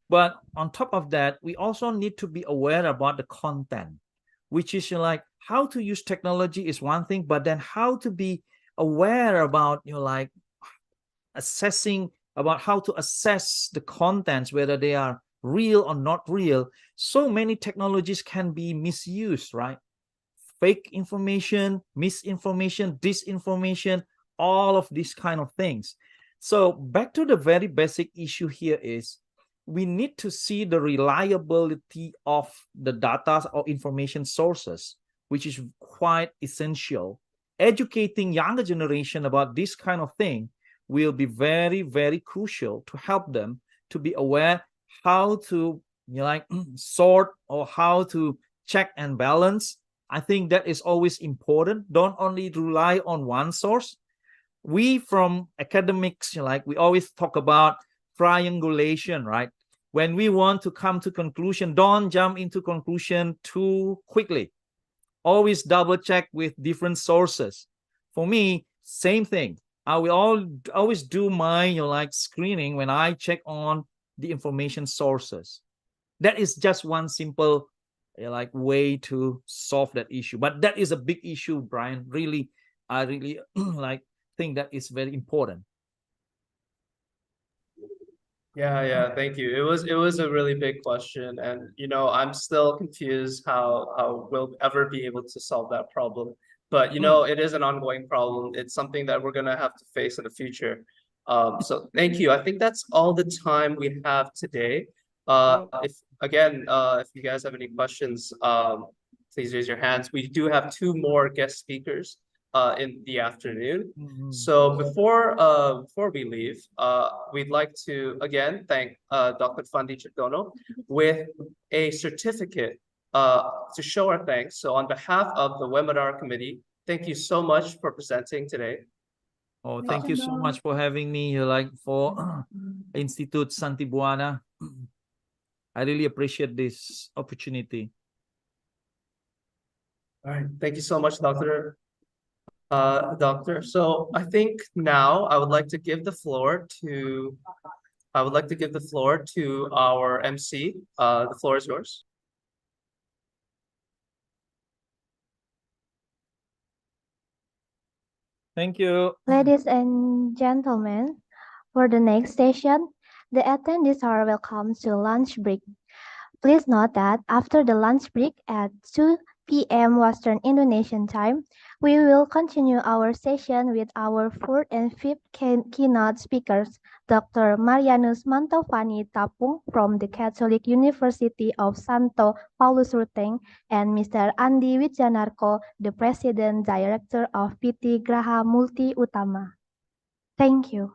But on top of that, we also need to be aware about the content, which is like how to use technology is one thing, but then how to be aware about, like assessing about how to assess the contents, whether they are real or not real. So many technologies can be misused, right? Fake information, misinformation, disinformation, all of these kind of things. So back to the very basic issue here is we need to see the reliability of the data or information sources, which is quite essential. Educating younger generation about this kind of thing will be very, very crucial to help them to be aware how to like sort or how to check and balance. I think that is always important. Don't only rely on one source. We from academics, like we always talk about triangulation, right? When we want to come to conclusion, don't jump into conclusion too quickly. Always double check with different sources. For me, same thing. I will always do my like screening when I check on the information sources. That is just one simple like way to solve that issue. But that is a big issue, Brian. Really, I really like think that is very important. Yeah, thank you. It was a really big question, and you know, I'm still confused how we'll ever be able to solve that problem. But you know, it is an ongoing problem. It's something that we're gonna have to face in the future. So thank you. I think that's all the time we have today. If you guys have any questions, please raise your hands. We do have two more guest speakers in the afternoon. So before we leave, we'd like to again thank Dr. Fandi Chitono with a certificate to show our thanks. So on behalf of the webinar committee, thank you so much for presenting today. Oh, thank you so much for having me here, like for Institute Shanti Bhuana. I really appreciate this opportunity. All right, thank you so much, Doctor. So I think now I would like to give the floor to our MC. The floor is yours. Thank you. Ladies and gentlemen, for the next session, the attendees are welcome to lunch break. Please note that after the lunch break at 2 p.m. Western Indonesian time, we will continue our session with our fourth and fifth keynote speakers, Dr. Marianus Mantovani Tapung from the Catholic University of Santo Paulus Ruteng and Mr. Andi Wijanarko, the President Director of PT Graha Multi Utama. Thank you.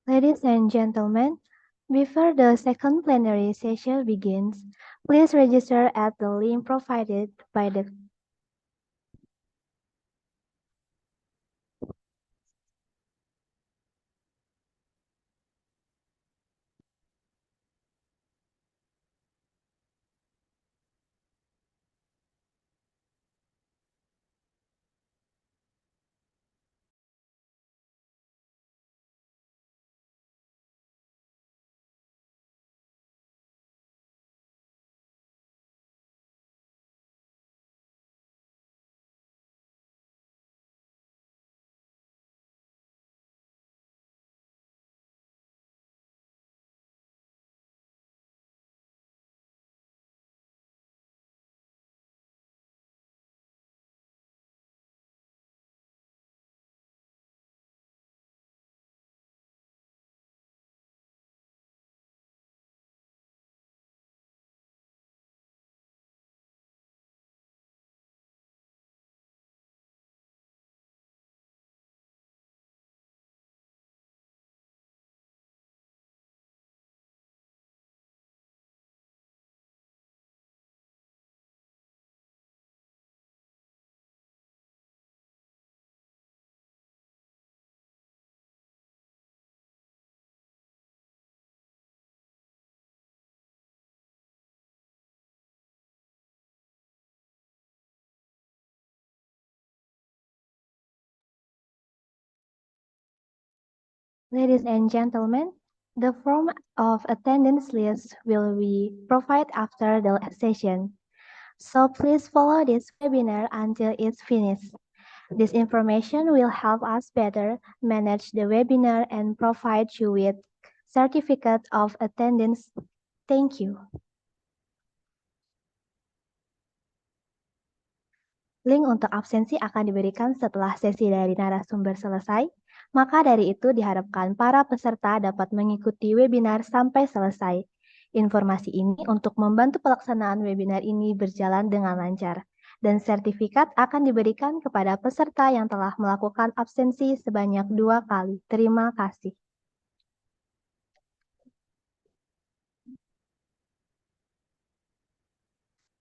Ladies and gentlemen, before the second plenary session begins, please register at the link provided by the Ladies and gentlemen, the form of attendance list will be provided after the session. So please follow this webinar until it's finished. This information will help us better manage the webinar and provide you with certificate of attendance. Thank you. Link untuk absensi akan diberikan setelah sesi dari narasumber selesai. Maka dari itu diharapkan para peserta dapat mengikuti webinar sampai selesai. Informasi ini untuk membantu pelaksanaan webinar ini berjalan dengan lancar. Dan sertifikat akan diberikan kepada peserta yang telah melakukan absensi sebanyak 2 kali. Terima kasih.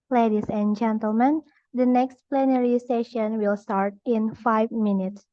Ladies and gentlemen, the next plenary session will start in 5 minutes.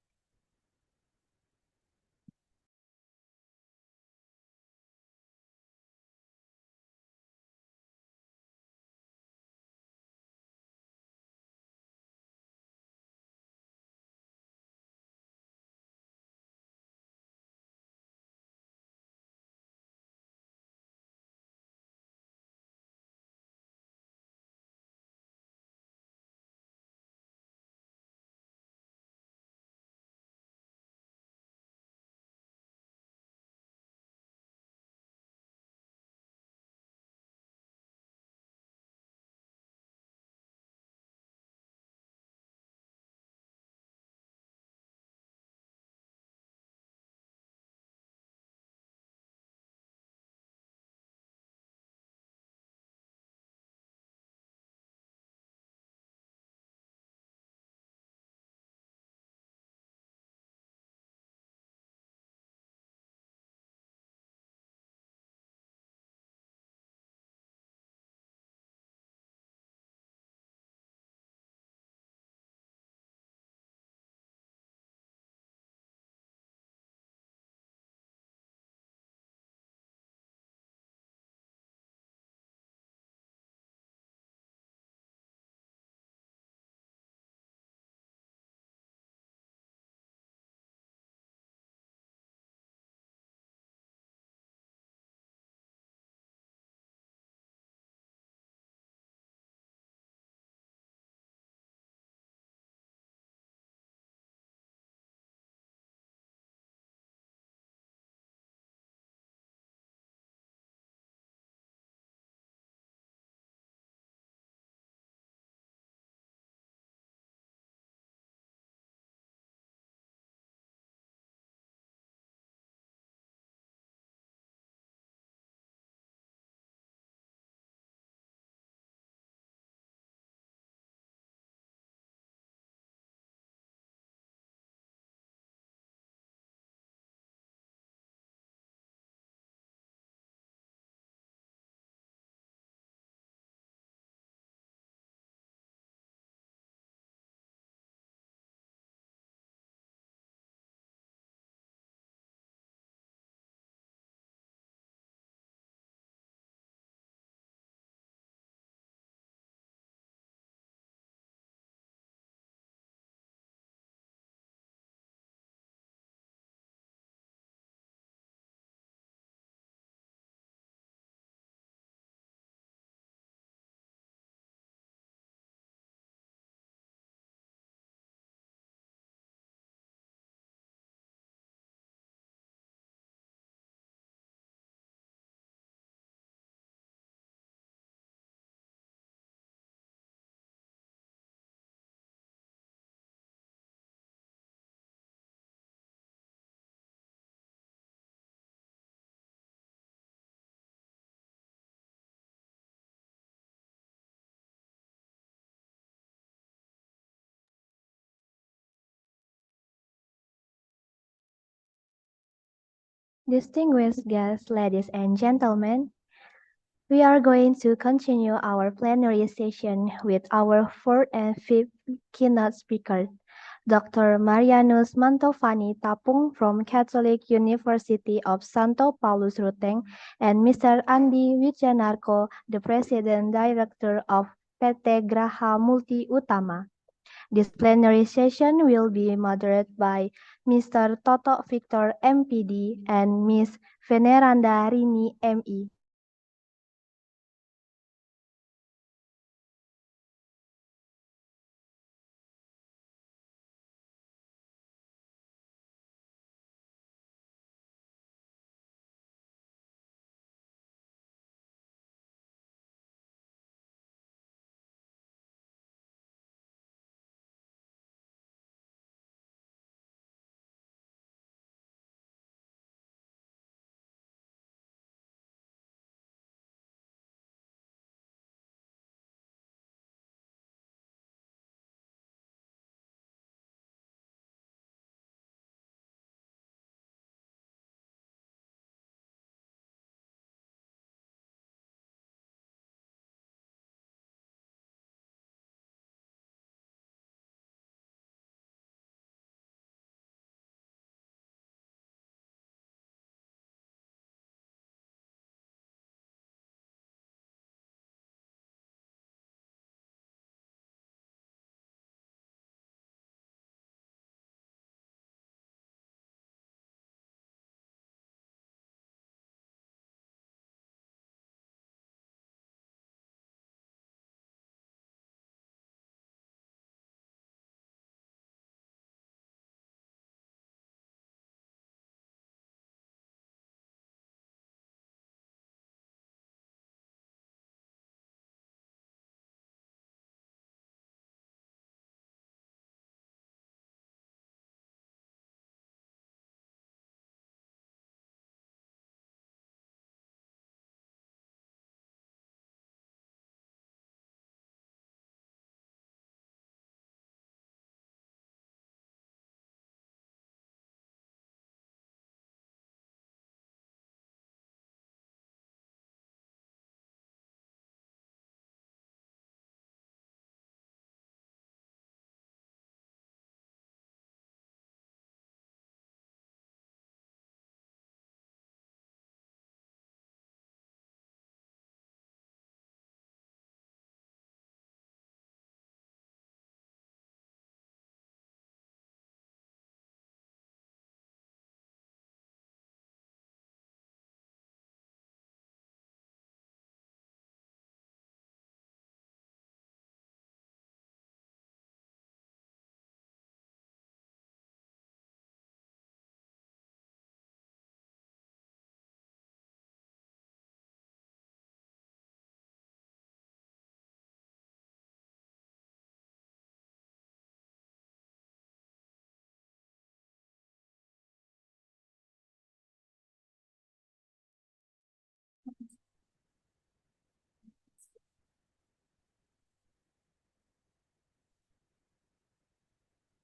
Distinguished guests, ladies and gentlemen, we are going to continue our plenary session with our fourth and fifth keynote speaker, Dr. Marianus Mantovani Tapung from Catholic University of Santo Paulus Ruteng, and Mr. Andi Wijanarko, the President Director of PT Graha Multi Utama. This plenary session will be moderated by Mr. Toto Victor MPD and Ms. Veneranda Rini ME.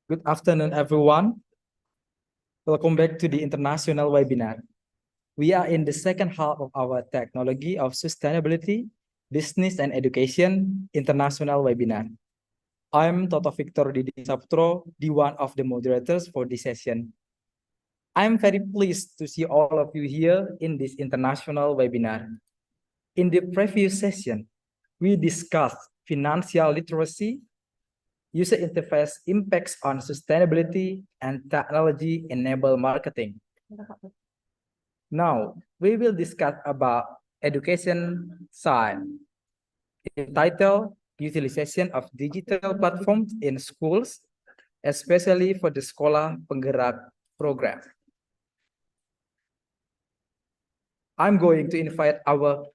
Good afternoon, everyone. Welcome back to the international webinar. We are in the second half of our Technology of Sustainability, Business and Education international webinar. I'm Toto Victor Didi Saputro, the one of the moderators for this session. I'm very pleased to see all of you here in this international webinar. In the previous session, we discussed financial literacy, user interface impacts on sustainability, and technology-enabled marketing. Now, we will discuss about education side, entitled Utilization of Digital Platforms in Schools, especially for the Sekolah Penggerak program. I'm going to invite our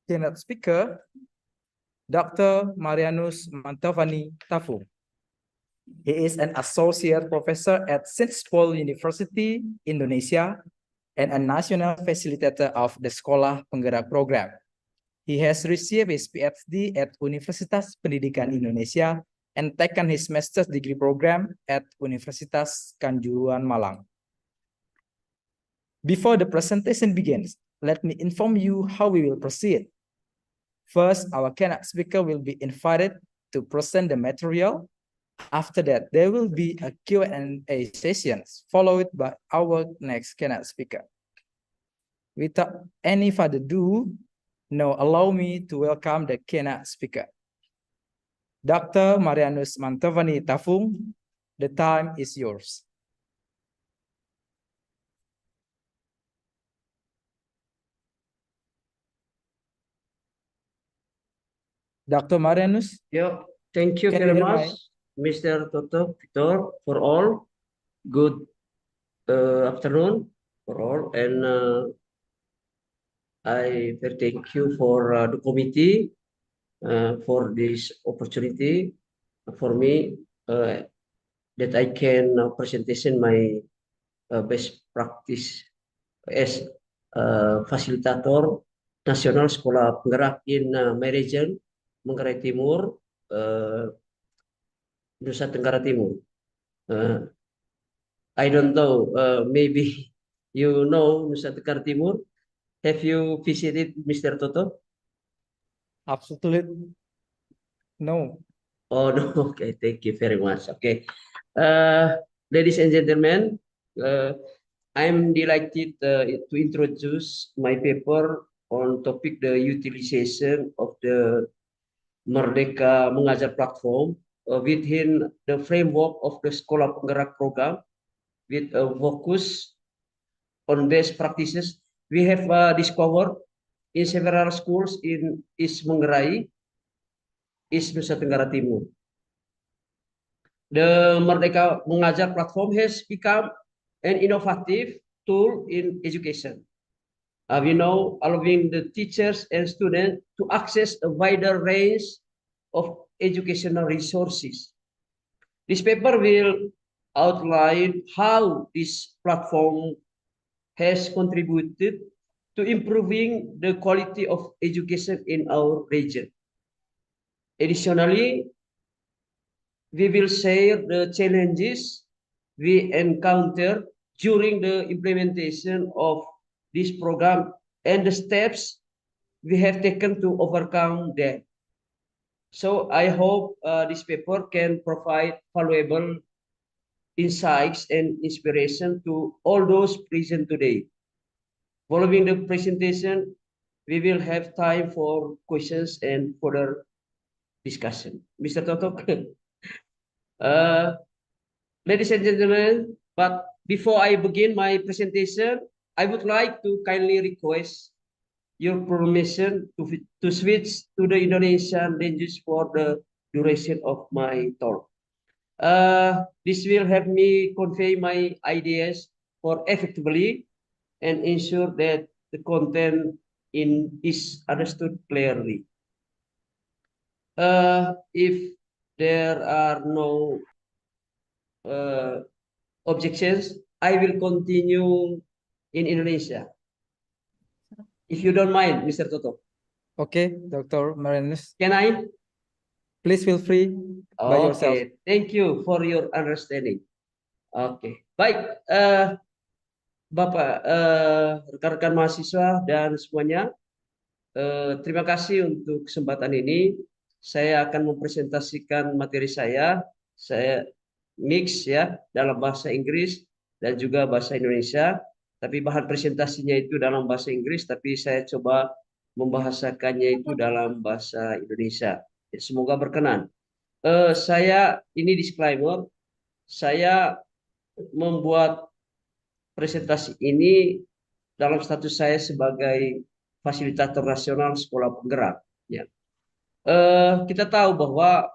keynote speaker, Dr. Marianus Mantovani Tapung. He is an associate professor at Singapore University, Indonesia, and a national facilitator of the Sekolah Penggerak program. He has received his PhD at Universitas Pendidikan Indonesia and taken his master's degree program at Universitas Kanjuruhan Malang. Before the presentation begins, let me inform you how we will proceed. First, our keynote speaker will be invited to present the material. After that, there will be a Q&A session followed by our next keynote speaker. Without any further ado, now allow me to welcome the keynote speaker. Dr. Marianus Mantovani Tafung, the time is yours. Dr. Marianus? Yeah, thank you Can very you hear much, Mr. Toto Victor, for all. Good afternoon for all, and I very thank you for the committee for this opportunity for me that I can presentation my best practice as facilitator nasional sekolah penggerak in my region, Manggarai Timur, Nusa Tenggara Timur. I don't know, maybe you know Nusa Tenggara Timur. Have you visited, Mr. Toto? Absolutely no. Oh, no. Okay, thank you very much. Okay. Ladies and gentlemen, I'm delighted to introduce my paper on topic the utilization of the Merdeka Mengajar platform within the framework of the Sekolah Penggerak program with a focus on best practices. We have discovered in several schools in East Manggarai, East Nusa Tenggara Timur. The Merdeka Mengajar platform has become an innovative tool in education. We know allowing the teachers and students to access a wider range of educational resources. This paper will outline how this platform has contributed to improving the quality of education in our region. Additionally, we will share the challenges we encounter during the implementation of this program and the steps we have taken to overcome them. So I hope this paper can provide valuable insights and inspiration to all those present today. Following the presentation, we will have time for questions and further discussion. Mr. Toto, ladies and gentlemen, but before I begin my presentation, I would like to kindly request your permission to switch to the Indonesian language for the duration of my talk. This will help me convey my ideas more effectively and ensure that the content is understood clearly. If there are no objections, I will continue in Indonesia. If you don't mind, Mr. Toto. Okay, Dr. Marianus. Can I? Please feel free by yourself. Okay, thank you for your understanding. Oke, baik, Bapak, rekan-rekan mahasiswa dan semuanya, terima kasih untuk kesempatan ini. Saya akan mempresentasikan materi saya mix ya dalam bahasa Inggris dan juga bahasa Indonesia. Tapi bahan presentasinya itu dalam bahasa Inggris, tapi saya coba membahasakannya itu dalam bahasa Indonesia. Semoga berkenan. Saya ini disclaimer, saya membuat presentasi ini dalam status saya sebagai fasilitator nasional sekolah penggerak. Ya. Kita tahu bahwa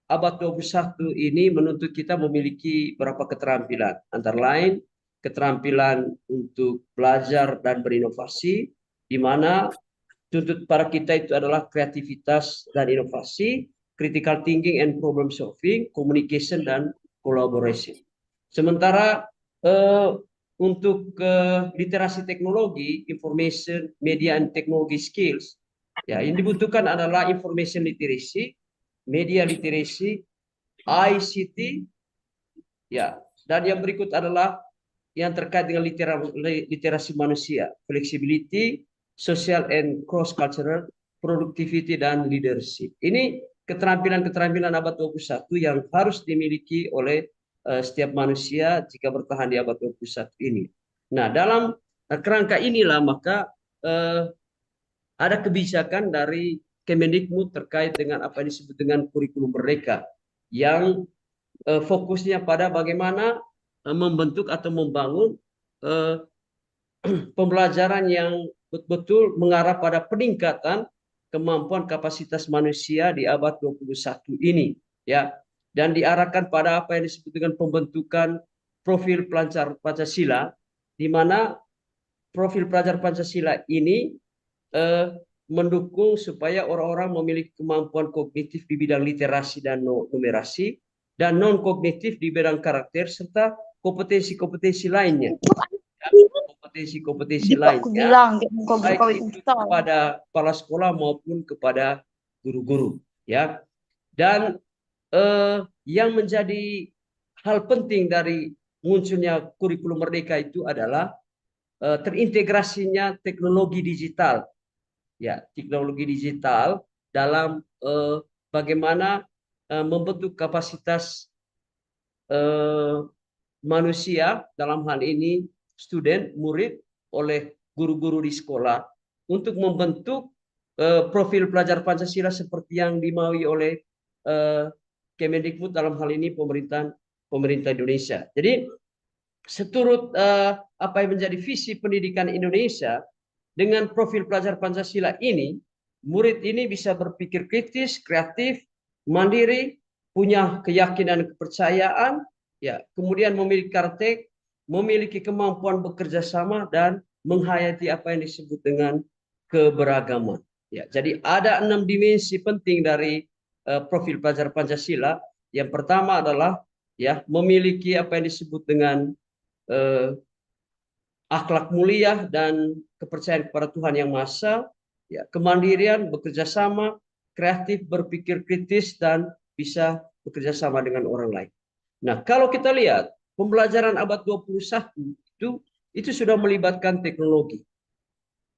abad 21 ini menuntut kita memiliki beberapa keterampilan, antara lain keterampilan untuk belajar dan berinovasi, di mana tuntut para kita itu adalah kreativitas dan inovasi, critical thinking and problem solving, communication dan collaboration. Sementara untuk literasi teknologi, information, media and technology skills, ya yang dibutuhkan adalah information literacy, media literacy, ICT, ya, dan yang berikut adalah yang terkait dengan literasi manusia, flexibility, social and cross cultural, productivity dan leadership. Ini keterampilan-keterampilan abad 21 yang harus dimiliki oleh setiap manusia jika bertahan di abad 21 ini. Nah, dalam kerangka inilah maka ada kebijakan dari Kemendikbud terkait dengan apa yang disebut dengan kurikulum merdeka yang fokusnya pada bagaimana membentuk atau membangun pembelajaran yang betul-betul mengarah pada peningkatan kemampuan kapasitas manusia di abad 21 ini, ya, dan diarahkan pada apa yang disebut dengan pembentukan profil pelajar Pancasila, di mana profil pelajar Pancasila ini mendukung supaya orang-orang memiliki kemampuan kognitif di bidang literasi dan numerasi, dan non kognitif di bidang karakter serta kompetensi-kompetensi lainnya. Kompetensi-kompetensi lainnya, baik itu kepada kepala sekolah maupun kepada guru-guru, ya. Dan yang menjadi hal penting dari munculnya kurikulum merdeka itu adalah terintegrasinya teknologi digital, ya, teknologi digital dalam bagaimana membentuk kapasitas manusia, dalam hal ini student, murid, oleh guru-guru di sekolah untuk membentuk profil pelajar Pancasila seperti yang dimaui oleh Kemendikbud, dalam hal ini pemerintah Indonesia. Jadi seturut apa yang menjadi visi pendidikan Indonesia, dengan profil pelajar Pancasila ini, murid ini bisa berpikir kritis, kreatif, mandiri, punya keyakinan, kepercayaan, ya, kemudian memiliki karakter, memiliki kemampuan bekerja sama dan menghayati apa yang disebut dengan keberagaman. Ya, jadi ada 6 dimensi penting dari profil pelajar Pancasila. Yang pertama adalah, ya, memiliki apa yang disebut dengan akhlak mulia dan kepercayaan kepada Tuhan Yang Maha Esa, ya, kemandirian, bekerja sama, kreatif, berpikir kritis, dan bisa bekerja sama dengan orang lain. Nah, kalau kita lihat pembelajaran abad 21 itu sudah melibatkan teknologi.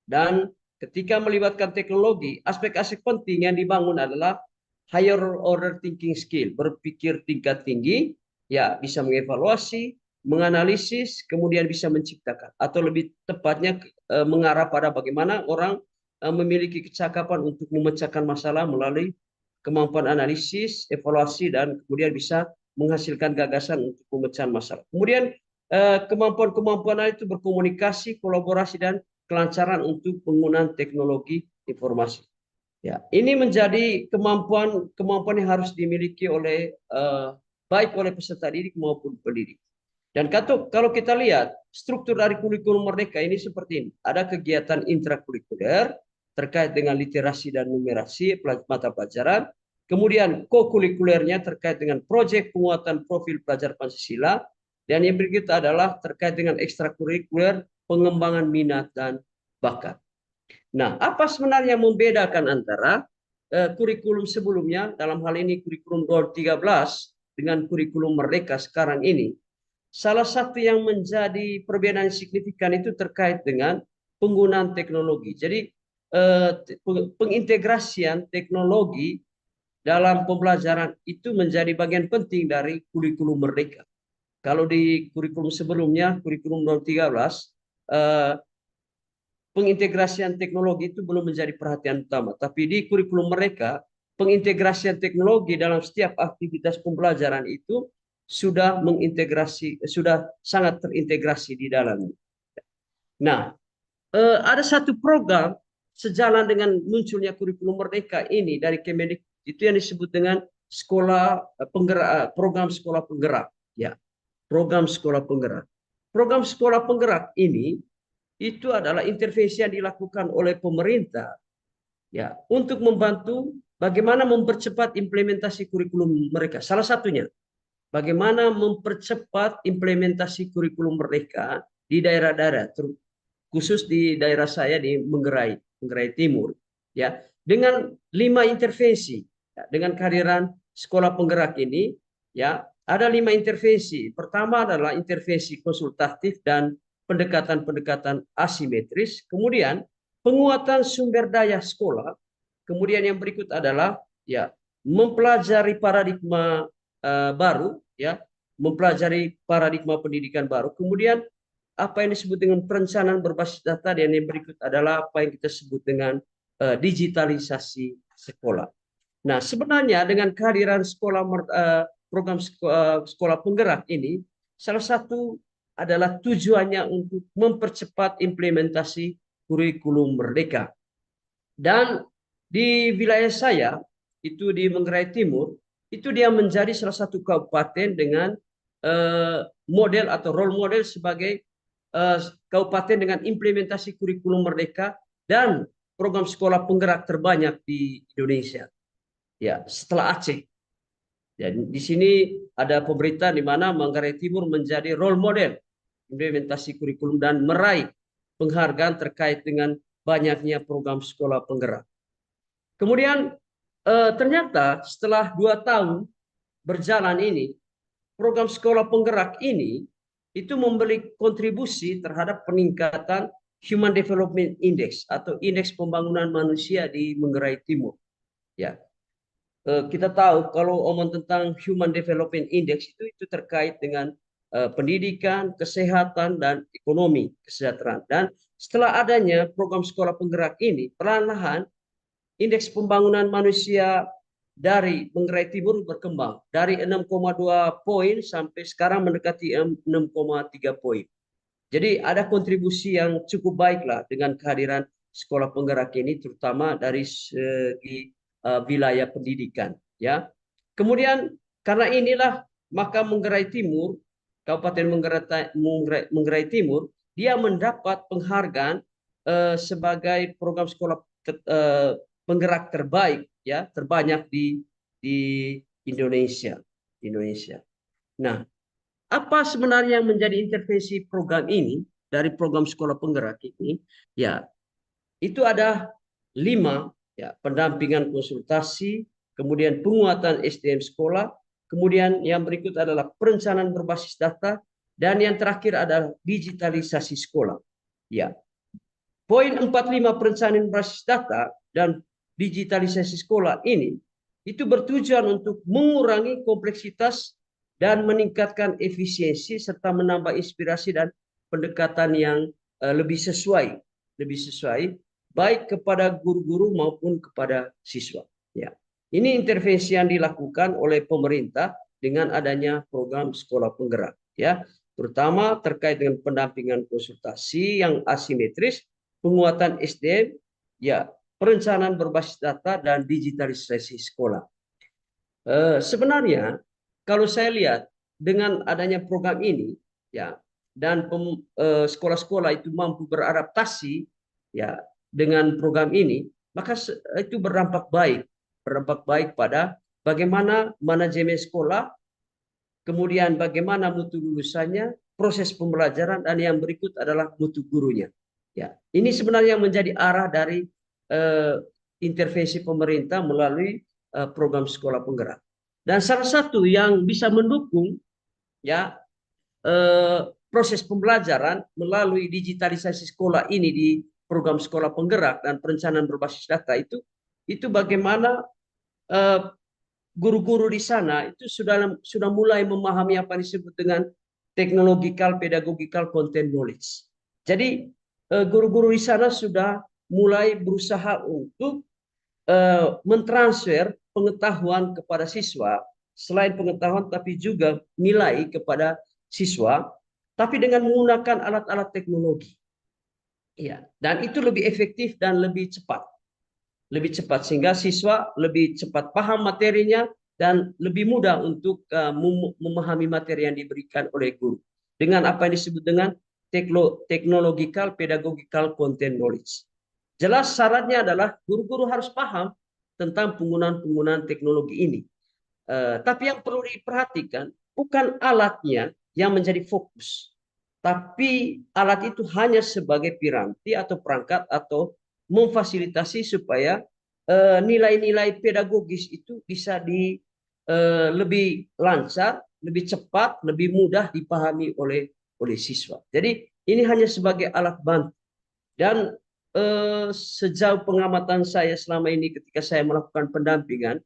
Dan ketika melibatkan teknologi, aspek-aspek penting yang dibangun adalah higher order thinking skill, berpikir tingkat tinggi, ya, bisa mengevaluasi, menganalisis, kemudian bisa menciptakan, atau lebih tepatnya mengarah pada bagaimana orang memiliki kecakapan untuk memecahkan masalah melalui kemampuan analisis, evaluasi, dan kemudian bisa menghasilkan gagasan untuk pemecahan masalah. Kemudian kemampuan-kemampuan itu berkomunikasi, kolaborasi, dan kelancaran untuk penggunaan teknologi informasi. Ya, ini menjadi kemampuan yang harus dimiliki oleh baik oleh peserta didik maupun pendidik. Dan kalau kita lihat struktur dari kurikulum merdeka ini seperti ini. Ada kegiatan intrakurikuler terkait dengan literasi dan numerasi mata pelajaran. Kemudian kokurikulernya terkait dengan proyek penguatan profil pelajar Pancasila. Dan yang berikutnya adalah terkait dengan ekstrakurikuler, pengembangan minat dan bakat. Nah, apa sebenarnya yang membedakan antara kurikulum sebelumnya, dalam hal ini kurikulum 2013 dengan kurikulum merdeka sekarang ini? Salah satu yang menjadi perbedaan signifikan itu terkait dengan penggunaan teknologi. Jadi pengintegrasian teknologi dalam pembelajaran itu menjadi bagian penting dari kurikulum merdeka. Kalau di kurikulum sebelumnya, kurikulum 2013, pengintegrasian teknologi itu belum menjadi perhatian utama. Tapi di kurikulum mereka, pengintegrasian teknologi dalam setiap aktivitas pembelajaran itu sudah sangat terintegrasi di dalamnya. Nah, ada satu program sejalan dengan munculnya kurikulum merdeka ini dari Kemendikbud, itu yang disebut dengan program sekolah penggerak, ya, program sekolah penggerak. Program sekolah penggerak ini itu adalah intervensi yang dilakukan oleh pemerintah, ya, untuk membantu bagaimana mempercepat implementasi kurikulum mereka. Salah satunya bagaimana mempercepat implementasi kurikulum mereka di daerah-daerah, khusus di daerah saya di Manggarai Timur, ya, dengan 5 intervensi, ya, dengan kehadiran sekolah penggerak ini, ya, ada 5 intervensi. Pertama adalah intervensi konsultatif dan pendekatan-pendekatan asimetris. Kemudian penguatan sumber daya sekolah. Kemudian yang berikut adalah ya mempelajari paradigma baru, ya mempelajari paradigma pendidikan baru. Kemudian apa yang disebut dengan perencanaan berbasis data, dan yang berikut adalah apa yang kita sebut dengan digitalisasi sekolah. Nah, sebenarnya dengan kehadiran program sekolah penggerak ini, salah satu adalah tujuannya untuk mempercepat implementasi kurikulum merdeka. Dan di wilayah saya, itu di Manggarai Timur, itu dia menjadi salah satu kabupaten dengan model atau role model sebagai kabupaten dengan implementasi kurikulum merdeka dan program sekolah penggerak terbanyak di Indonesia. Ya, setelah Aceh. Dan di sini ada pemberitaan di mana Manggarai Timur menjadi role model implementasi kurikulum dan meraih penghargaan terkait dengan banyaknya program sekolah penggerak. Kemudian ternyata setelah 2 tahun berjalan ini, program sekolah penggerak ini itu memberi kontribusi terhadap peningkatan Human Development Index atau indeks pembangunan manusia di Manggarai Timur. Ya, kita tahu kalau omong tentang Human Development Index itu terkait dengan pendidikan, kesehatan, dan ekonomi kesejahteraan. Dan setelah adanya program sekolah penggerak ini, perlahan-lahan indeks pembangunan manusia dari Manggarai Timur berkembang dari 6,2 poin sampai sekarang mendekati 6,3 poin. Jadi ada kontribusi yang cukup baiklah dengan kehadiran sekolah penggerak ini, terutama dari segi wilayah pendidikan, ya. Kemudian karena inilah maka Manggarai Timur, Kabupaten Manggarai Timur, dia mendapat penghargaan sebagai program sekolah penggerak terbaik, ya, terbanyak di Indonesia. Nah, apa sebenarnya yang menjadi intervensi program ini dari program sekolah penggerak ini? Ya, itu ada 5. Ya, pendampingan konsultasi, kemudian penguatan SDM sekolah, kemudian yang berikut adalah perencanaan berbasis data, dan yang terakhir adalah digitalisasi sekolah. Ya. Poin 45 perencanaan berbasis data dan digitalisasi sekolah ini itu bertujuan untuk mengurangi kompleksitas dan meningkatkan efisiensi serta menambah inspirasi dan pendekatan yang lebih sesuai baik kepada guru-guru maupun kepada siswa. Ya, ini intervensi yang dilakukan oleh pemerintah dengan adanya program sekolah penggerak, ya, terutama terkait dengan pendampingan konsultasi yang asimetris, penguatan SDM, ya, perencanaan berbasis data dan digitalisasi sekolah. Sebenarnya kalau saya lihat dengan adanya program ini, ya, dan sekolah-sekolah itu mampu beradaptasi, ya, dengan program ini, maka itu berdampak baik pada bagaimana manajemen sekolah, kemudian bagaimana mutu lulusannya, proses pembelajaran, dan yang berikut adalah mutu gurunya. Ya, ini sebenarnya yang menjadi arah dari intervensi pemerintah melalui program sekolah penggerak. Dan salah satu yang bisa mendukung, ya, proses pembelajaran melalui digitalisasi sekolah ini di program sekolah penggerak dan perencanaan berbasis data itu bagaimana guru-guru di sana itu sudah mulai memahami apa yang disebut dengan technological pedagogical content knowledge. Jadi guru-guru di sana sudah mulai berusaha untuk mentransfer pengetahuan kepada siswa, selain pengetahuan tapi juga nilai kepada siswa, tapi dengan menggunakan alat-alat teknologi. Ya, dan itu lebih efektif dan lebih cepat sehingga siswa lebih cepat paham materinya dan lebih mudah untuk memahami materi yang diberikan oleh guru dengan apa yang disebut dengan technological pedagogical content knowledge. Jelas syaratnya adalah guru-guru harus paham tentang penggunaan teknologi ini. Tapi yang perlu diperhatikan bukan alatnya yang menjadi fokus, tapi alat itu hanya sebagai piranti atau perangkat atau memfasilitasi supaya nilai-nilai pedagogis itu bisa lebih lancar, lebih cepat, lebih mudah dipahami oleh siswa. Jadi ini hanya sebagai alat bantu. Dan sejauh pengamatan saya selama ini ketika saya melakukan pendampingan,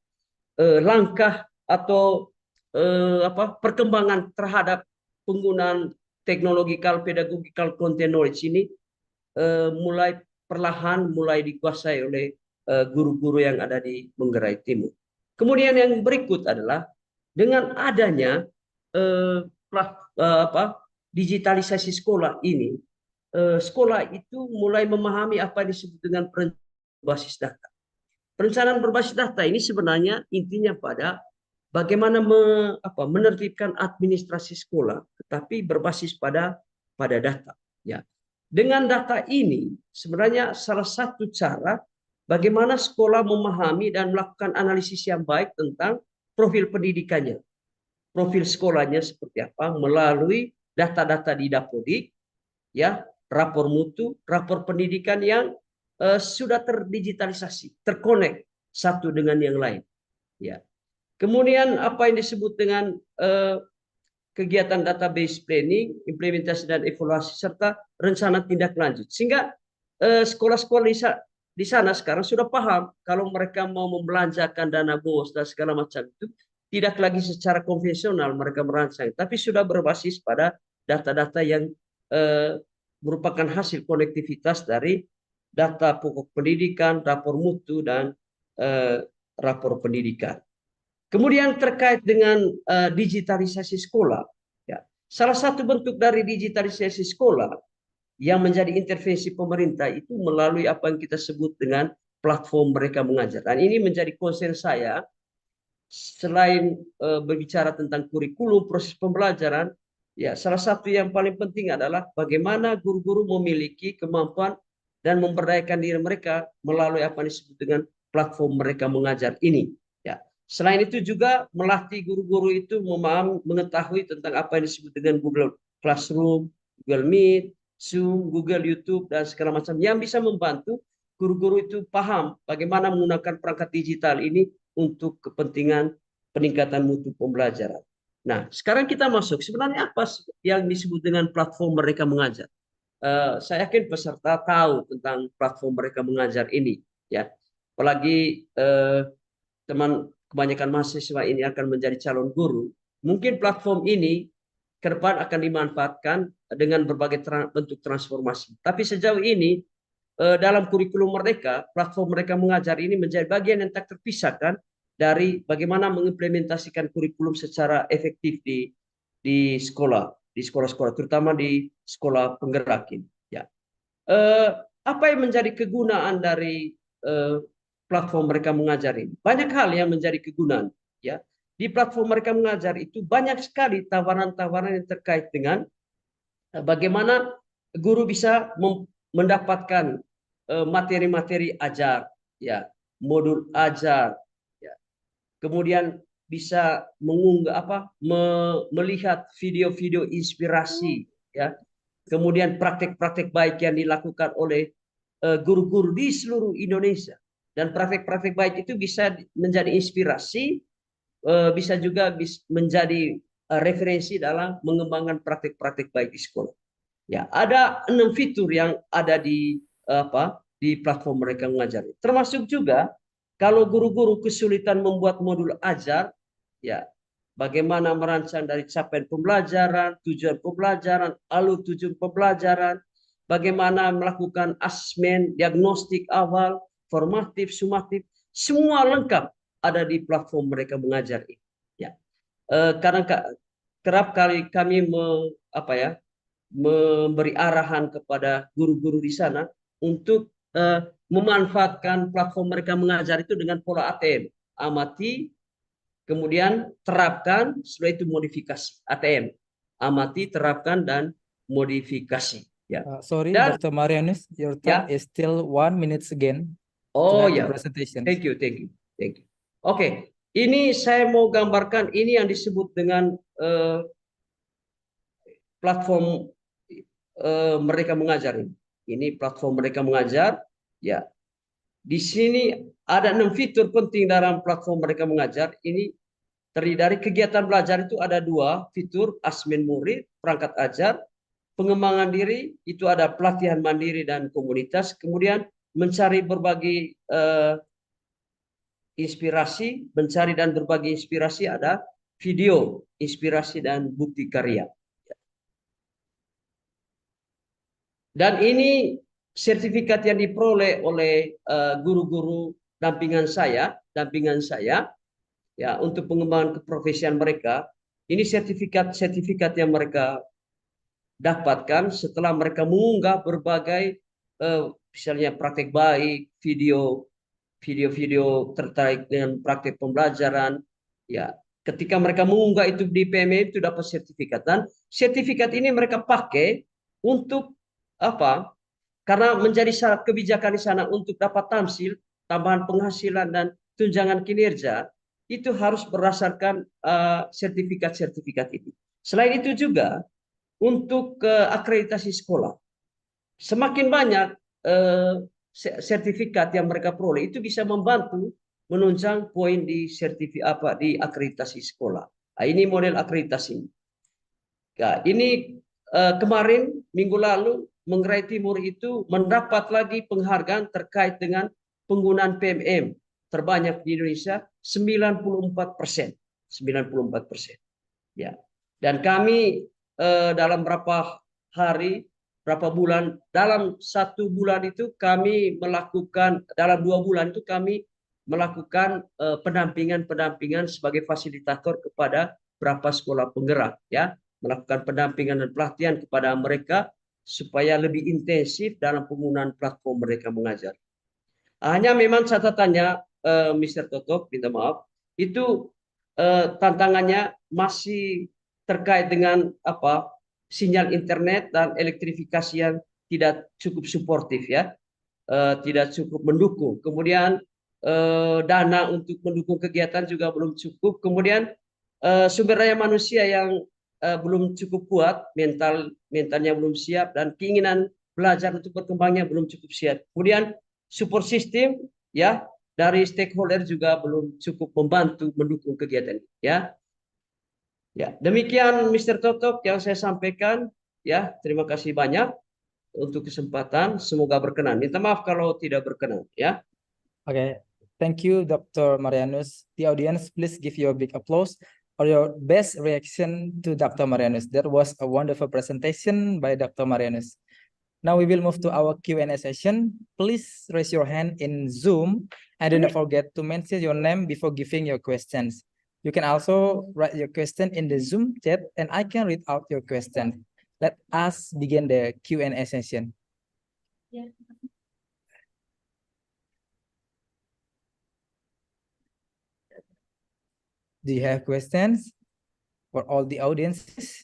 langkah atau perkembangan terhadap penggunaan teknologikal, pedagogikal, content knowledge ini mulai perlahan mulai dikuasai oleh guru-guru yang ada di Manggarai Timur. Kemudian yang berikut adalah dengan adanya digitalisasi sekolah ini, sekolah itu mulai memahami apa yang disebut dengan perencanaan berbasis data. Perencanaan berbasis data ini sebenarnya intinya pada bagaimana menertibkan administrasi sekolah, tetapi berbasis pada data. Ya, dengan data ini sebenarnya salah satu cara bagaimana sekolah memahami dan melakukan analisis yang baik tentang profil pendidikannya, profil sekolahnya seperti apa melalui data-data di Dapodik, ya, rapor mutu, rapor pendidikan yang sudah terdigitalisasi, terkonek satu dengan yang lain. Ya. Kemudian apa yang disebut dengan kegiatan database planning, implementasi dan evaluasi serta rencana tindak lanjut. Sehingga sekolah-sekolah di sana sekarang sudah paham kalau mereka mau membelanjakan dana BOS dan segala macam itu tidak lagi secara konvensional mereka merancang, tapi sudah berbasis pada data-data yang merupakan hasil konektivitas dari data pokok pendidikan, rapor mutu, dan rapor pendidikan. Kemudian terkait dengan digitalisasi sekolah, ya, salah satu bentuk dari digitalisasi sekolah yang menjadi intervensi pemerintah itu melalui apa yang kita sebut dengan platform mereka mengajar. Dan ini menjadi konsen saya, selain berbicara tentang kurikulum, proses pembelajaran, ya salah satu yang paling penting adalah bagaimana guru-guru memiliki kemampuan dan memberdayakan diri mereka melalui apa yang disebut dengan platform mereka mengajar ini. Ya. Selain itu juga melatih guru-guru itu mengetahui tentang apa yang disebut dengan Google Classroom, Google Meet, Zoom, Google YouTube, dan segala macam yang bisa membantu guru-guru itu paham bagaimana menggunakan perangkat digital ini untuk kepentingan peningkatan mutu pembelajaran. Nah, sekarang kita masuk sebenarnya apa yang disebut dengan platform mereka mengajar. Saya yakin peserta tahu tentang platform mereka mengajar ini, ya. Apalagi kebanyakan mahasiswa ini akan menjadi calon guru. Mungkin platform ini ke depan akan dimanfaatkan dengan berbagai bentuk transformasi. Tapi sejauh ini dalam kurikulum mereka, platform mereka mengajar ini menjadi bagian yang tak terpisahkan dari bagaimana mengimplementasikan kurikulum secara efektif di sekolah-sekolah, terutama di sekolah penggerak ini. Ya. Apa yang menjadi kegunaan dari platform mereka mengajar ini? Banyak hal yang menjadi kegunaan. Ya. Di platform mereka mengajar itu banyak sekali tawaran-tawaran yang terkait dengan bagaimana guru bisa mendapatkan materi-materi ajar, ya, modul ajar, ya. Kemudian bisa melihat video-video inspirasi, ya. Kemudian praktek-praktek baik yang dilakukan oleh guru-guru di seluruh Indonesia, dan praktek-praktek baik itu bisa menjadi inspirasi, bisa juga menjadi referensi dalam mengembangkan praktek-praktek baik di sekolah. Ya, ada 6 fitur yang ada di platform mereka mengajar. Termasuk juga kalau guru-guru kesulitan membuat modul ajar, ya, bagaimana merancang dari capaian pembelajaran, tujuan pembelajaran, alur tujuan pembelajaran, bagaimana melakukan asesmen, diagnostik awal, formatif, sumatif, semua lengkap ada di platform mereka mengajar ini. Ya, karena kerap kali kami memberi arahan kepada guru-guru di sana untuk memanfaatkan platform mereka mengajar itu dengan pola ATM. Amati, kemudian terapkan, setelah itu modifikasi. ATM. Amati, terapkan, dan modifikasi. Ya. Sorry, Dr. Marianus, your time is still 1 minute again. Oh to have the ya, presentation. thank you. Oke, ini saya mau gambarkan ini yang disebut dengan platform mereka mengajar ini. Ini platform mereka mengajar, ya. Di sini ada 6 fitur penting dalam platform mereka mengajar. Ini Terdiri dari kegiatan belajar itu ada dua fitur, asmin murid, perangkat ajar, pengembangan diri itu ada pelatihan mandiri dan komunitas, kemudian mencari berbagai inspirasi, mencari dan berbagi inspirasi ada video, inspirasi dan bukti karya. Dan ini sertifikat yang diperoleh oleh guru-guru dampingan saya ya untuk pengembangan keprofesian mereka. Ini sertifikat yang mereka dapatkan setelah mereka mengunggah berbagai misalnya praktek baik, video-video terkait dengan praktek pembelajaran. Ya, ketika mereka mengunggah itu di PME itu dapat sertifikat, dan sertifikat ini mereka pakai untuk apa? Karena menjadi syarat kebijakan di sana untuk dapat tamsil, tambahan penghasilan dan tunjangan kinerja, itu harus berdasarkan sertifikat-sertifikat ini. Selain itu juga untuk akreditasi sekolah, semakin banyak sertifikat yang mereka peroleh itu bisa membantu menunjang poin di di akreditasi sekolah. Nah, ini model akreditasi. Nah, ini kemarin minggu lalu Manggarai Timur itu mendapat lagi penghargaan terkait dengan penggunaan PMM terbanyak di Indonesia 94%. 94%. Ya. Dan kami dalam berapa hari, berapa bulan, dalam 1 bulan itu kami melakukan, dalam 2 bulan itu kami melakukan pendampingan sebagai fasilitator kepada beberapa sekolah penggerak, ya, melakukan pendampingan dan pelatihan kepada mereka supaya lebih intensif dalam penggunaan platform mereka mengajar. Hanya memang catatannya, Mr. Totok, minta maaf, itu tantangannya masih terkait dengan apa, sinyal internet dan elektrifikasi yang tidak cukup suportif, ya, tidak cukup mendukung. Kemudian dana untuk mendukung kegiatan juga belum cukup. Kemudian sumber daya manusia yang belum cukup kuat, mentalnya belum siap, dan keinginan belajar untuk berkembangnya belum cukup siap. Kemudian support system, ya, dari stakeholder juga belum cukup membantu mendukung kegiatan, ya. Ya, demikian Mr. Totok yang saya sampaikan, ya. Terima kasih banyak untuk kesempatan, semoga berkenan. Minta maaf kalau tidak berkenan, ya. Okay, thank you, Dr. Marianus. The audience, please give you a big applause or your best reaction to Dr. Marianus. That was a wonderful presentation by Dr. Marianus. Now we will move to our Q&A session. Please raise your hand in Zoom and do not forget to mention your name before giving your questions. You can also write your question in the Zoom chat and I can read out your question. Let us begin the Q&A session. Yeah. Do you have questions for all the audiences?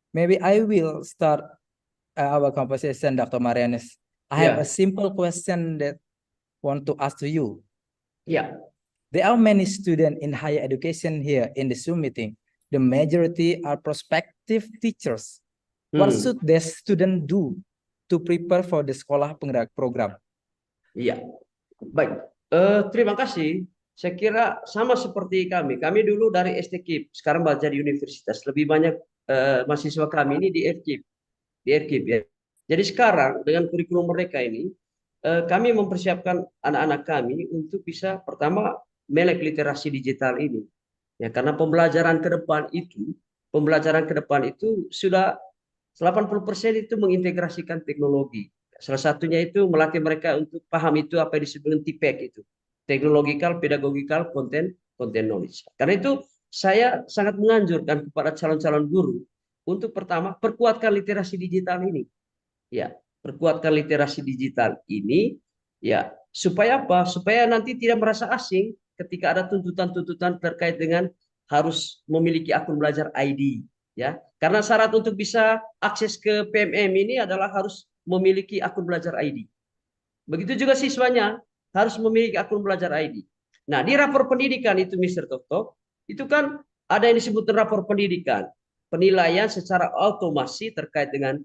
Maybe I will start our conversation, Dr. Marianus. I have a simple question that I want to ask to you. Yeah. There are many students in higher education here in the Zoom meeting. The majority are prospective teachers. What should the student do to prepare for the Sekolah Penggerak program? Iya, baik. Terima kasih. Saya kira sama seperti kami. Kami dulu dari STKIP, sekarang belajar di universitas. Lebih banyak mahasiswa kami ini di FKIP, ya. Jadi sekarang dengan kurikulum mereka ini, kami mempersiapkan anak-anak kami untuk bisa pertama melek literasi digital ini. Ya, karena pembelajaran ke depan itu sudah 80% itu mengintegrasikan teknologi. Salah satunya itu melatih mereka untuk paham itu apa yang disebut dengan TPEC itu. Technological, Pedagogical, Content Knowledge. Karena itu saya sangat menganjurkan kepada calon-calon guru untuk pertama perkuatkan literasi digital ini. Ya, perkuatkan literasi digital ini, ya, supaya apa? Supaya nanti tidak merasa asing ketika ada tuntutan-tuntutan terkait dengan harus memiliki akun belajar ID, ya. Karena syarat untuk bisa akses ke PMM ini adalah harus memiliki akun belajar ID. Begitu juga siswanya harus memiliki akun belajar ID. Nah, di rapor pendidikan itu Mr. Toto, itu kan ada yang disebut rapor pendidikan, penilaian secara otomasi terkait dengan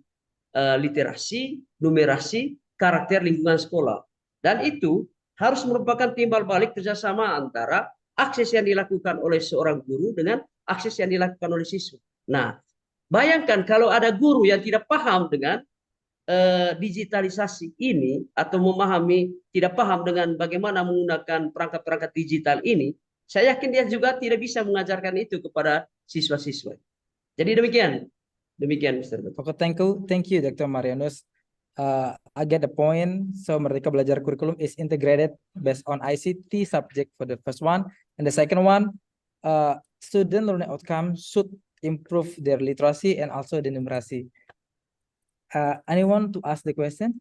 literasi, numerasi, karakter lingkungan sekolah. Dan itu harus merupakan timbal balik kerjasama antara akses yang dilakukan oleh seorang guru dengan akses yang dilakukan oleh siswa. Nah, bayangkan kalau ada guru yang tidak paham dengan digitalisasi ini atau tidak paham dengan bagaimana menggunakan perangkat-perangkat digital ini, saya yakin dia juga tidak bisa mengajarkan itu kepada siswa-siswa. Jadi demikian, Mr. Okay, thank you, Dr. Marianus. I get the point. So Merdeka Belajar curriculum is integrated based on ICT subject for the first one, and the second one, student learning outcome should improve their literacy and also the numeracy. Anyone to ask the question?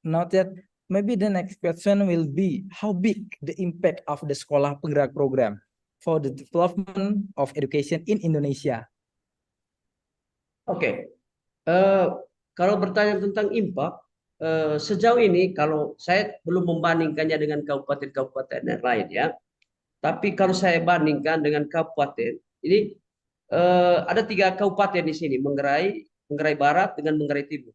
Not yet. Maybe the next question will be how big the impact of the Sekolah Penggerak program for the development of education in Indonesia. Oke, kalau bertanya tentang impact, sejauh ini kalau saya belum membandingkannya dengan kabupaten-kabupaten yang lain ya, tapi kalau saya bandingkan dengan kabupaten, ini ada 3 kabupaten di sini, Manggarai Barat dengan Manggarai Timur.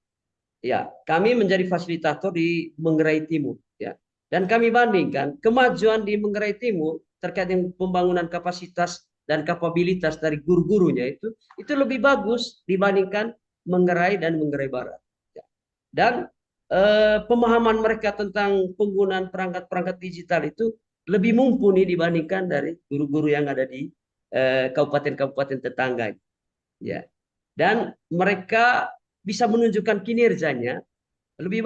Ya, kami menjadi fasilitator di Manggarai Timur ya. Dan kami bandingkan kemajuan di Manggarai Timur terkait dengan pembangunan kapasitas dan kapabilitas dari guru-gurunya itu lebih bagus dibandingkan Manggarai dan Manggarai Barat. Ya. Dan pemahaman mereka tentang penggunaan perangkat-perangkat digital itu lebih mumpuni dibandingkan dari guru-guru yang ada di kabupaten-kabupaten tetangga. Ya. Dan mereka bisa menunjukkan kinerjanya lebih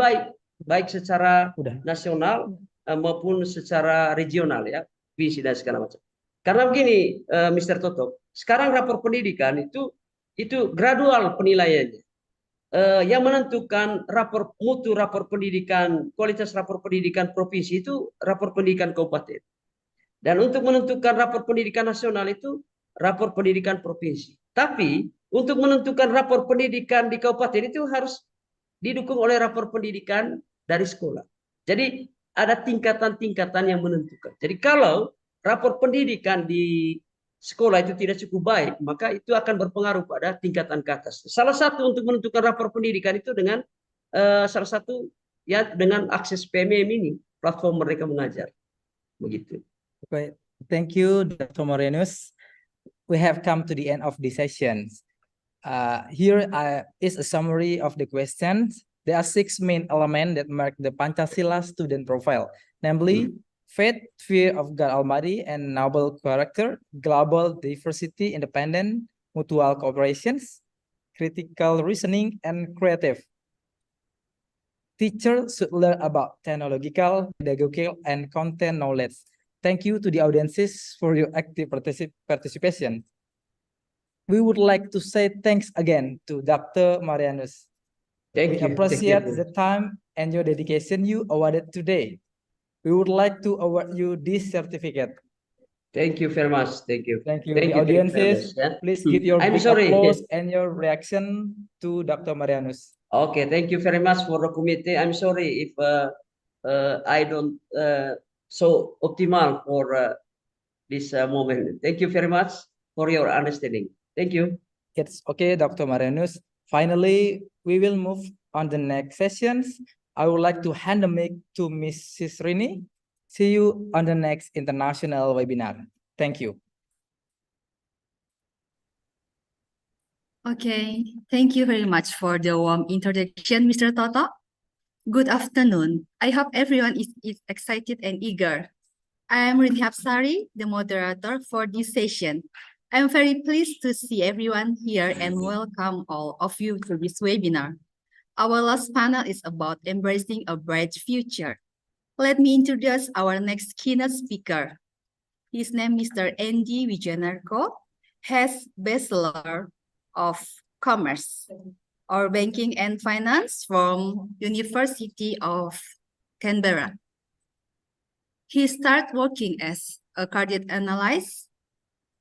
baik secara nasional maupun secara regional ya, visi dan segala macam. Karena begini, Mr. Toto, sekarang rapor pendidikan itu gradual penilaiannya. Yang menentukan mutu rapor pendidikan, kualitas rapor pendidikan provinsi itu rapor pendidikan kabupaten. Dan untuk menentukan rapor pendidikan nasional itu rapor pendidikan provinsi. Tapi untuk menentukan rapor pendidikan di kabupaten itu harus didukung oleh rapor pendidikan dari sekolah. Jadi ada tingkatan-tingkatan yang menentukan. Jadi kalau rapor pendidikan di sekolah itu tidak cukup baik, maka itu akan berpengaruh pada tingkatan ke atas. Salah satu untuk menentukan rapor pendidikan itu dengan salah satu ya dengan akses PMM ini, platform Merdeka Mengajar. Begitu. Okay, thank you, Dr. Marianus. We have come to the end of the session. Here is a summary of the questions. There are 6 main elements that mark the Pancasila student profile, namely faith, fear of God Almighty, and noble character, global diversity, independent, mutual cooperations, critical reasoning, and creative. Teachers should learn about technological, pedagogical, and content knowledge. Thank you to the audiences for your active participation. We would like to say thanks again to Dr. Marianus. Thank you. Appreciate the time and your dedication you awarded today. We would like to award you this certificate. Thank you very much. Thank you. Thank you. Thank The you very audiences, much, yeah. please give your I'm big sorry. applause and your reaction to Dr. Marianus. Okay, thank you very much for the committee. I'm sorry if I don't so optimal for this moment. Thank you very much for your understanding. Thank you. It's okay, Dr. Marianus. Finally, we will move on the next sessions. I would like to hand the mic to Mrs. Rini. See you on the next international webinar. Thank you. Okay, thank you very much for the warm introduction, Mr. Toto. Good afternoon. I hope everyone is excited and eager. I am Rini Hapsari, the moderator for this session. I am very pleased to see everyone here and welcome all of you to this webinar. Our last panel is about embracing a bright future. Let me introduce our next keynote speaker. His name is Mr. Andy Wijanarko, has Bachelor of Commerce or Banking and Finance from University of Canberra. He started working as a credit analyst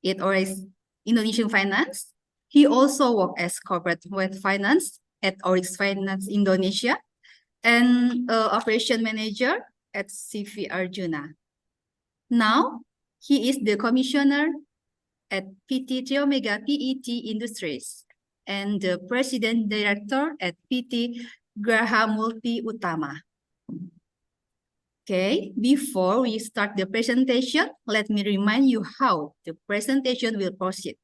at Oryx Indonesian Finance. He also worked as corporate wealth finance at Oryx Finance Indonesia and operation manager at CV Arjuna. Now, he is the commissioner at PT Triomega PET Industries and the President Director at PT Graha Multi Utama. Okay, before we start the presentation, let me remind you how the presentation will proceed.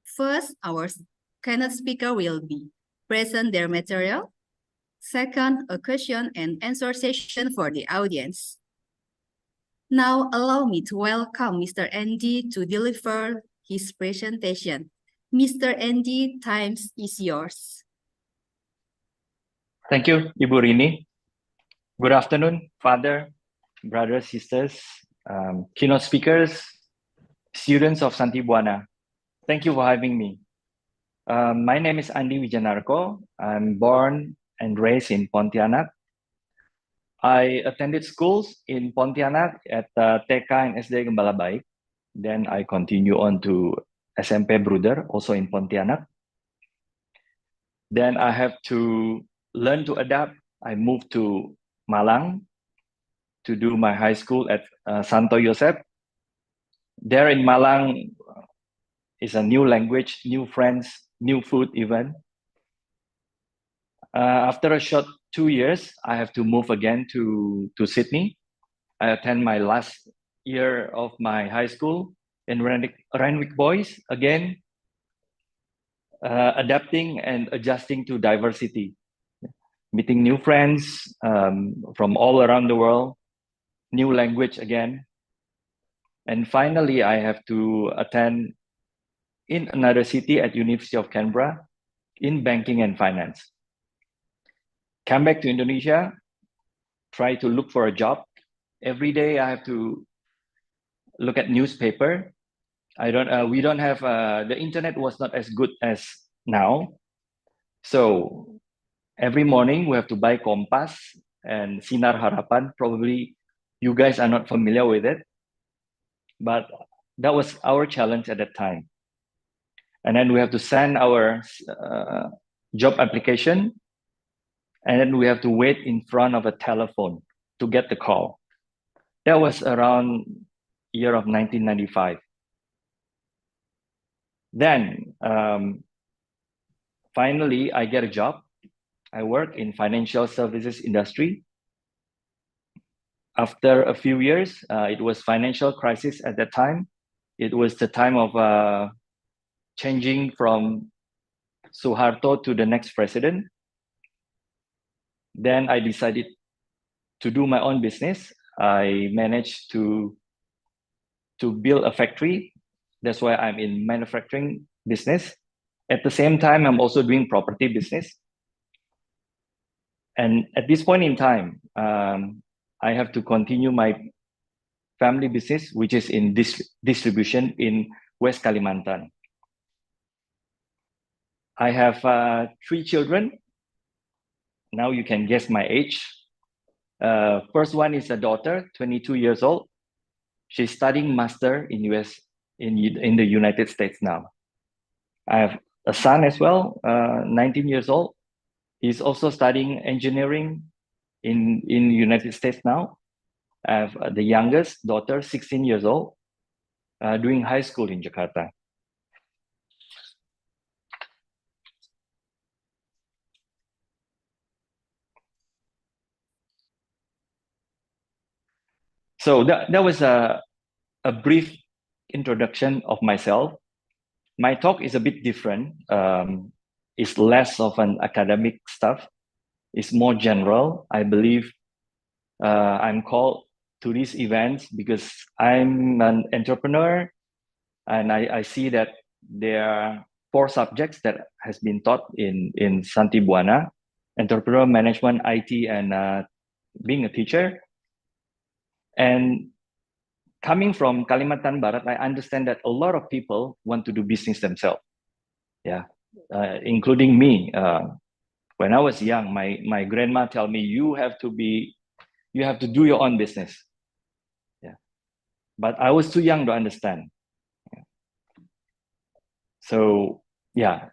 First, our keynote speaker will be present their material. Second, a question and answer session for the audience. Now, allow me to welcome Mr. Andy to deliver his presentation. Mr. Andy, time is yours. Thank you, Ibu Rini. Good afternoon, Father, brothers, sisters, keynote speakers, students of Shanti Bhuana. Thank you for having me. My name is Andi Wijanarko. I'm born and raised in Pontianak. I attended schools in Pontianak at TK and SD Gembala Baik. Then I continue on to SMP Bruder, also in Pontianak. Then I have to learn to adapt. I moved to Malang to do my high school at Santo Yosef. There in Malang is a new language, new friends, new food even. After a short 2 years, I have to move again to Sydney. I attend my last year of my high school in Renwick Boys, again, adapting and adjusting to diversity, meeting new friends from all around the world, new language again. And finally, I have to attend in another city at University of Canberra in banking and finance. Come back to Indonesia, try to look for a job. Every day I have to look at newspaper. We don't have, the internet was not as good as now. So every morning we have to buy Kompas and Sinar Harapan. Probably you guys are not familiar with it, but that was our challenge at that time. And then we have to send our job application, and then we have to wait in front of a telephone to get the call. That was around year of 1995. Then finally, I get a job. I work in financial services industry. After a few years, it was financial crisis at that time. It was the time of changing from Suharto to the next president. Then I decided to do my own business. I managed to build a factory. That's why I'm in manufacturing business. At the same time, I'm also doing property business. And at this point in time, I have to continue my family business, which is in distribution in West Kalimantan. I have 3 children. Now you can guess my age. First one is a daughter, 22 years old. She's studying master in the United States now. I have a son as well, 19 years old. He's also studying engineering in the United States now. I have the youngest daughter, 16 years old, doing high school in Jakarta. So that was a brief introduction of myself. My talk is a bit different. It's less of an academic stuff. It's more general. I believe I'm called to these events because I'm an entrepreneur, and I see that there are 4 subjects that has been taught in Shanti Bhuana: entrepreneur, management, IT, and being a teacher. And coming from Kalimantan Barat, I understand that a lot of people want to do business themselves. Yeah, including me. When I was young, my grandma told me, you have to do your own business. Yeah, but I was too young to understand. Yeah. So yeah,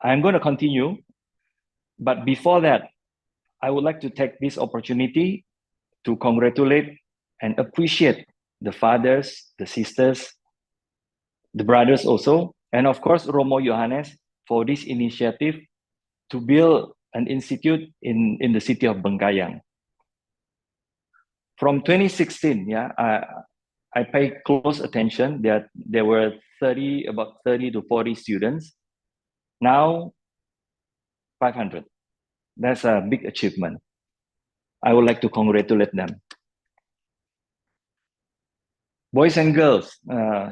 I'm going to continue. But before that, I would like to take this opportunity to congratulate and appreciate the fathers, the sisters, the brothers also, and of course, Romo Yohanes for this initiative to build an institute in the city of Bengkayang. From 2016, I paid close attention that there were about 30 to 40 students. Now, 500. That's a big achievement. I would like to congratulate them. Boys and girls,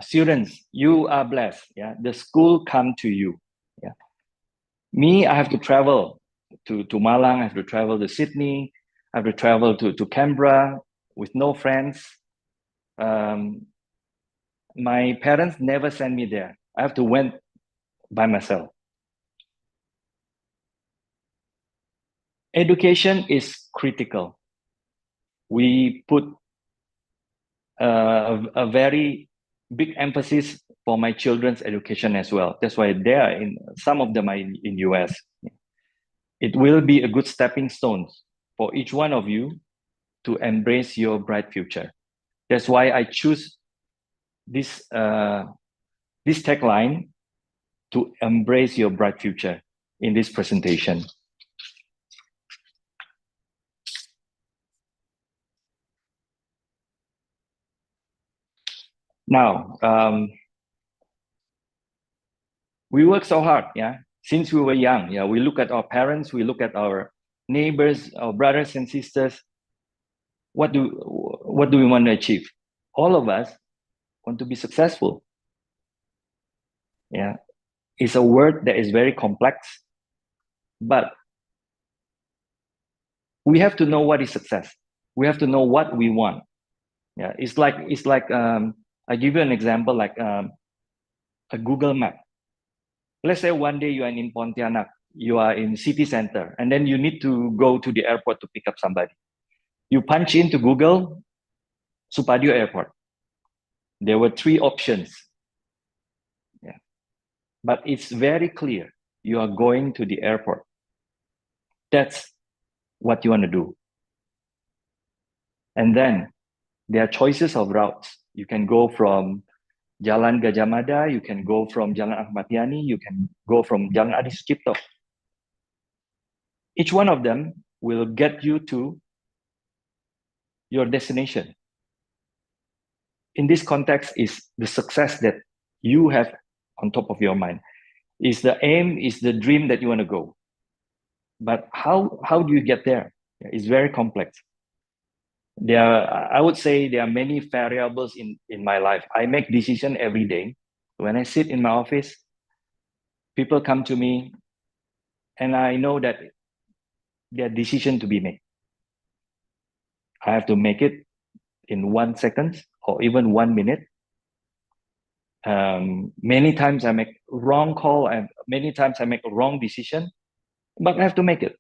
students, you are blessed. Yeah, the school come to you. Yeah, me, I have to travel to Malang. I have to travel to Sydney. I have to travel to Canberra with no friends. My parents never sent me there. I have to went by myself. Education is critical. We put a very big emphasis for my children's education as well. That's why they are some of them are in US. It will be a good stepping stone for each one of you to embrace your bright future. That's why I choose this tagline, to embrace your bright future, in this presentation. Now, we work so hard, since we were young. We look at our parents, we look at our neighbors, our brothers and sisters. What do we want to achieve? All of us want to be successful. It's a word that is very complex, but we have to know what is success. We have to know what we want. It's like I give you an example, like a Google map. Let's say one day you are in Pontianak, you are in city center, and then you need to go to the airport to pick up somebody. You punch into Google, Supadio Airport. There were 3 options. But it's very clear you are going to the airport. That's what you want to do. And then there are choices of routes. You can go from Jalan Gajah Mada, you can go from Jalan Ahmad Yani, you can go from Jalan Adi Sucipto. Each one of them will get you to your destination. In this context is the success that you have on top of your mind. Is the aim, is the dream that you want to go. But how do you get there? It's very complex. I would say there are many variables in my life. I make decisions every day. When I sit in my office, people come to me and I know that there are decisions to be made. I have to make it in 1 second or even 1 minute. Many times I make wrong call and many times I make a wrong decision, but I have to make it.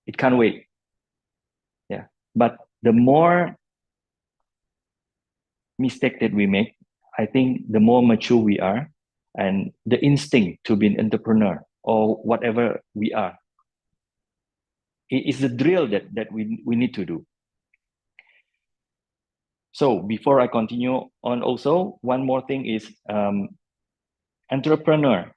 It can't wait. But the more mistake that we make, I think the more mature we are, and the instinct to be an entrepreneur or whatever we are, it is the drill that we need to do. So before I continue on, also one more thing is entrepreneur.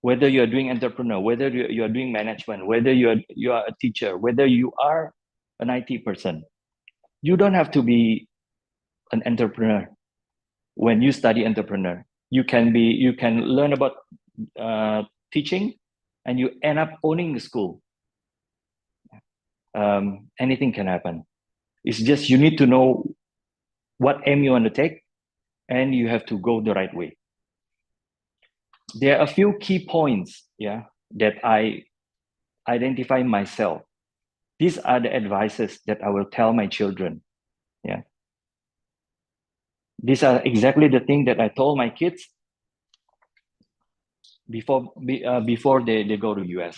Whether you are doing entrepreneur, whether you are doing management, whether you are a teacher, whether you are an IT person, you don't have to be an entrepreneur. When you study entrepreneur, you can learn about teaching, and you end up owning the school. Anything can happen. It's just you need to know what aim you want to take, and you have to go the right way. There are a few key points, that I identify myself. These are the advices that I will tell my children. These are exactly the thing that I told my kids before they go to US.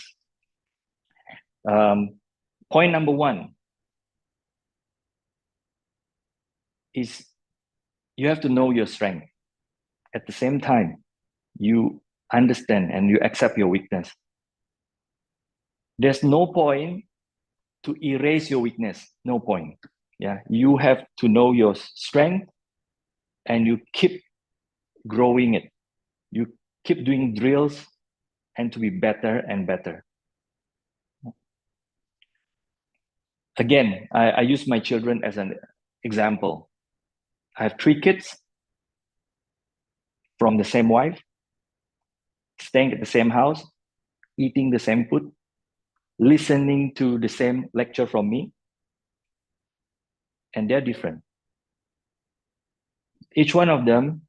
Point number 1 is you have to know your strength. At the same time, you understand and you accept your weakness. There's no point to erase your weakness. No point. You have to know your strength and you keep growing it. You keep doing drills, and to be better and better. Again, I use my children as an example. I have 3 kids from the same wife, staying at the same house, eating the same food, listening to the same lecture from me, and they're different. Each one of them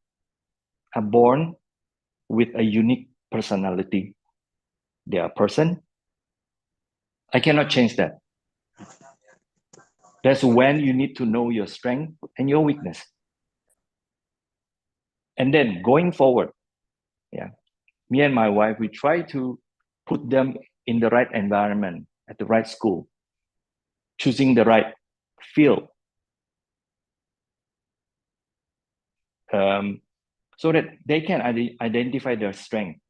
are born with a unique personality. They are a person. I cannot change that. That's when you need to know your strength and your weakness. And then going forward, me and my wife, we try to put them in the right environment, at the right school, choosing the right field, so that they can identify their strength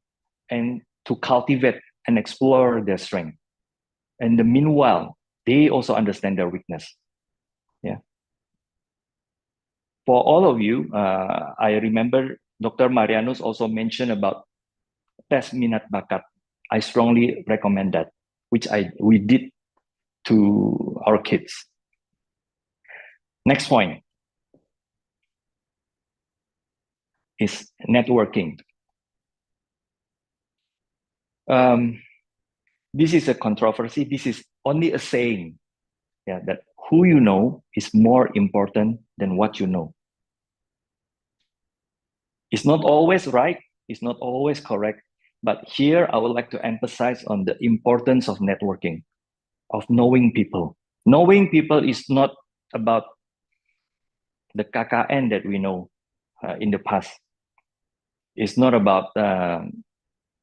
and to cultivate and explore their strength. And the meanwhile, they also understand their weakness. For all of you, I remember Dr. Marianus also mentioned about tes minat bakat. I strongly recommend that, which we did to our kids. Next point is networking. This is a controversy. This is only a saying, that who you know is more important than what you know. It's not always right. It's not always correct. But here I would like to emphasize on the importance of networking, of knowing people. Knowing people is not about the KKN that we know in the past. It's not about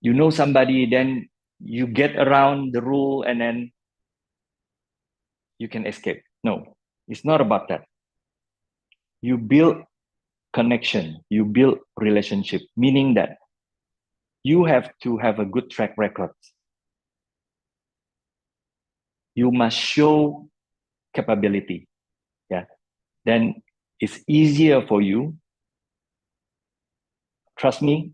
you know somebody, then you get around the rule and then you can escape. No, it's not about that. You build connection, you build relationship, meaning that you have to have a good track record. You must show capability. Then it's easier for you. Trust me,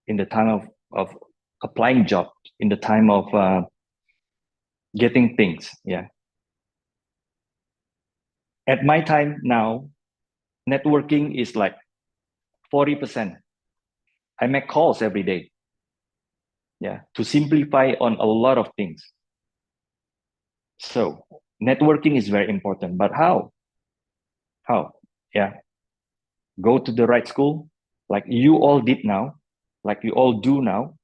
in the time of applying job, in the time of getting things. At my time now, networking is like 40%. I make calls every day. To simplify on a lot of things. So networking is very important, but how? Go to the right school, like you all did now, like you all do now.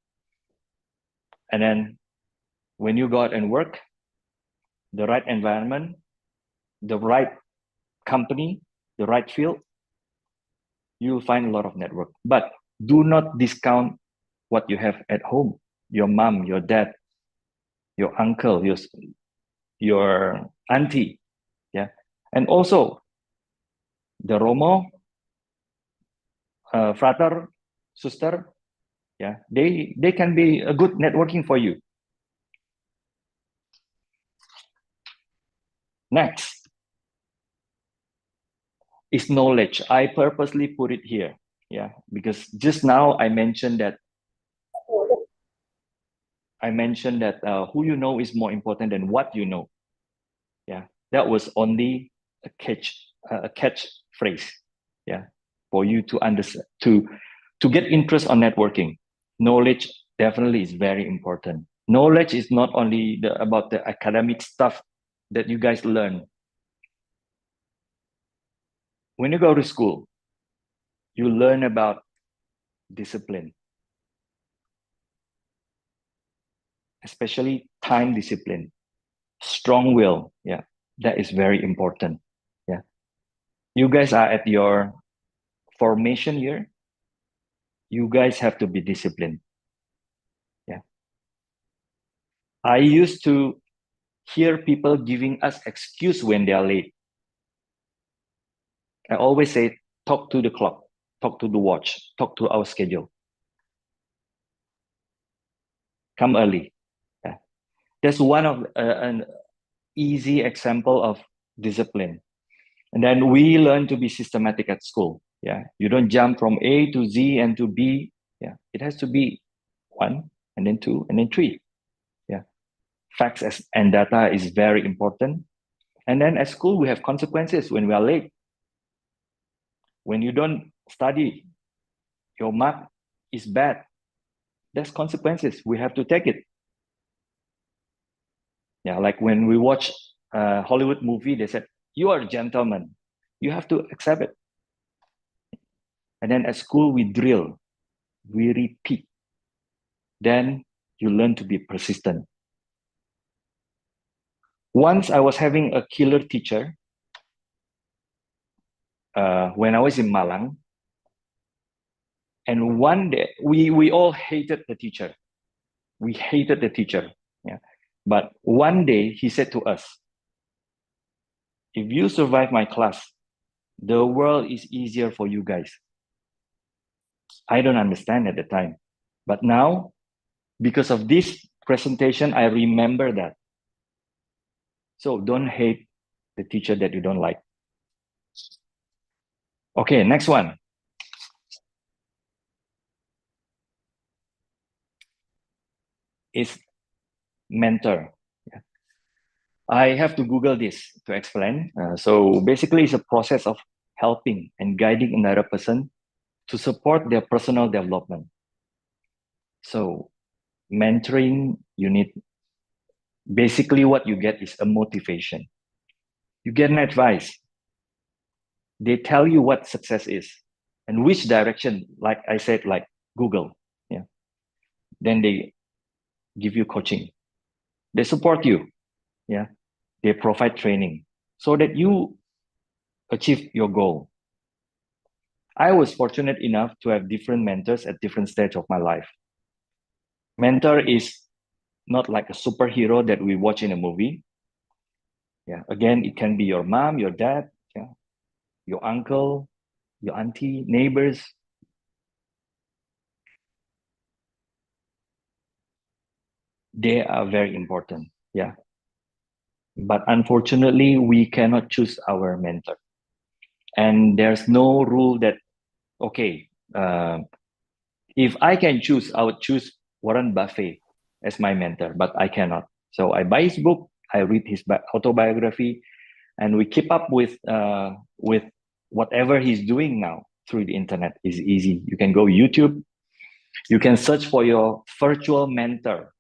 And then when you go out and work, the right environment, the right company, the right field, you'll find a lot of network. But do not discount what you have at home. Your mom, your dad, your uncle, your auntie. And also the Romo, frater, sister, they can be a good networking for you. Next is knowledge. I purposely put it here, because just now I mentioned that who you know is more important than what you know. That was only a catch phrase. For you to understand, to get interest on networking. Knowledge definitely is very important. Knowledge is not only about the academic stuff that you guys learn. When you go to school, you learn about discipline, especially time discipline, strong will. That is very important. You guys are at your formation year. You guys have to be disciplined. I used to hear people giving us excuse when they are late. I always say, talk to the clock, talk to the watch, talk to our schedule. Come early. That's one of an easy example of discipline. And then we learn to be systematic at school. You don't jump from A to Z and to B Yeah, it has to be 1 and then 2 and then 3. Yeah, facts and data is very important. And then at school, we have consequences when we are late. When you don't study, your mark is bad. There's consequences. We have to take it. Yeah, like when we watch a Hollywood movie, they said, you are a gentleman. You have to accept it. And then at school, we drill, we repeat. Then you learn to be persistent. Once I was having a killer teacher when I was in Malang. And one day, we all hated the teacher. We hated the teacher. Yeah. But one day he said to us, if you survive my class, the world is easier for you guys. I don't understand at the time. But now, because of this presentation, I remember that. So don't hate the teacher that you don't like. Okay, next one. Is mentor. Yeah. I have to Google this to explain. So basically, it's a process of helping and guiding another person to support their personal development. So mentoring, you need, basically what you get is a motivation. You get an advice. They tell you what success is and which direction, like I said, like Google. Yeah. Then they give you coaching. They support you. Yeah. They provide training so that you achieve your goal. I was fortunate enough to have different mentors at different stages of my life. Mentor is not like a superhero that we watch in a movie. Yeah. Again, it can be your mom, your dad, yeah, your uncle, your auntie, neighbors. They are very important. Yeah. But unfortunately, we cannot choose our mentor. And there's no rule that, okay, if I can choose, I would choose Warren Buffett as my mentor, but I cannot. So I buy his book, I read his autobiography, and we keep up with whatever he's doing now through the internet. Is easy. You can go YouTube, you can search for your virtual mentor.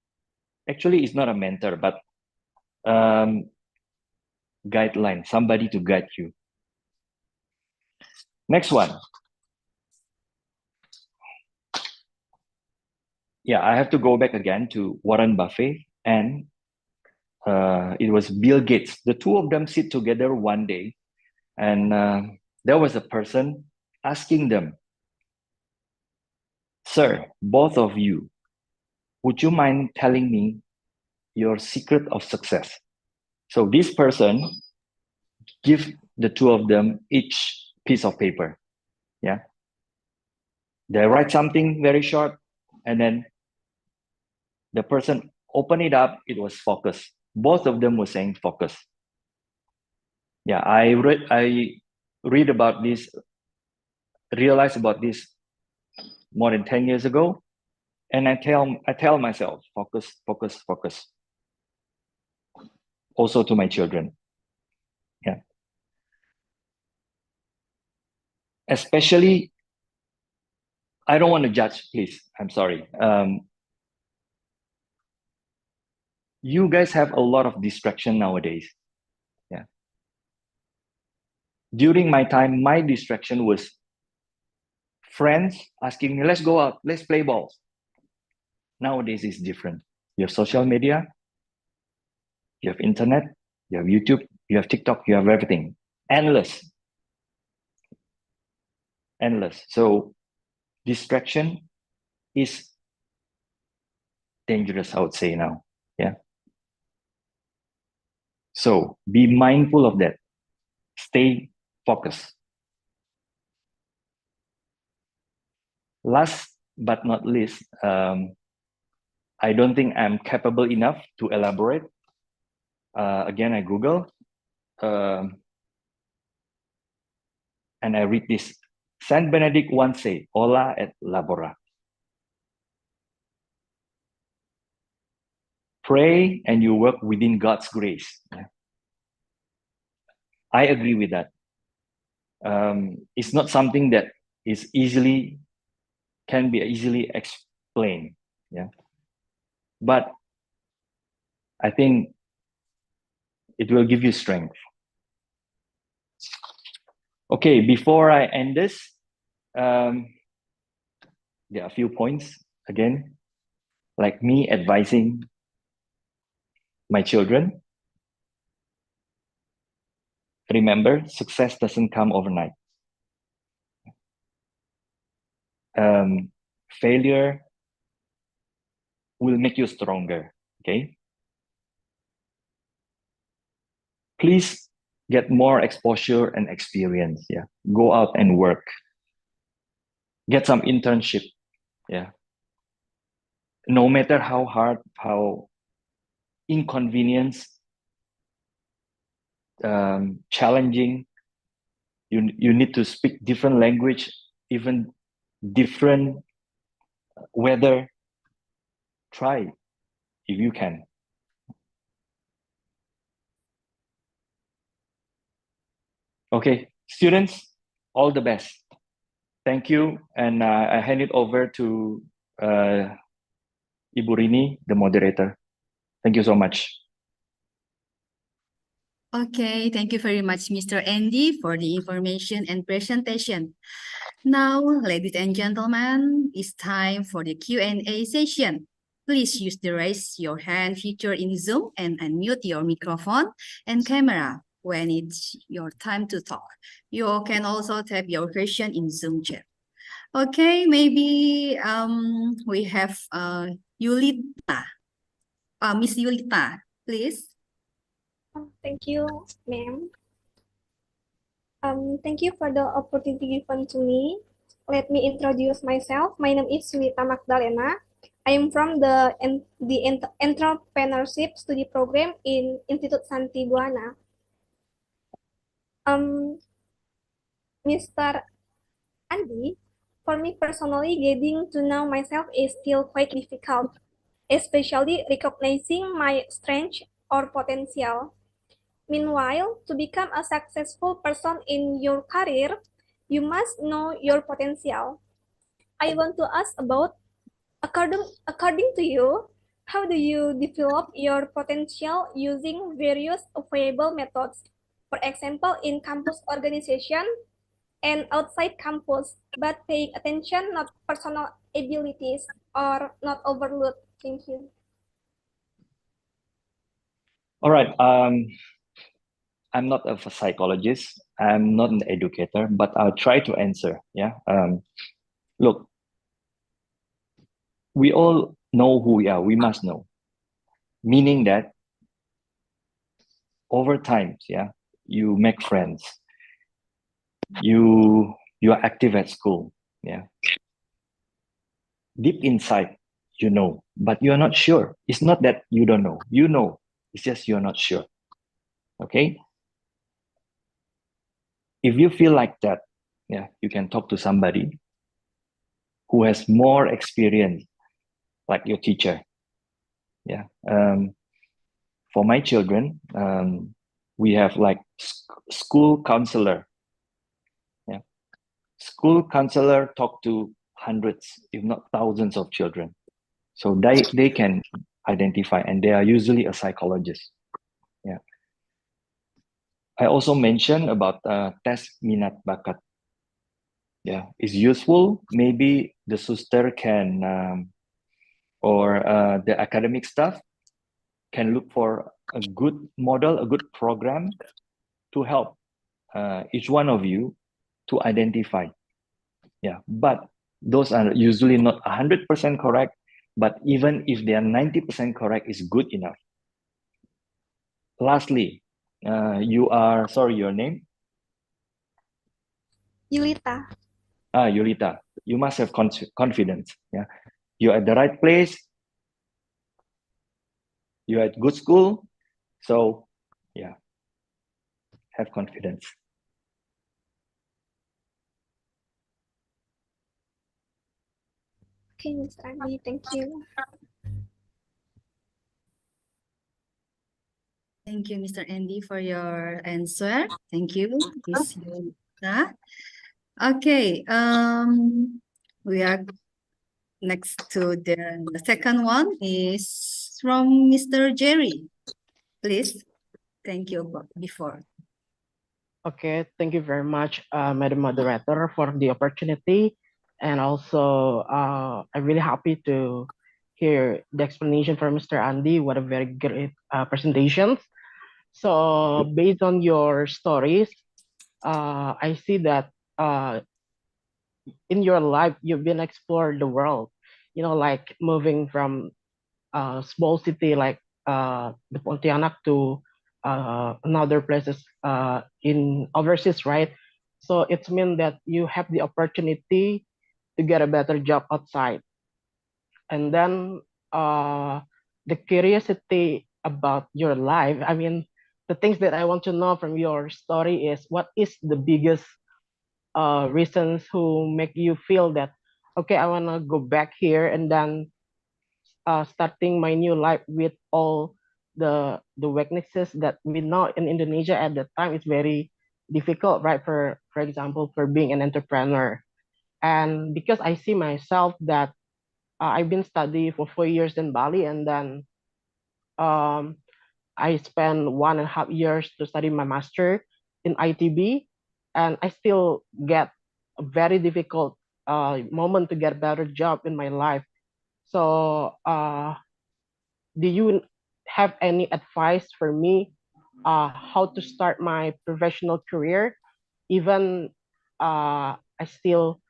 Actually, it's not a mentor, but guideline, somebody to guide you. Next one. Yeah, I have to go back again to Warren Buffett and it was Bill Gates. The two of them sit together one day, and there was a person asking them, "Sir, both of you, would you mind telling me your secret of success?" So this person give the two of them each piece of paper. Yeah, they write something very short, and then the person open it up. It was focus. Both of them were saying focus. Yeah, I read about this, realized about this more than 10 years ago. And I tell myself, focus, focus, focus. Also to my children. Yeah. Especially, I don't want to judge, please. I'm sorry. You guys have a lot of distraction nowadays. Yeah. During my time, my distraction was friends asking me, let's go out, let's play balls. Nowadays it's different. You have social media, you have internet, you have YouTube, you have TikTok, you have everything. Endless. Endless. So distraction is dangerous, I would say now. Yeah. So be mindful of that. Stay focused. Last but not least, I don't think I'm capable enough to elaborate. Again, I Google and I read this. Saint Benedict once said, "Ola et labora." pray and you work within God's grace. Yeah. I agree with that. It's not something that can be easily explained. Yeah. But I think it will give you strength. Okay, before I end this, there are a few points again, like me advising my children. Remember, success doesn't come overnight. Failure will make you stronger. Okay. Please get more exposure and experience. Yeah. Go out and work. Get some internship. Yeah. No matter how hard, how inconvenienced, challenging, you need to speak different language, even different weather. Try if you can. Okay, students, all the best. Thank you, and I hand it over to Ibu Rini, the moderator. Thank you so much. Okay, thank you very much, Mr. Andy, for the information and presentation. Now, ladies and gentlemen, it's time for the Q&A session. Please use the raise your hand feature in Zoom and unmute your microphone and camera when it's your time to talk. You can also type your question in Zoom chat. Okay, maybe we have Yulita. Miss Yulita, please. Thank you, ma'am. Thank you for the opportunity given to me. Let me introduce myself. My name is Yulita Magdalena. I am from the Entrepreneurship Study Program in Institute Shanti Bhuana. Mr. Andy, for me personally, getting to know myself is still quite difficult, especially recognizing my strengths or potential. Meanwhile, to become a successful person in your career, you must know your potential. I want to ask about, according to you, how do you develop your potential using various available methods? For example, in campus organization and outside campus, but paying attention not personal abilities or not overload. Thank you. All right. I'm not a psychologist. I'm not an educator, but I'll try to answer. Yeah. Look, we all know who we are. We must know, meaning that over time, yeah, you make friends. You are active at school. Yeah. Deep inside, you know, but you're not sure. It's not that you don't know. You know. It's just you're not sure. Okay. If you feel like that, yeah, you can talk to somebody who has more experience, like your teacher. Yeah. For my children, we have like school counselor. Yeah. School counselor talk to hundreds, if not thousands of children. So they can identify, and they are usually a psychologist. Yeah. I also mentioned about tes minat bakat. Yeah, it's useful. Maybe the sister can, or the academic staff can look for a good model, a good program to help each one of you to identify. Yeah, but those are usually not 100% correct. But even if they are 90% correct, is good enough. Lastly, your name? Yulita. Yulita, you must have confidence. Yeah, you're at the right place. You're at good school. So, yeah, have confidence. Okay, Mr. Andy, thank you. Thank you, Mr. Andy, for your answer. Thank you, Ms. Yulita. Okay, we are next to the second one is from Mr. Jerry. Please, thank you before. Okay, thank you very much, Madam Moderator, for the opportunity. And also, I'm really happy to hear the explanation from Mr. Andy. What a very great presentation. So, based on your stories, I see that in your life, you've been explored the world, like moving from a small city like the Pontianak to another places in overseas, right? So it's mean that you have the opportunity to get a better job outside. And then the curiosity about your life, I mean, the things that I want to know from your story is what is the biggest reasons who make you feel that, okay, I want to go back here and then starting my new life with all the weaknesses that we know in Indonesia at that time is very difficult, right? For example, for being an entrepreneur, and because I see myself that I've been studying for 4 years in Bali, and then um, I spent 1.5 years to study my master in ITB, and I still get a very difficult moment to get a better job in my life. So do you have any advice for me how to start my professional career, even I still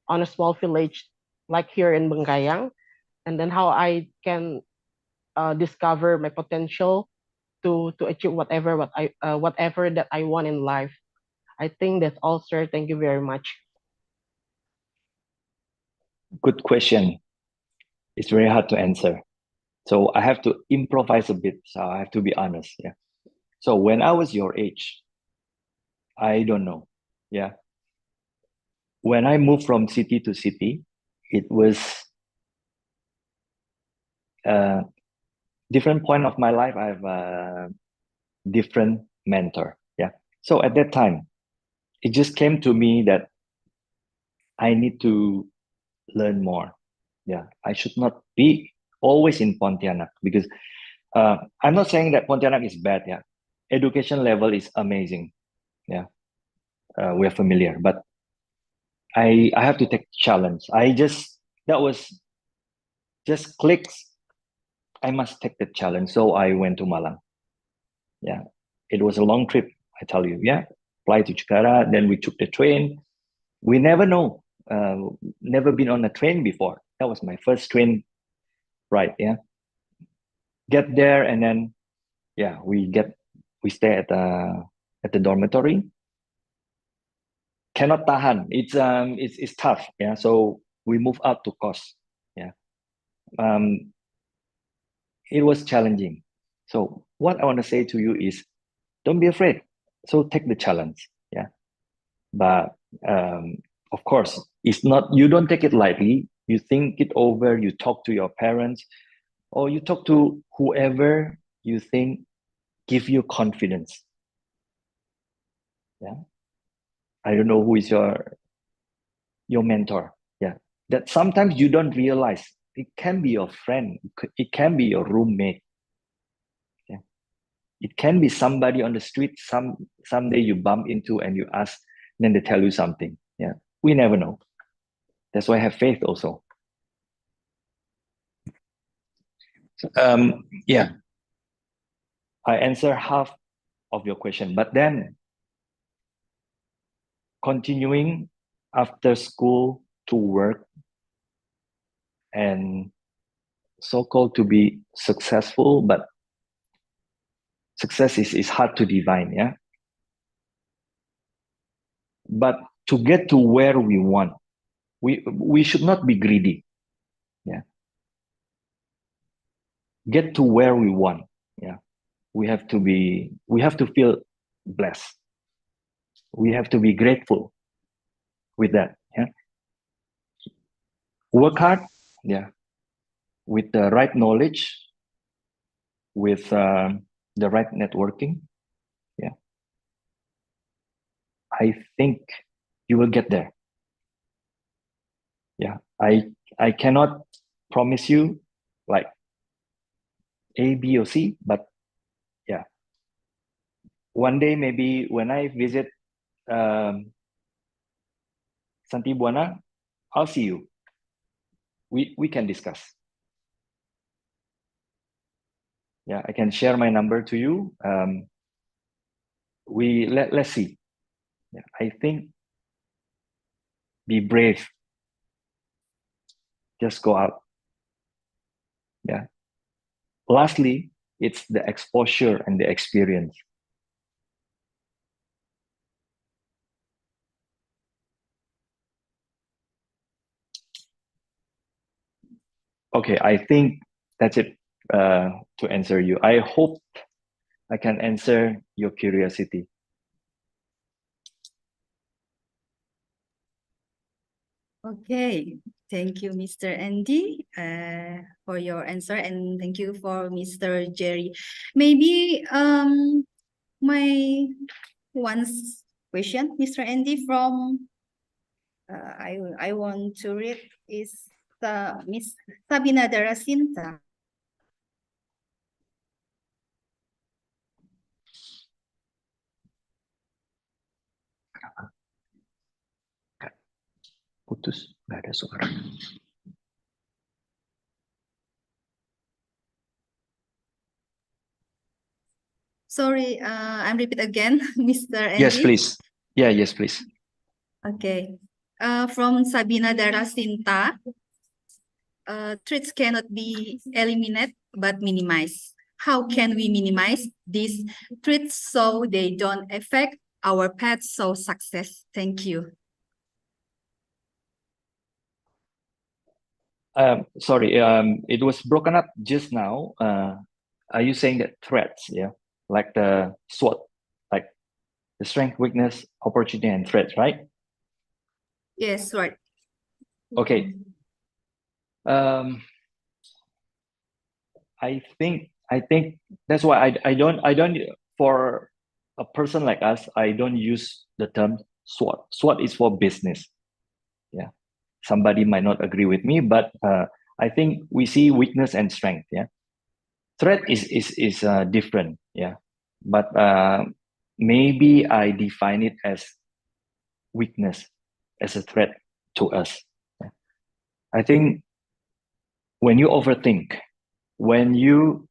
on a small village like here in Bengkayang, and then how I can discover my potential to achieve whatever that I want in life. I think that's all, sir. Thank you very much. Good question. It's very hard to answer. So I have to improvise a bit. So I have to be honest. Yeah. So when I was your age, I don't know. Yeah. When I moved from city to city, it was a different point of my life. I have a different mentor. Yeah. So at that time, it just came to me that I need to learn more. Yeah. I should not be always in Pontianak because I'm not saying that Pontianak is bad. Yeah. Education level is amazing. Yeah. We're familiar, but I have to take challenge. That was just clicks. I must take the challenge. So I went to Malang. Yeah. It was a long trip, I tell you. Yeah. Fly to Jakarta, then we took the train. We never know. Never been on a train before. That was my first train ride. Yeah. Get there and then yeah, we stay at the dormitory. Cannot tahan. It's tough. Yeah. So we move up to Kos. Yeah. It was challenging. So what I want to say to you is don't be afraid. So take the challenge. Yeah. But of course, it's not, you don't take it lightly. You think it over, you talk to your parents, or you talk to whoever you think give you confidence. Yeah. I don't know who is your mentor. Yeah. That sometimes you don't realize it can be your friend. It can be your roommate. Yeah. It can be somebody on the street. Someday you bump into and you ask, then they tell you something. Yeah. We never know. That's why I have faith also. Yeah. I answer half of your question, but then continuing after school to work and so-called to be successful, but success is hard to define, yeah? But to get to where we want, we should not be greedy, yeah? Get to where we want, yeah? We have to feel blessed. We have to be grateful with that, yeah? Work hard, yeah, with the right knowledge, with the right networking, yeah, I think you will get there. Yeah, I cannot promise you like A, B, or C, but yeah, one day maybe when I visit Shanti Bhuana, I'll see you. We can discuss. Yeah, I can share my number to you. Let's see. Yeah, I think be brave. Just go out. Yeah. Lastly, it's the exposure and the experience. Okay, I think that's it to answer you. I hope I can answer your curiosity. Okay, thank you, Mr. Andy, for your answer, and thank you for Mr. Jerry. Maybe my one question, Mr. Andy, from I want to read is Miss Sabina Darasinta. Putus, nggak ada suara. Sorry, I'm repeat again, Mr. Andy. Yes, please. Yeah, yes, please. Okay. From Sabina Darasinta, threats cannot be eliminated but minimized. How can we minimize these threats so they don't affect our path so success? Thank you. Sorry, it was broken up just now. Are you saying that threats, yeah, like the SWOT, like the strength, weakness, opportunity, and threats, right? Yes, right. Okay. I think that's why I don't for a person like us, I don't use the term SWOT. SWOT is for business. Yeah. Somebody might not agree with me, but I think we see weakness and strength. Yeah. Threat is different. Yeah. But maybe I define it as weakness as a threat to us. Yeah. I think when you overthink, when you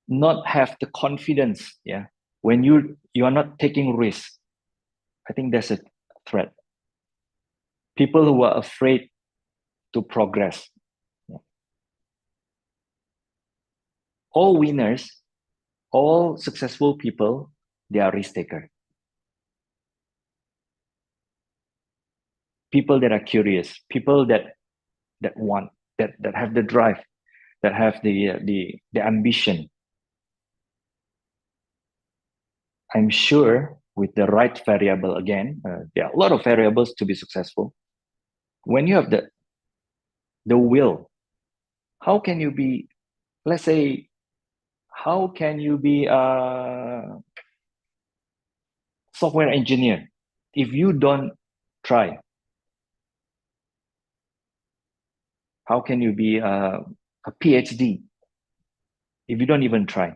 not have the confidence, yeah, when you are not taking risks, I think that's a threat. People who are afraid to progress. Yeah. All winners, all successful people, they are risk takers. People that are curious, people that want, that have the drive, that have the ambition. I'm sure with the right variable, again, there are a lot of variables to be successful. When you have the will, how can you be, let's say, how can you be a software engineer if you don't try? How can you be a PhD if you don't even try?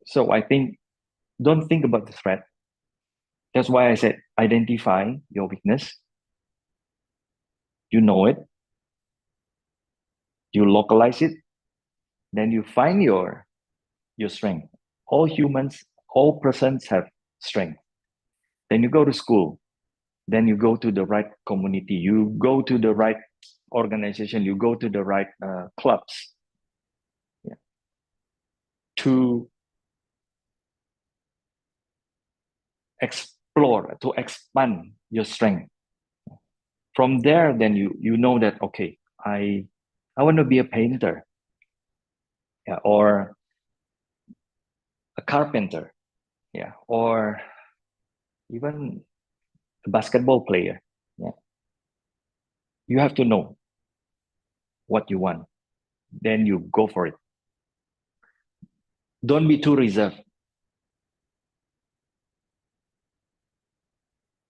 So I think, don't think about the threat. That's why I said, identify your weakness. You know it. You localize it. Then you find your strength. All humans, all persons have strength. Then you go to school. Then you go to the right community. You go to the right organization. You go to the right clubs. Yeah. To explore, to expand your strength. From there, then you know that, okay, I want to be a painter, yeah, or a carpenter, yeah, or even a basketball player. Yeah. You have to know what you want, then you go for it. Don't be too reserved.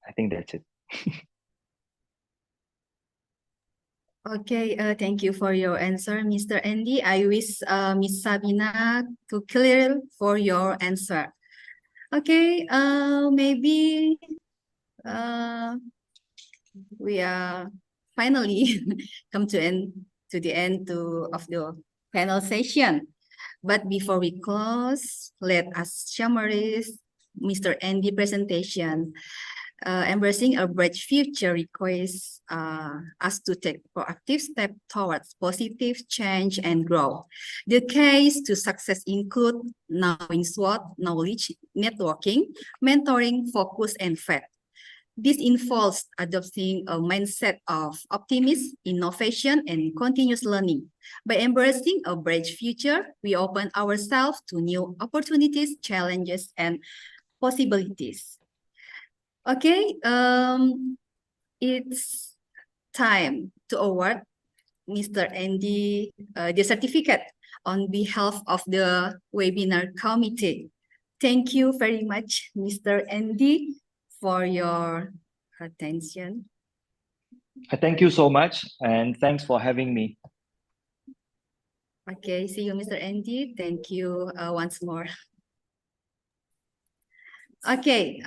I think that's it. Okay, thank you for your answer, Mr. Andy. I wish Miss Sabina to clear for your answer. Okay, maybe we are finally come to the end of the panel session. But before we close, let us summarize Mr. Andy presentation. Embracing a bright future requires us to take proactive steps towards positive change and growth. The keys to success include knowing SWOT, knowledge, networking, mentoring, focus, and faith. This involves adopting a mindset of optimism, innovation, and continuous learning. By embracing a bright future, we open ourselves to new opportunities, challenges, and possibilities. Okay, it's time to award Mr. Andy the certificate on behalf of the webinar committee. Thank you very much, Mr. Andy, for your attention. Thank you so much, and thanks for having me. Okay, see you, Mr. Andy. Thank you once more. Okay,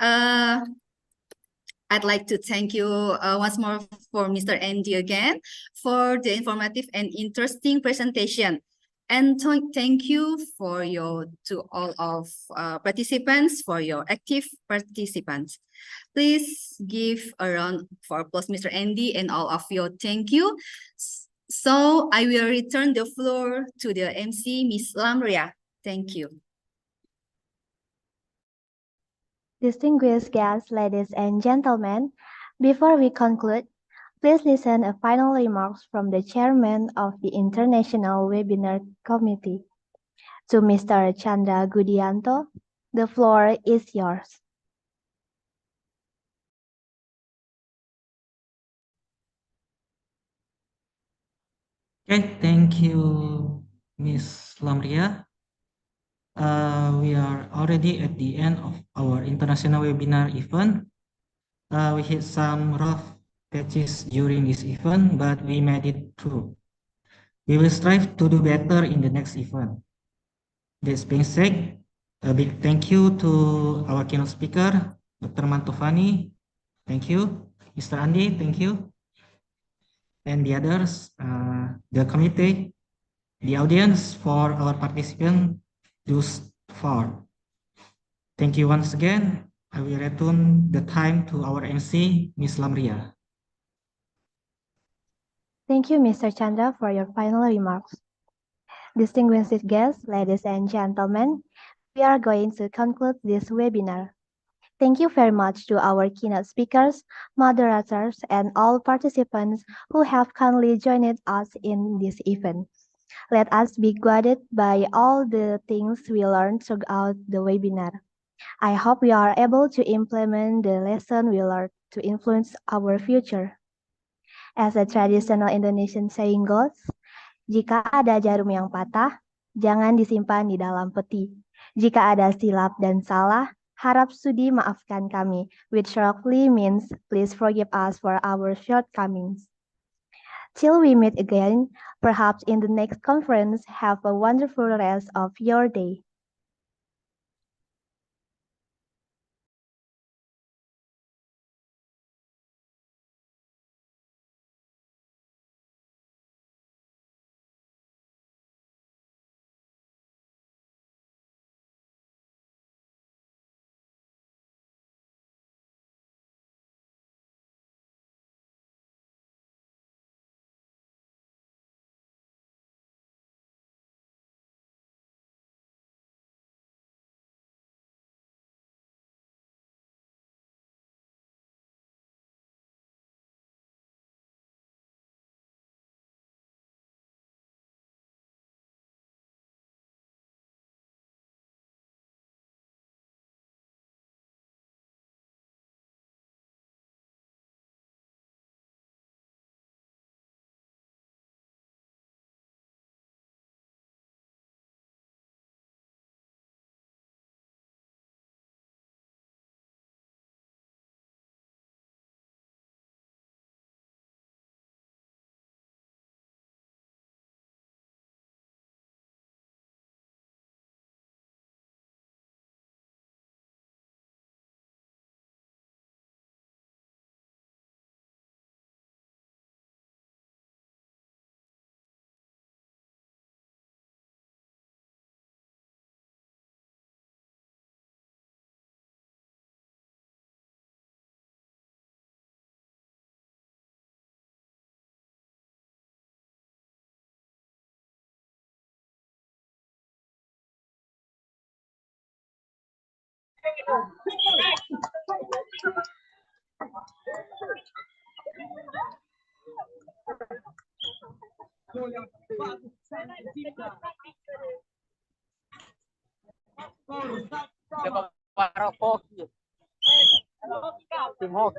I'd like to thank you once more for Mr. Andy again for the informative and interesting presentation. And thank you to all of participants for your active participants. Please give a round for applause, Mr. Andy, and all of you. Thank you. So I will return the floor to the MC, Miss Lamria. Thank you. Distinguished guests, ladies and gentlemen, before we conclude, please listen to final remarks from the chairman of the International Webinar Committee. To Mr. Chandra Gudianto, the floor is yours. Okay, thank you, Ms. Lamria. We are already at the end of our international webinar event. We hit some rough patches during this event, but we made it through. We will strive to do better in the next event. This being said, a big thank you to our keynote speaker, Dr. Mantovani. Thank you. Mr. Andi, thank you. And the others, the committee, the audience, for our participants thus far. Thank you once again. I will return the time to our MC, Ms. Lamria. Thank you, Mr. Chandra, for your final remarks. Distinguished guests, ladies and gentlemen, we are going to conclude this webinar. Thank you very much to our keynote speakers, moderators, and all participants who have kindly joined us in this event. Let us be guided by all the things we learned throughout the webinar. I hope we are able to implement the lesson we learned to influence our future. As a traditional Indonesian saying goes, jika ada jarum yang patah, jangan disimpan di dalam peti. Jika ada silap dan salah, harap sudi maafkan kami, which roughly means please forgive us for our shortcomings. Till we meet again, perhaps in the next conference, have a wonderful rest of your day. Tim Hook.